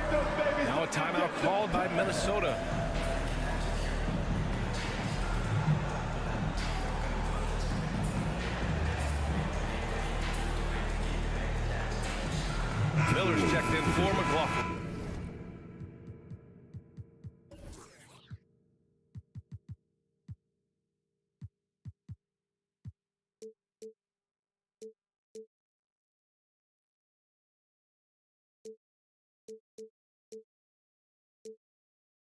Now a timeout called by Minnesota. Miller's checked in for McLaughlin.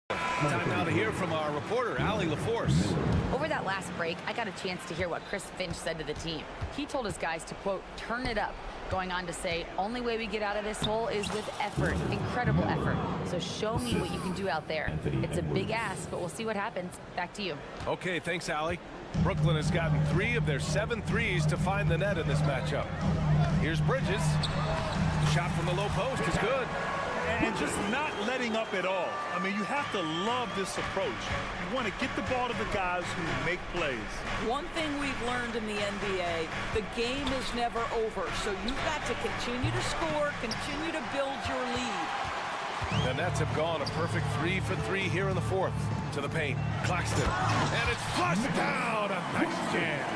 Time now to hear from our reporter, Allie LaForce. Over that last break, I got a chance to hear what Chris Finch said to the team. He told his guys to, quote, turn it up, going on to say, only way we get out of this hole is with effort, incredible effort. So show me what you can do out there. It's a big ask, but we'll see what happens. Back to you. Okay, thanks, Allie. Brooklyn has gotten 3 of their 7 threes to find the net in this matchup. Here's Bridges. Shot from the low post is good. And just not letting up at all. I mean, you have to love this approach. You want to get the ball to the guys who make plays. One thing we've learned in the NBA, the game is never over. So you've got to continue to score, continue to build your lead. The Nets have gone a perfect 3 for 3 here in the fourth. To the paint, Claxton, and it's flushed down. A nice jam.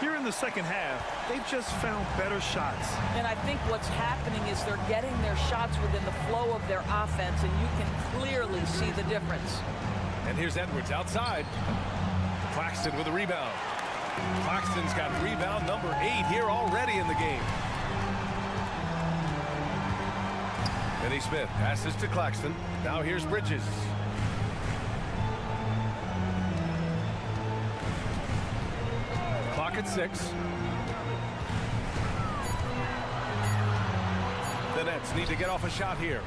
Here in the second half, they've just found better shots. And I think what's happening is they're getting their shots within the flow of their offense, and you can clearly see the difference. And here's Edwards outside. Claxton with a rebound. Claxton's got rebound number 8 here already in the game. Finney Smith passes to Claxton. Now here's Bridges. Clock at 6. The Nets need to get off a shot here.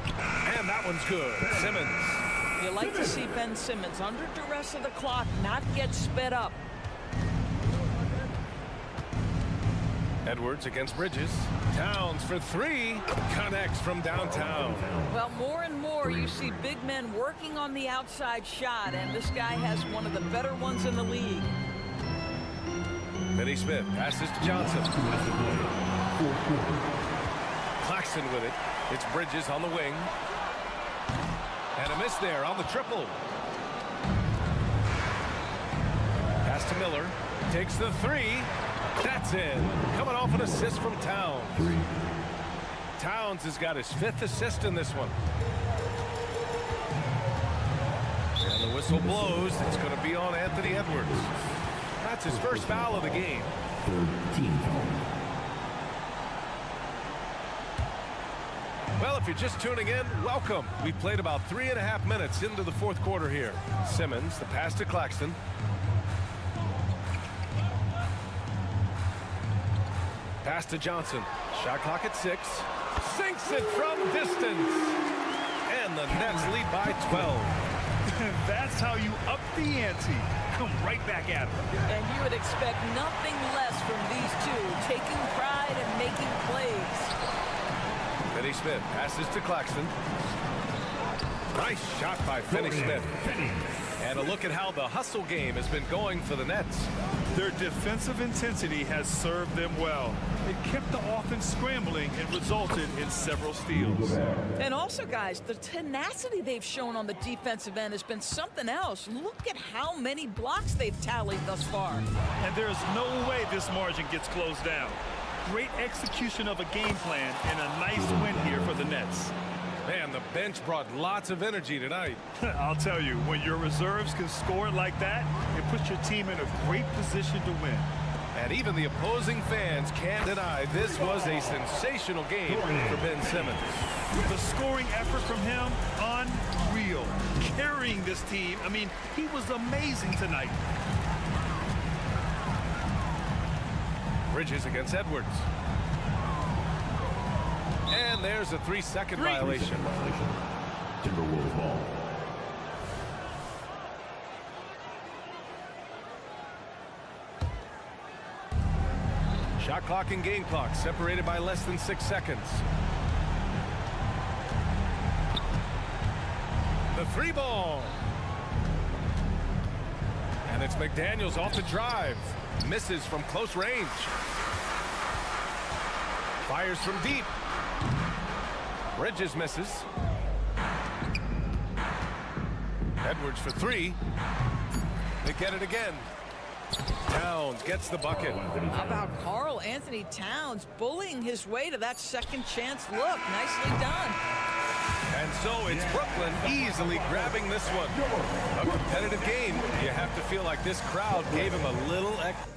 And that one's good. Simmons. You like to see Ben Simmons under duress of the clock not get sped up. Edwards against Bridges. Towns for 3. Connects from downtown. Well, more and more you see big men working on the outside shot, and this guy has one of the better ones in the league. Finney Smith passes to Johnson. Claxton with it. It's Bridges on the wing. And a miss there on the triple. Pass to Miller. Takes the 3. That's in. Coming off an assist from Towns. Towns has got his 5th assist in this one. And the whistle blows. It's going to be on Anthony Edwards. That's his first foul of the game. Well, if you're just tuning in, welcome. We've played about 3.5 minutes into the fourth quarter here. Simmons, the pass to Claxton. Pass to Johnson. Shot clock at 6. Sinks it from distance. And the Nets lead by 12. That's how you up the ante. Come right back at them. And you would expect nothing less from these two, taking pride and making plays. Finney Smith passes to Claxton. Nice shot by Finney Smith. And a look at how the hustle game has been going for the Nets. Their defensive intensity has served them well. It kept the offense scrambling and resulted in several steals. And also, guys, the tenacity they've shown on the defensive end has been something else. Look at how many blocks they've tallied thus far. And there's no way this margin gets closed down. Great execution of a game plan and a nice win here for the Nets. Man, the bench brought lots of energy tonight. I'll tell you, when your reserves can score like that, it puts your team in a great position to win. And even the opposing fans can't deny this was a sensational game for Ben Simmons. The scoring effort from him, unreal. Carrying this team, I mean, he was amazing tonight. Bridges against Edwards. And there's a 3-second violation. Timberwolves ball. Shot clock and game clock separated by less than 6 seconds. The 3 ball. And it's McDaniels off the drive. Misses from close range. Fires from deep. Bridges misses. Edwards for 3. They get it again. Towns gets the bucket. How about Karl Anthony Towns bullying his way to that second chance look? Nicely done. And so it's Brooklyn easily grabbing this one. A competitive game. You have to feel like this crowd gave him a little extra.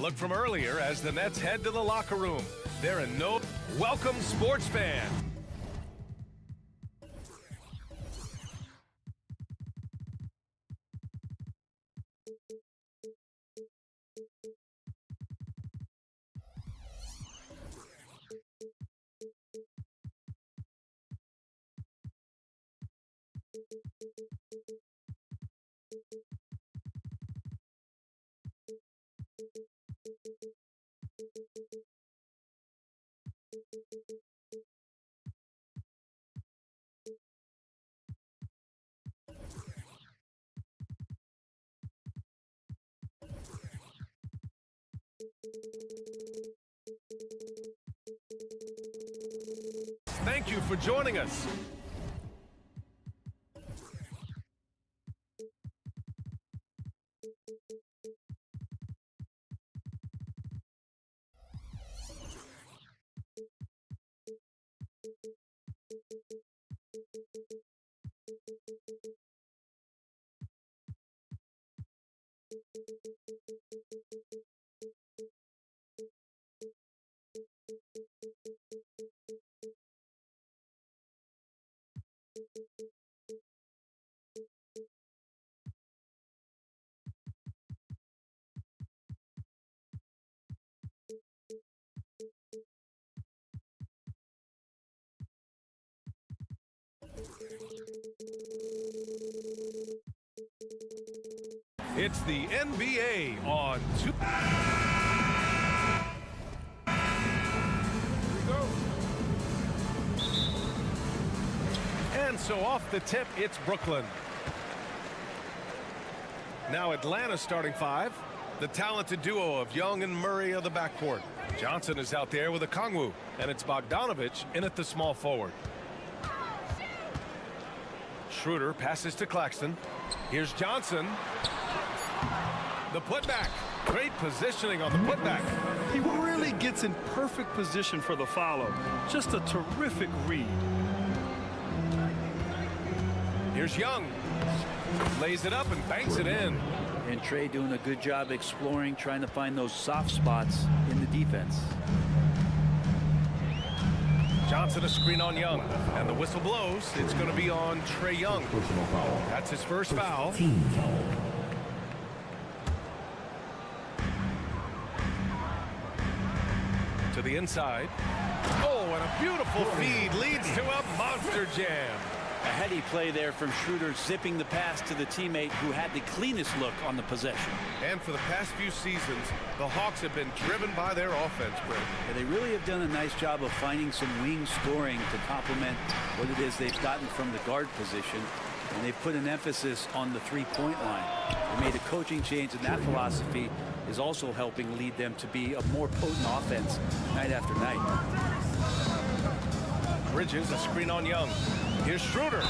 look from earlier as the Nets head to the locker room. They're in no welcome sports fan. Thank you for joining us. It's the NBA on two. And so off the tip, it's Brooklyn. Now Atlanta starting five. The talented duo of Young and Murray of the backcourt. Johnson is out there with Okongwu, and it's Bogdanovich in at the small forward. Schroeder passes to Claxton. Here's Johnson. The putback. Great positioning on the putback. He really gets in perfect position for the follow. Just a terrific read. Here's Young. Lays it up and banks it in. And Trey doing a good job exploring, trying to find those soft spots in the defense. Johnson a screen on Young, and the whistle blows. It's going to be on Trae Young. That's his first foul. To the inside. Oh, and a beautiful feed leads to a monster jam. A heady play there from Schroeder, zipping the pass to the teammate who had the cleanest look on the possession. And for the past few seasons, the Hawks have been driven by their offense, Brent. And they really have done a nice job of finding some wing scoring to complement what it is they've gotten from the guard position. And they've put an emphasis on the three-point line. They made a coaching change, and that philosophy is also helping lead them to be a more potent offense night after night. Bridges a screen on Young. Here's Schroeder.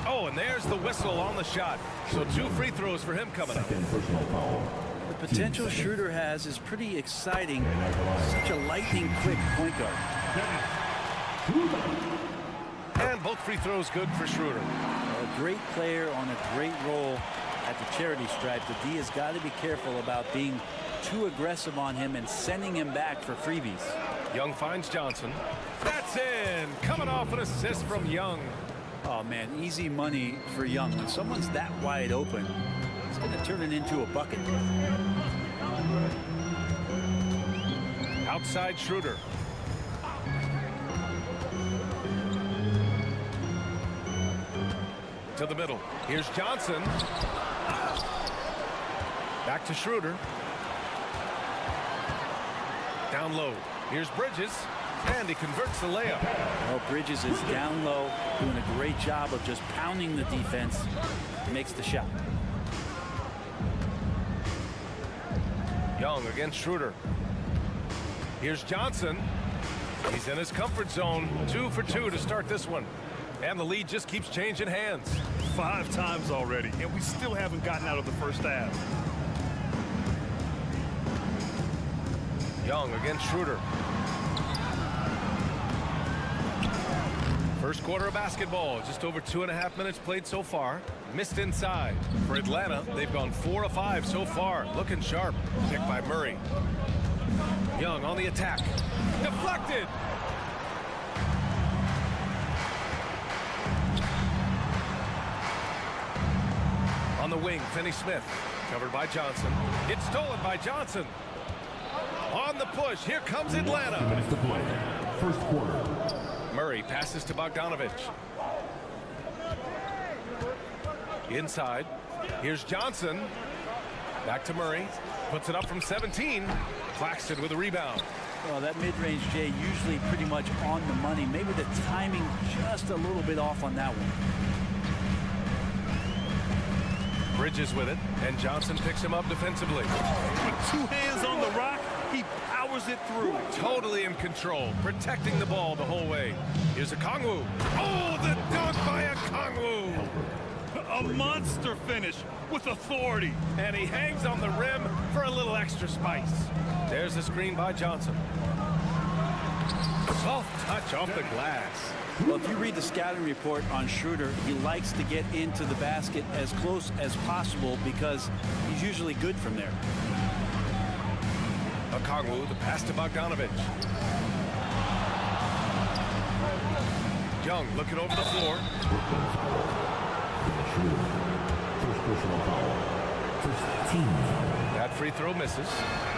Oh, and there's the whistle on the shot. So 2 free throws for him coming up. The potential Schroeder has is pretty exciting. Such a lightning-quick point guard. And both free throws good for Schroeder. A great player on a great role at the charity stripe. The D has got to be careful about being too aggressive on him and sending him back for freebies. Young finds Johnson. That's in. Coming off an assist from Young. Oh, man, easy money for Young. When someone's that wide open, it's going to turn it into a bucket. Outside Schroeder. To the middle. Here's Johnson. Back to Schroeder. Down low. Here's Bridges. And he converts the layup. Well, Bridges is down low, doing a great job of just pounding the defense. Makes the shot. Young against Schroeder. Here's Johnson. He's in his comfort zone. 2 for 2 to start this one. And the lead just keeps changing hands. 5 times already, and we still haven't gotten out of the first half. Young against Schroeder. First quarter of basketball. Just over 2.5 minutes played so far. Missed inside. For Atlanta, they've gone 4 of 5 so far. Looking sharp. Pick by Murray. Young on the attack. Deflected. On the wing, Finney-Smith. Covered by Johnson. It's stolen by Johnson. On the push. Here comes Atlanta. The play. First quarter. Murray passes to Bogdanovich. Inside. Here's Johnson. Back to Murray. Puts it up from 17. Claxton with a rebound. Well, that mid-range, Jay, usually pretty much on the money. Maybe the timing just a little bit off on that one. Bridges with it, and Johnson picks him up defensively. With 2 hands on the rock, he powers it through. Totally in control, protecting the ball the whole way. Here's Okongwu. Oh, the dunk by Okongwu. A monster finish with authority. And he hangs on the rim for a little extra spice. There's the screen by Johnson. Soft touch off the glass. Well, if you read the scouting report on Schroeder, he likes to get into the basket as close as possible because he's usually good from there. Okongwu, the pass to Bogdanovich. Young looking over the floor. First personal foul. First team. That free throw misses.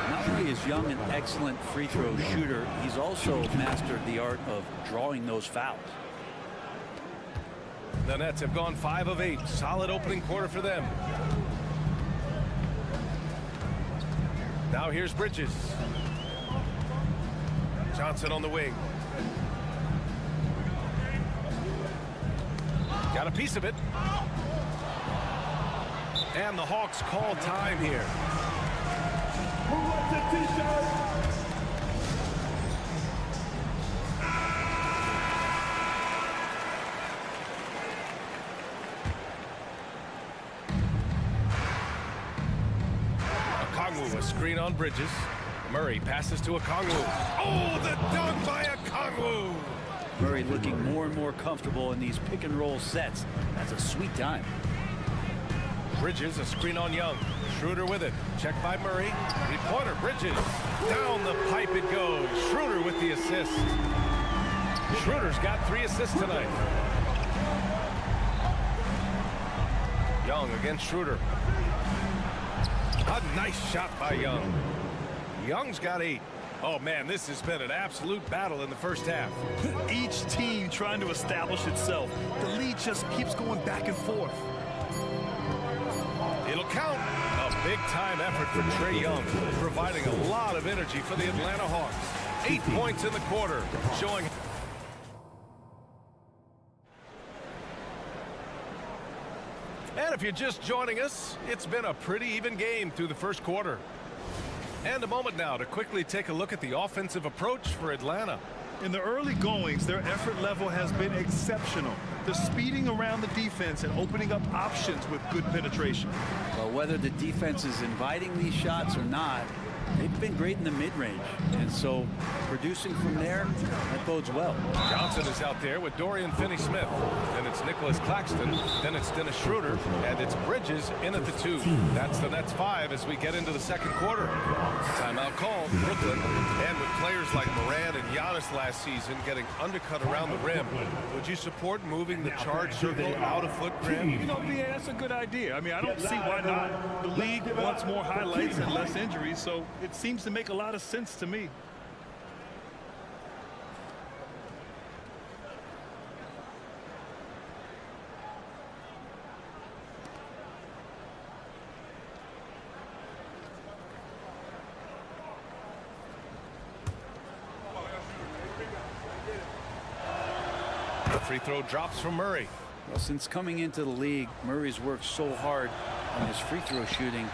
Not only is Young an excellent free throw shooter, he's also mastered the art of drawing those fouls. The Nets have gone 5 of 8. Solid opening quarter for them. Now here's Bridges. Johnson on the wing. Got a piece of it. And the Hawks call time here. Who wants a t-shirt? Okongwu, a screen on Bridges. Murray passes to Okongwu. Oh, the dunk by Okongwu. Murray looking more and more comfortable in these pick and roll sets. That's a sweet time. Bridges, a screen on Young. Schroeder with it. Checked by Murray. Three-pointer, Bridges. Down the pipe it goes. Schroeder with the assist. Schroeder's got 3 assists tonight. Young against Schroeder. A nice shot by Young. Young's got 8. Oh, man, this has been an absolute battle in the first half. Each team trying to establish itself. The lead just keeps going back and forth. It'll count. A big-time effort for Trae Young, providing a lot of energy for the Atlanta Hawks. 8 points in the quarter, showing... And if you're just joining us, it's been a pretty even game through the first quarter. And a moment now to quickly take a look at the offensive approach for Atlanta. In the early goings, their effort level has been exceptional. They're speeding around the defense and opening up options with good penetration. Well, whether the defense is inviting these shots or not, they've been great in the mid-range. And so producing from there, that bodes well. Johnson is out there with Dorian Finney-Smith. Then it's Nicholas Claxton. Then it's Dennis Schroeder. And it's Bridges in at the 2. That's the Nets 5 as we get into the second quarter. Timeout called, Brooklyn. And with players like Morant and Giannis last season getting undercut around the rim, would you support moving the charge circle out of foot, Graham? You know, BA, that's a good idea. I mean, I don't see why not. The league wants more highlights and less injuries, so it seems to make a lot of sense to me. The free throw drops from Murray. Well, since coming into the league, Murray's worked so hard on his free throw shooting.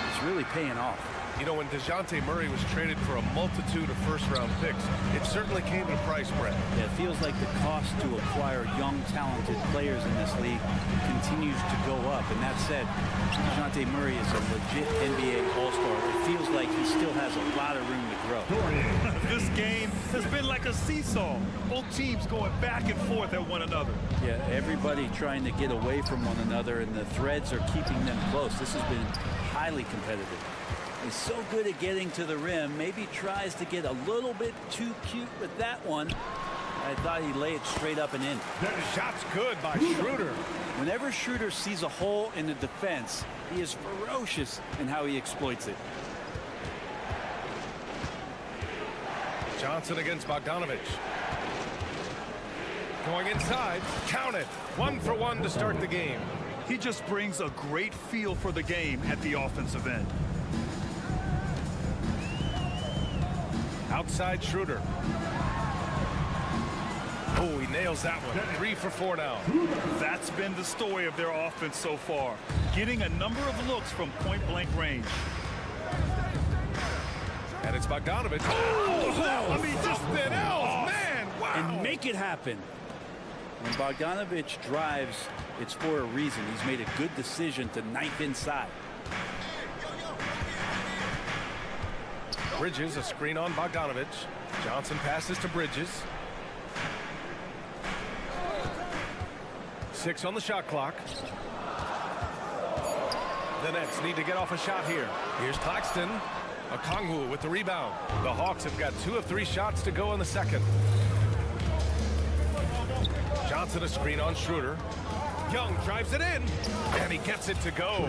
It's really paying off. You know, when DeJounte Murray was traded for a multitude of first-round picks, it certainly came at a price, Brett. Yeah, it feels like the cost to acquire young, talented players in this league continues to go up. And that said, DeJounte Murray is a legit NBA All-Star. It feels like he still has a lot of room to grow. This game has been like a seesaw. Both teams going back and forth at one another. Yeah, everybody trying to get away from one another, and the threads are keeping them close. This has been highly competitive. He's so good at getting to the rim. Maybe tries to get a little bit too cute with that one. I thought he'd lay it straight up and in. Shot's good by Schroeder. Whenever Schroeder sees a hole in the defense, he is ferocious in how he exploits it. Johnson against Bogdanovich. Going inside. Count it. 1 for 1 to start the game. He just brings a great feel for the game at the offensive end. Outside Schroeder. Oh, he nails that one. 3 for 4 now. That's been the story of their offense so far. Getting a number of looks from point-blank range. And it's Bogdanovich. Oh, I mean, just thin L's, man. Wow. And make it happen. When Bogdanovich drives, it's for a reason. He's made a good decision to knife inside. Bridges, a screen on Bogdanovich. Johnson passes to Bridges. 6 on the shot clock. The Nets need to get off a shot here. Here's Claxton. Okongwu with the rebound. The Hawks have got 2 of 3 shots to go in the second. Johnson a screen on Schroeder. Young drives it in, and he gets it to go.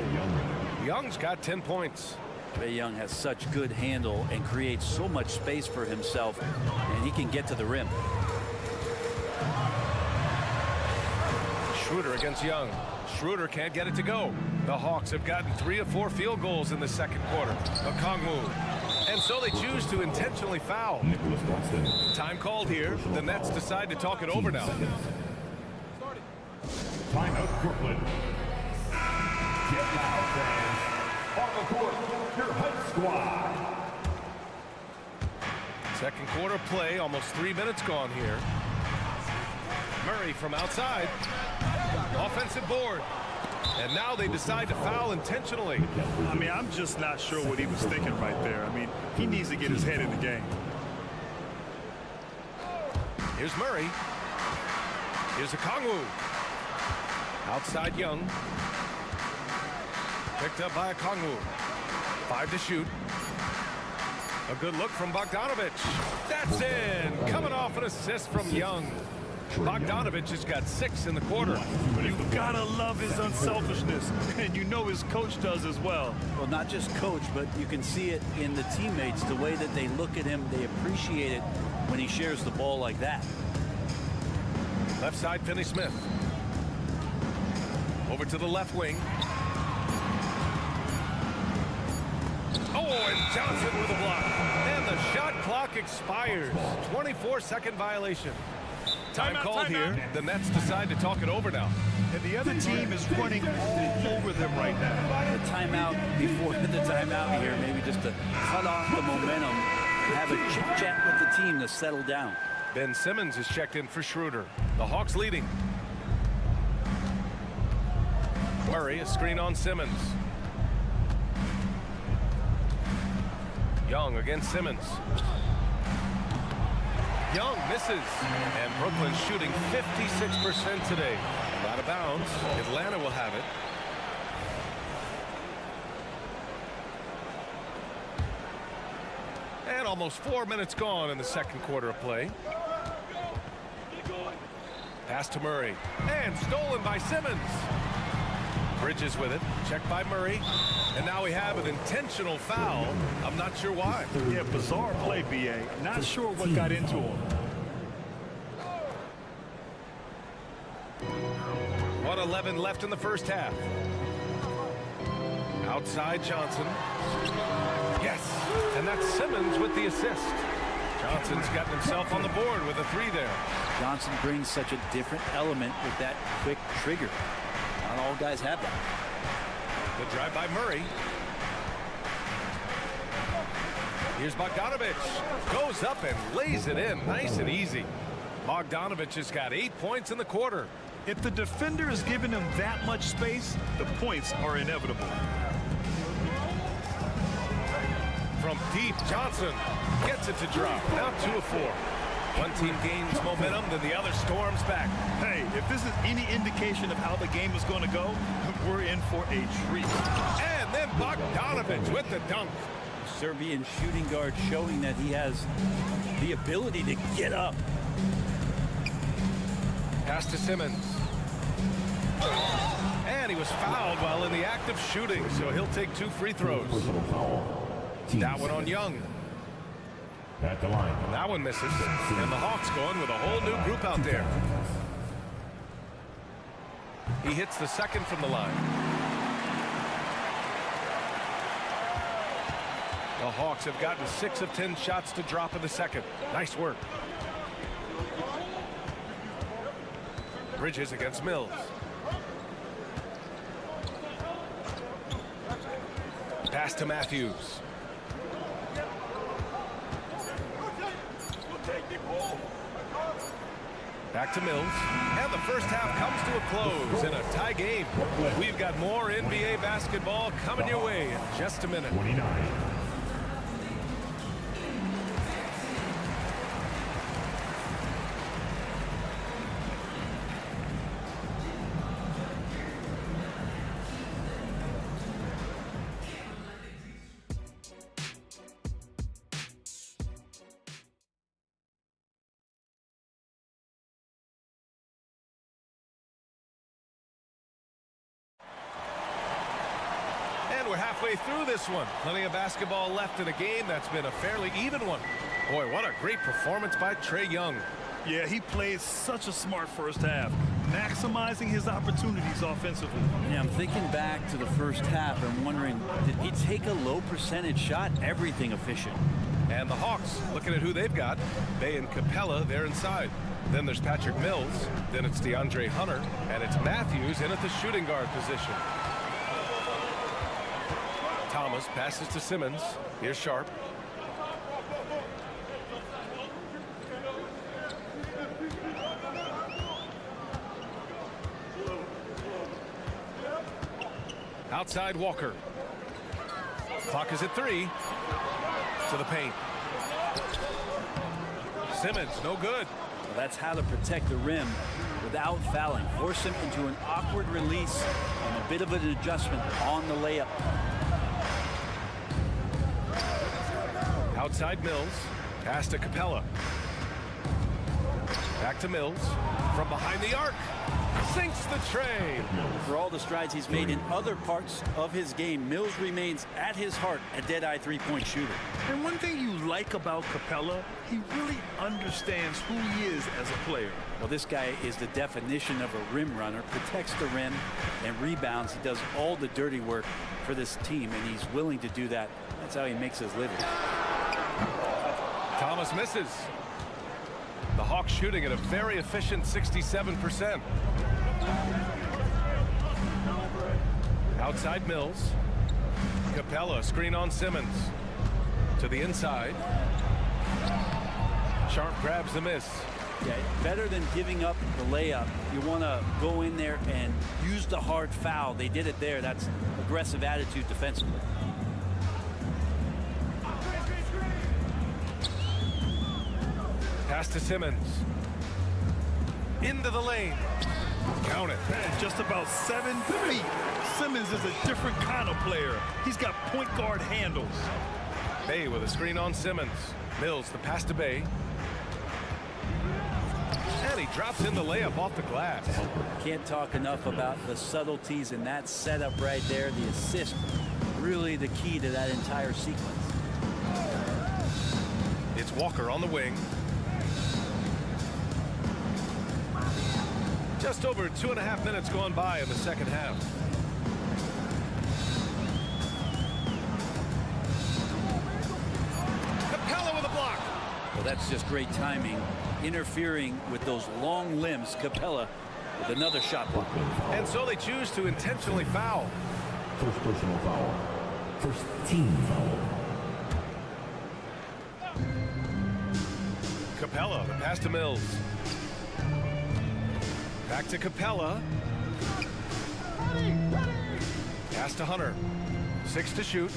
Young's got 10 points. Trae Young has such good handle and creates so much space for himself, and he can get to the rim. Schroeder against Young. Schroeder can't get it to go. The Hawks have gotten 3 of 4 field goals in the second quarter. Okongwu. And so they choose to intentionally foul. Time called here. The Nets decide to talk it over now. Timeout, Brooklyn. Get out, fans. On the court, your hype squad. Second quarter play, almost 3 minutes gone here. Murray from outside. Offensive board. And now they decide to foul intentionally. I mean, I'm just not sure what he was thinking right there. I mean, he needs to get his head in the game. Here's Murray. Here's Okongwu. Outside Young. Picked up by Okongwu. 5 to shoot. A good look from Bogdanovich. That's in. Coming off an assist from Young. Bogdanovich has got 6 in the quarter. You gotta love his unselfishness, and you know his coach does as well. Well, not just coach, but you can see it in the teammates, the way that they look at him. They appreciate it when he shares the ball like that. Left side, Finney-Smith. Over to the left wing. Oh, and Johnson with a block. And the shot clock expires. 24-second violation. Time called here. The Nets decide to talk it over now. And the other team is running all over them right now. The timeout before the timeout here, maybe just to cut off the momentum, have a chit-chat with the team to settle down. Ben Simmons is checked in for Schroeder. The Hawks leading. Murray, a screen on Simmons. Young against Simmons. Young misses. And Brooklyn shooting 56% today. Out of bounds. Atlanta will have it. And almost 4 minutes gone in the second quarter of play. Pass to Murray. And stolen by Simmons. Bridges with it. Checked by Murray. And now we have an intentional foul. I'm not sure why. Yeah, bizarre play, B.A. Not sure what got into him. 1:11 left in the first half. Outside Johnson. Yes. And that's Simmons with the assist. Johnson's gotten himself on the board with a 3 there. Johnson brings such a different element with that quick trigger. Not all guys have that. The drive by Murray. Here's Bogdanovich. Goes up and lays it in. Nice and easy. Bogdanovich has got 8 points in the quarter. If the defender is giving him that much space, the points are inevitable. From deep, Johnson gets it to drop. Now 2 of 4. One team gains momentum, then the other storms back. Hey, if this is any indication of how the game is going to go, we're in for a treat. And then Bogdanovich with the dunk. Serbian shooting guard showing that he has the ability to get up. Pass to Simmons. And he was fouled while in the act of shooting, so he'll take 2 free throws. That one on Young. At the line. And that one misses. And the Hawks going with a whole new group out there. He hits the second from the line. The Hawks have gotten 6 of 10 shots to drop in the second. Nice work. Bridges against Mills. Pass to Matthews. Back to Mills. And the first half comes to a close in a tie game. We've got more NBA basketball coming your way in just a minute. 29. We're halfway through this one. Plenty of basketball left in a game that's been a fairly even one. Boy, what a great performance by Trae Young. Yeah, he played such a smart first half, maximizing his opportunities offensively. Yeah, I'm thinking back to the first half and wondering, did he take a low percentage shot? Everything efficient. And the Hawks, looking at who they've got. Bay and Capella, they're inside. Then there's Patrick Mills. Then it's DeAndre Hunter. And it's Matthews in at the shooting guard position. Thomas passes to Simmons. Here's Sharp. Outside Walker. Clock is at 3. To the paint. Simmons, no good. Well, that's how to protect the rim without fouling. Force him into an awkward release and a bit of an adjustment on the layup. Outside Mills. Pass to Capella. Back to Mills. From behind the arc. Sinks the tray. For all the strides he's made in other parts of his game, Mills remains at his heart a dead-eye three-point shooter. And one thing you like about Capella, he really understands who he is as a player. Well, this guy is the definition of a rim runner, protects the rim and rebounds. He does all the dirty work for this team, and he's willing to do that. That's how he makes his living. Thomas misses. The Hawks shooting at a very efficient 67%. Outside Mills. Capella, screen on Simmons. To the inside. Sharp grabs the miss. Yeah, better than giving up the layup. You want to go in there and use the hard foul. They did it there. That's aggressive attitude defensively. Pass to Simmons. Into the lane. Count it. Man, just about 7 feet. Simmons is a different kind of player. He's got point guard handles. Bay with a screen on Simmons. Mills the pass to Bay. And he drops in the layup off the glass. Can't talk enough about the subtleties in that setup right there. The assist, really the key to that entire sequence. It's Walker on the wing. Just over 2.5 minutes gone by in the second half. Capella with a block. Well, that's just great timing. Interfering with those long limbs. Capella with another shot block. And so they choose to intentionally foul. First personal foul. First team foul. Capella, the pass to Mills. Back to Capella. Pass to Hunter. 6 to shoot.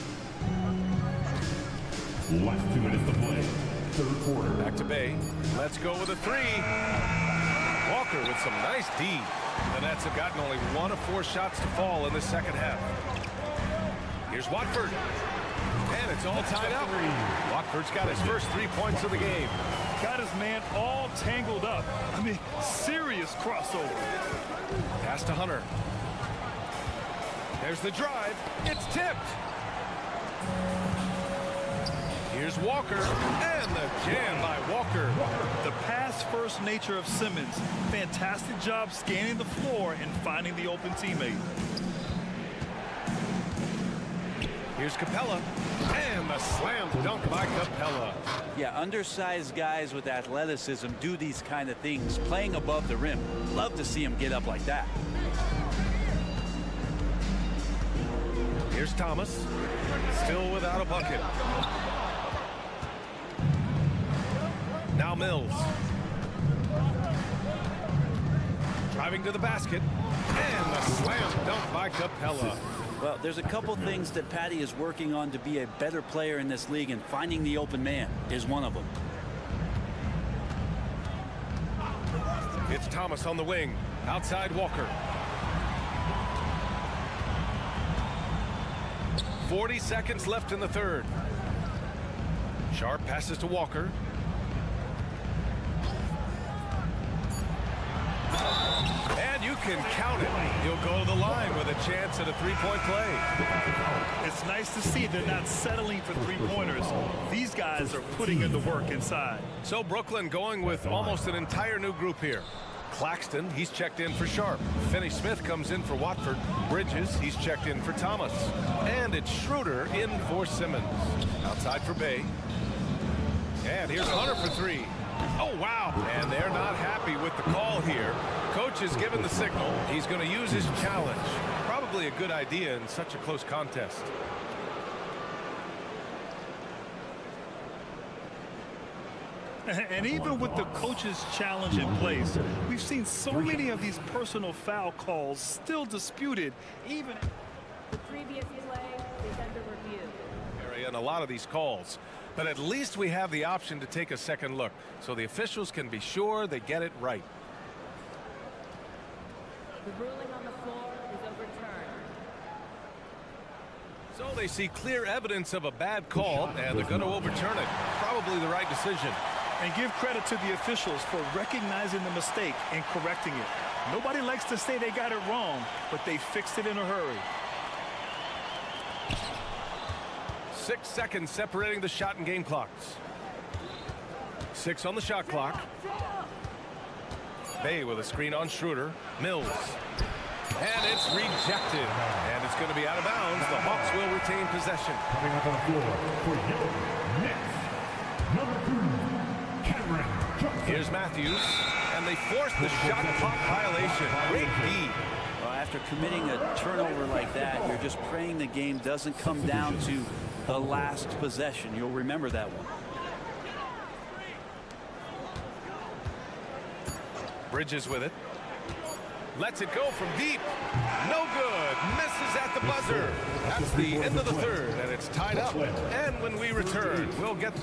Last 2 minutes to play. Third quarter. Back to Bay. Let's go with a 3. Walker with some nice D. The Nets have gotten only 1 of 4 shots to fall in the second half. Here's Watford. And it's all tied up. Watford's got his first 3 points of the game. Got his man all tangled up. I mean, serious crossover. Pass to Hunter. There's the drive. It's tipped. Here's Walker, and the jam by Walker. The pass-first nature of Simmons. Fantastic job scanning the floor and finding the open teammate. Here's Capella, and the slam dunk by Capella. Yeah, undersized guys with athleticism do these kind of things, playing above the rim. Love to see him get up like that. Here's Thomas, still without a bucket. Now Mills. Driving to the basket, and the slam dunk by Capella. Well, there's a couple things that Patty is working on to be a better player in this league, and finding the open man is one of them. It's Thomas on the wing, outside Walker. 40 seconds left in the third. Sharp passes to Walker. And you can count it. He'll go to the line with a chance at a three-point play. It's nice to see they're not settling for three-pointers. These guys are putting in the work inside. So Brooklyn going with almost an entire new group here. Claxton, he's checked in for Sharp. Finney-Smith comes in for Watford. Bridges, he's checked in for Thomas. And it's Schroeder in for Simmons. Outside for Bay. And here's Hunter for 3. Oh, wow. And they're not happy with the call here. Coach has given the signal. He's going to use his challenge. Probably a good idea in such a close contest. And even with the coach's challenge in place, we've seen so many of these personal foul calls still disputed, even the previous play is under review. And a lot of these calls. But at least we have the option to take a second look, so the officials can be sure they get it right. The ruling on the floor is overturned. So they see clear evidence of a bad call, and they're going to overturn it. Probably the right decision. And give credit to the officials for recognizing the mistake and correcting it. Nobody likes to say they got it wrong, but they fixed it in a hurry. 6 seconds separating the shot and game clocks. 6 on the shot clock. Bay with a screen on Schroeder. Mills. And it's rejected. And it's going to be out of bounds. The Hawks will retain possession. Coming up on the floor for your Nets, number 2. Here's Matthews, and they force the shot clock violation. Great D. Well, after committing a turnover like that, you're just praying the game doesn't come down to the last possession. You'll remember that one. Bridges with it. Lets it go from deep. No good. Misses at the buzzer. That's the end of the third, and it's tied up. And when we return, we'll get...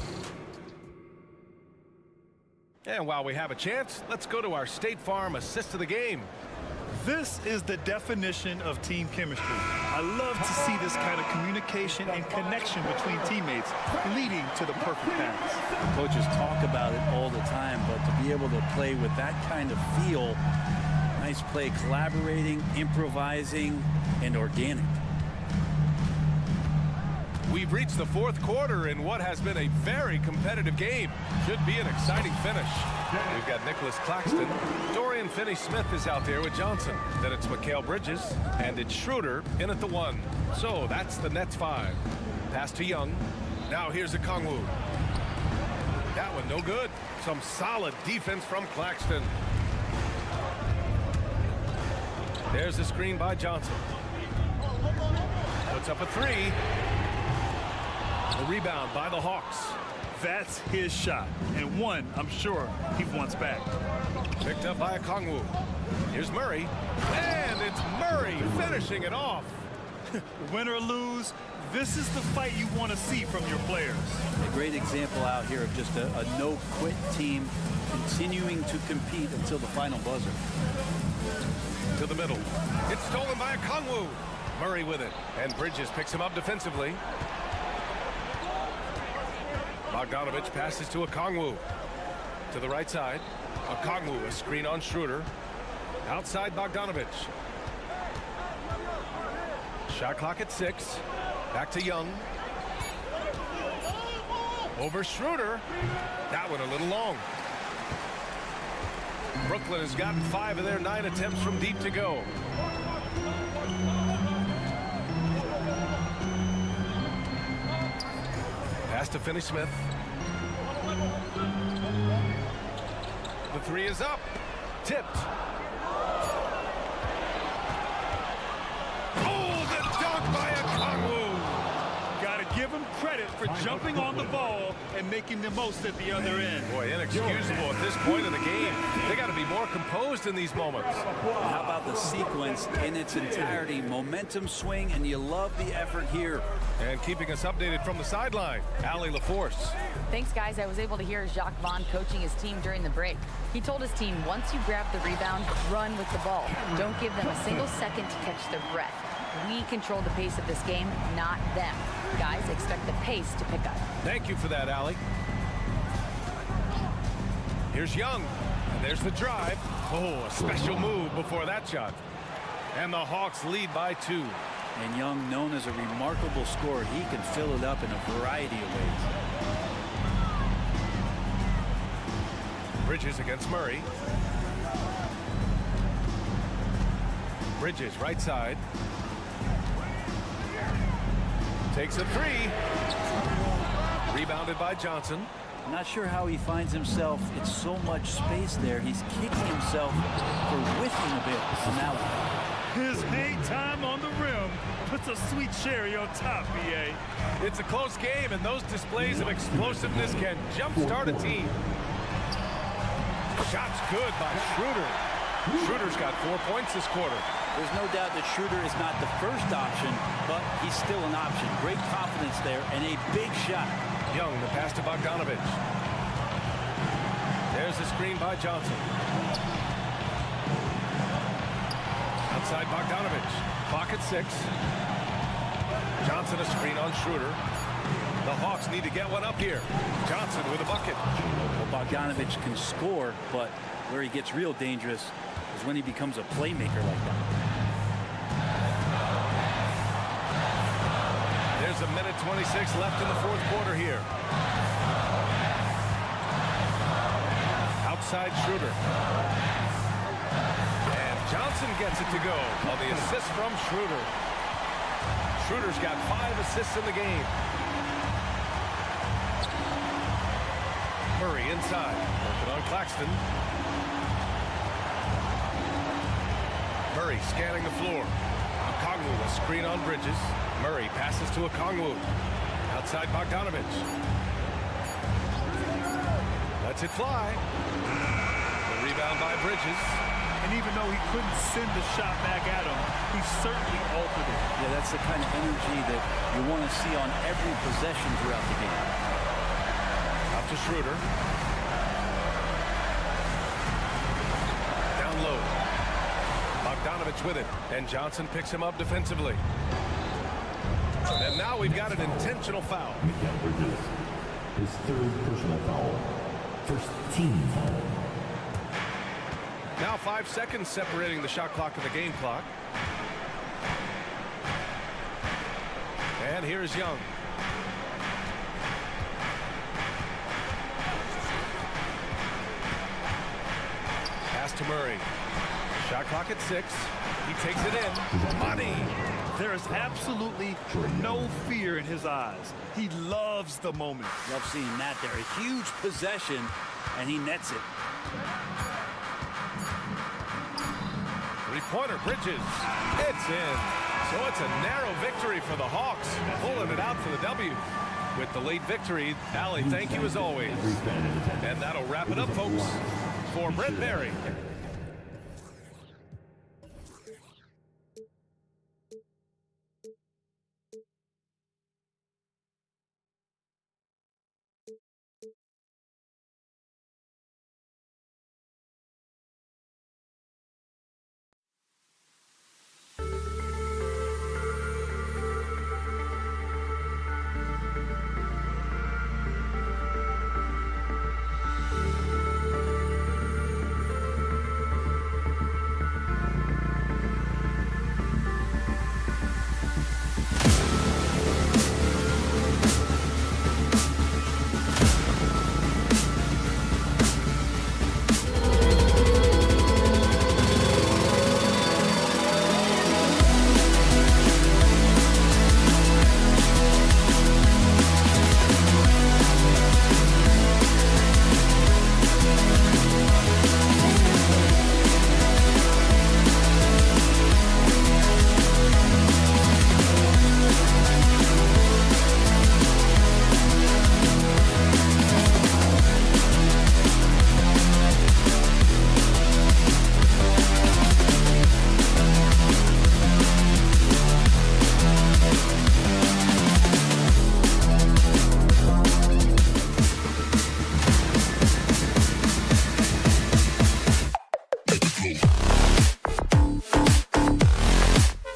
And while we have a chance, let's go to our State Farm assist of the game. This is the definition of team chemistry. I love to see this kind of communication and connection between teammates leading to the perfect pass. Coaches talk about it all the time, but to be able to play with that kind of feel, nice play, collaborating, improvising, and organic. We've reached the fourth quarter in what has been a very competitive game. Should be an exciting finish. We've got Nicholas Claxton. Dorian Finney-Smith is out there with Johnson. Then it's Mikal Bridges, and it's Schroeder in at the 1. So that's the Nets 5. Pass to Young. Now here's a Kongwu. That one no good. Some solid defense from Claxton. There's the screen by Johnson. Puts up a 3. The rebound by the Hawks. That's his shot, and one I'm sure he wants back. Picked up by Okongwu. Here's Murray, and it's Murray finishing it off. Win or lose, this is the fight you want to see from your players. A great example out here of just a no-quit team continuing to compete until the final buzzer. To the middle. It's stolen by Okongwu. Murray with it, and Bridges picks him up defensively. Bogdanovich passes to Okongwu. To the right side. Okongwu, a screen on Schroeder. Outside Bogdanovich. Shot clock at 6. Back to Young. Over Schroeder. That one a little long. Brooklyn has gotten 5 of their 9 attempts from deep to go. Pass to Finney-Smith. The 3 is up. Tipped. Oh, the dunk by Okongwu. Gotta give him credit for jumping on the ball and making the most at the other end. Boy, inexcusable at this point in the game. They got to be more composed in these moments. How about the sequence in its entirety? Momentum swing, and you love the effort here. And keeping us updated from the sideline, Allie LaForce. Thanks, guys. I was able to hear Jacques Vaughn coaching his team during the break. He told his team, once you grab the rebound, run with the ball. Don't give them a single second to catch their breath. We control the pace of this game, not them. Guys, expect the pace to pick up. Thank you for that, Allie. Here's Young, and there's the drive. Oh, a special move before that shot. And the Hawks lead by 2. And Young, known as a remarkable scorer, he can fill it up in a variety of ways. Bridges against Murray. Bridges, right side. Takes a 3. Rebounded by Johnson. Not sure how he finds himself in so much space there. He's kicking himself for whiffing a bit. So now his hang time on the rim puts a sweet cherry on top, B.A. It's a close game, and those displays of explosiveness can jumpstart a team. Shot's good by Schroeder. Schroeder's got 4 points this quarter. There's no doubt that Schroeder is not the first option, but he's still an option. Great confidence there, and a big shot. Young, the pass to Bogdanovich. There's the screen by Johnson. Outside Bogdanovich. Clock at 6. Johnson a screen on Schroeder. The Hawks need to get one up here. Johnson with a bucket. Well, Bogdanovich can score, but where he gets real dangerous is when he becomes a playmaker like that. There's a minute 26 left in the 4th quarter here. Outside Schroeder. And Johnson gets it to go on the assist from Schroeder. Schroeder's got 5 assists in the game. Murray inside. Working on Claxton. Murray scanning the floor. Okongwu, a screen on Bridges. Murray passes to Okongwu. Outside Bogdanovich. Lets it fly. The rebound by Bridges. And even though he couldn't send the shot back at him, he certainly altered it. Yeah, that's the kind of energy that you want to see on every possession throughout the game. Out to Schroeder. Down low. Bogdanovich with it, and Johnson picks him up defensively. And now we've got an intentional foul. Bridges, his 3rd personal foul. First team foul. Now 5 seconds separating the shot clock and the game clock. And here's Young. Pass to Murray. Shot clock at 6. He takes it in. Money. There is absolutely no fear in his eyes. He loves the moment. Love seeing that there. A huge possession, and he nets it. Three-pointer, Bridges. It's in. So it's a narrow victory for the Hawks, pulling it out for the W. with the late victory. Allie, thank you as always. And that'll wrap it up, folks. For Brent Barry. Cool.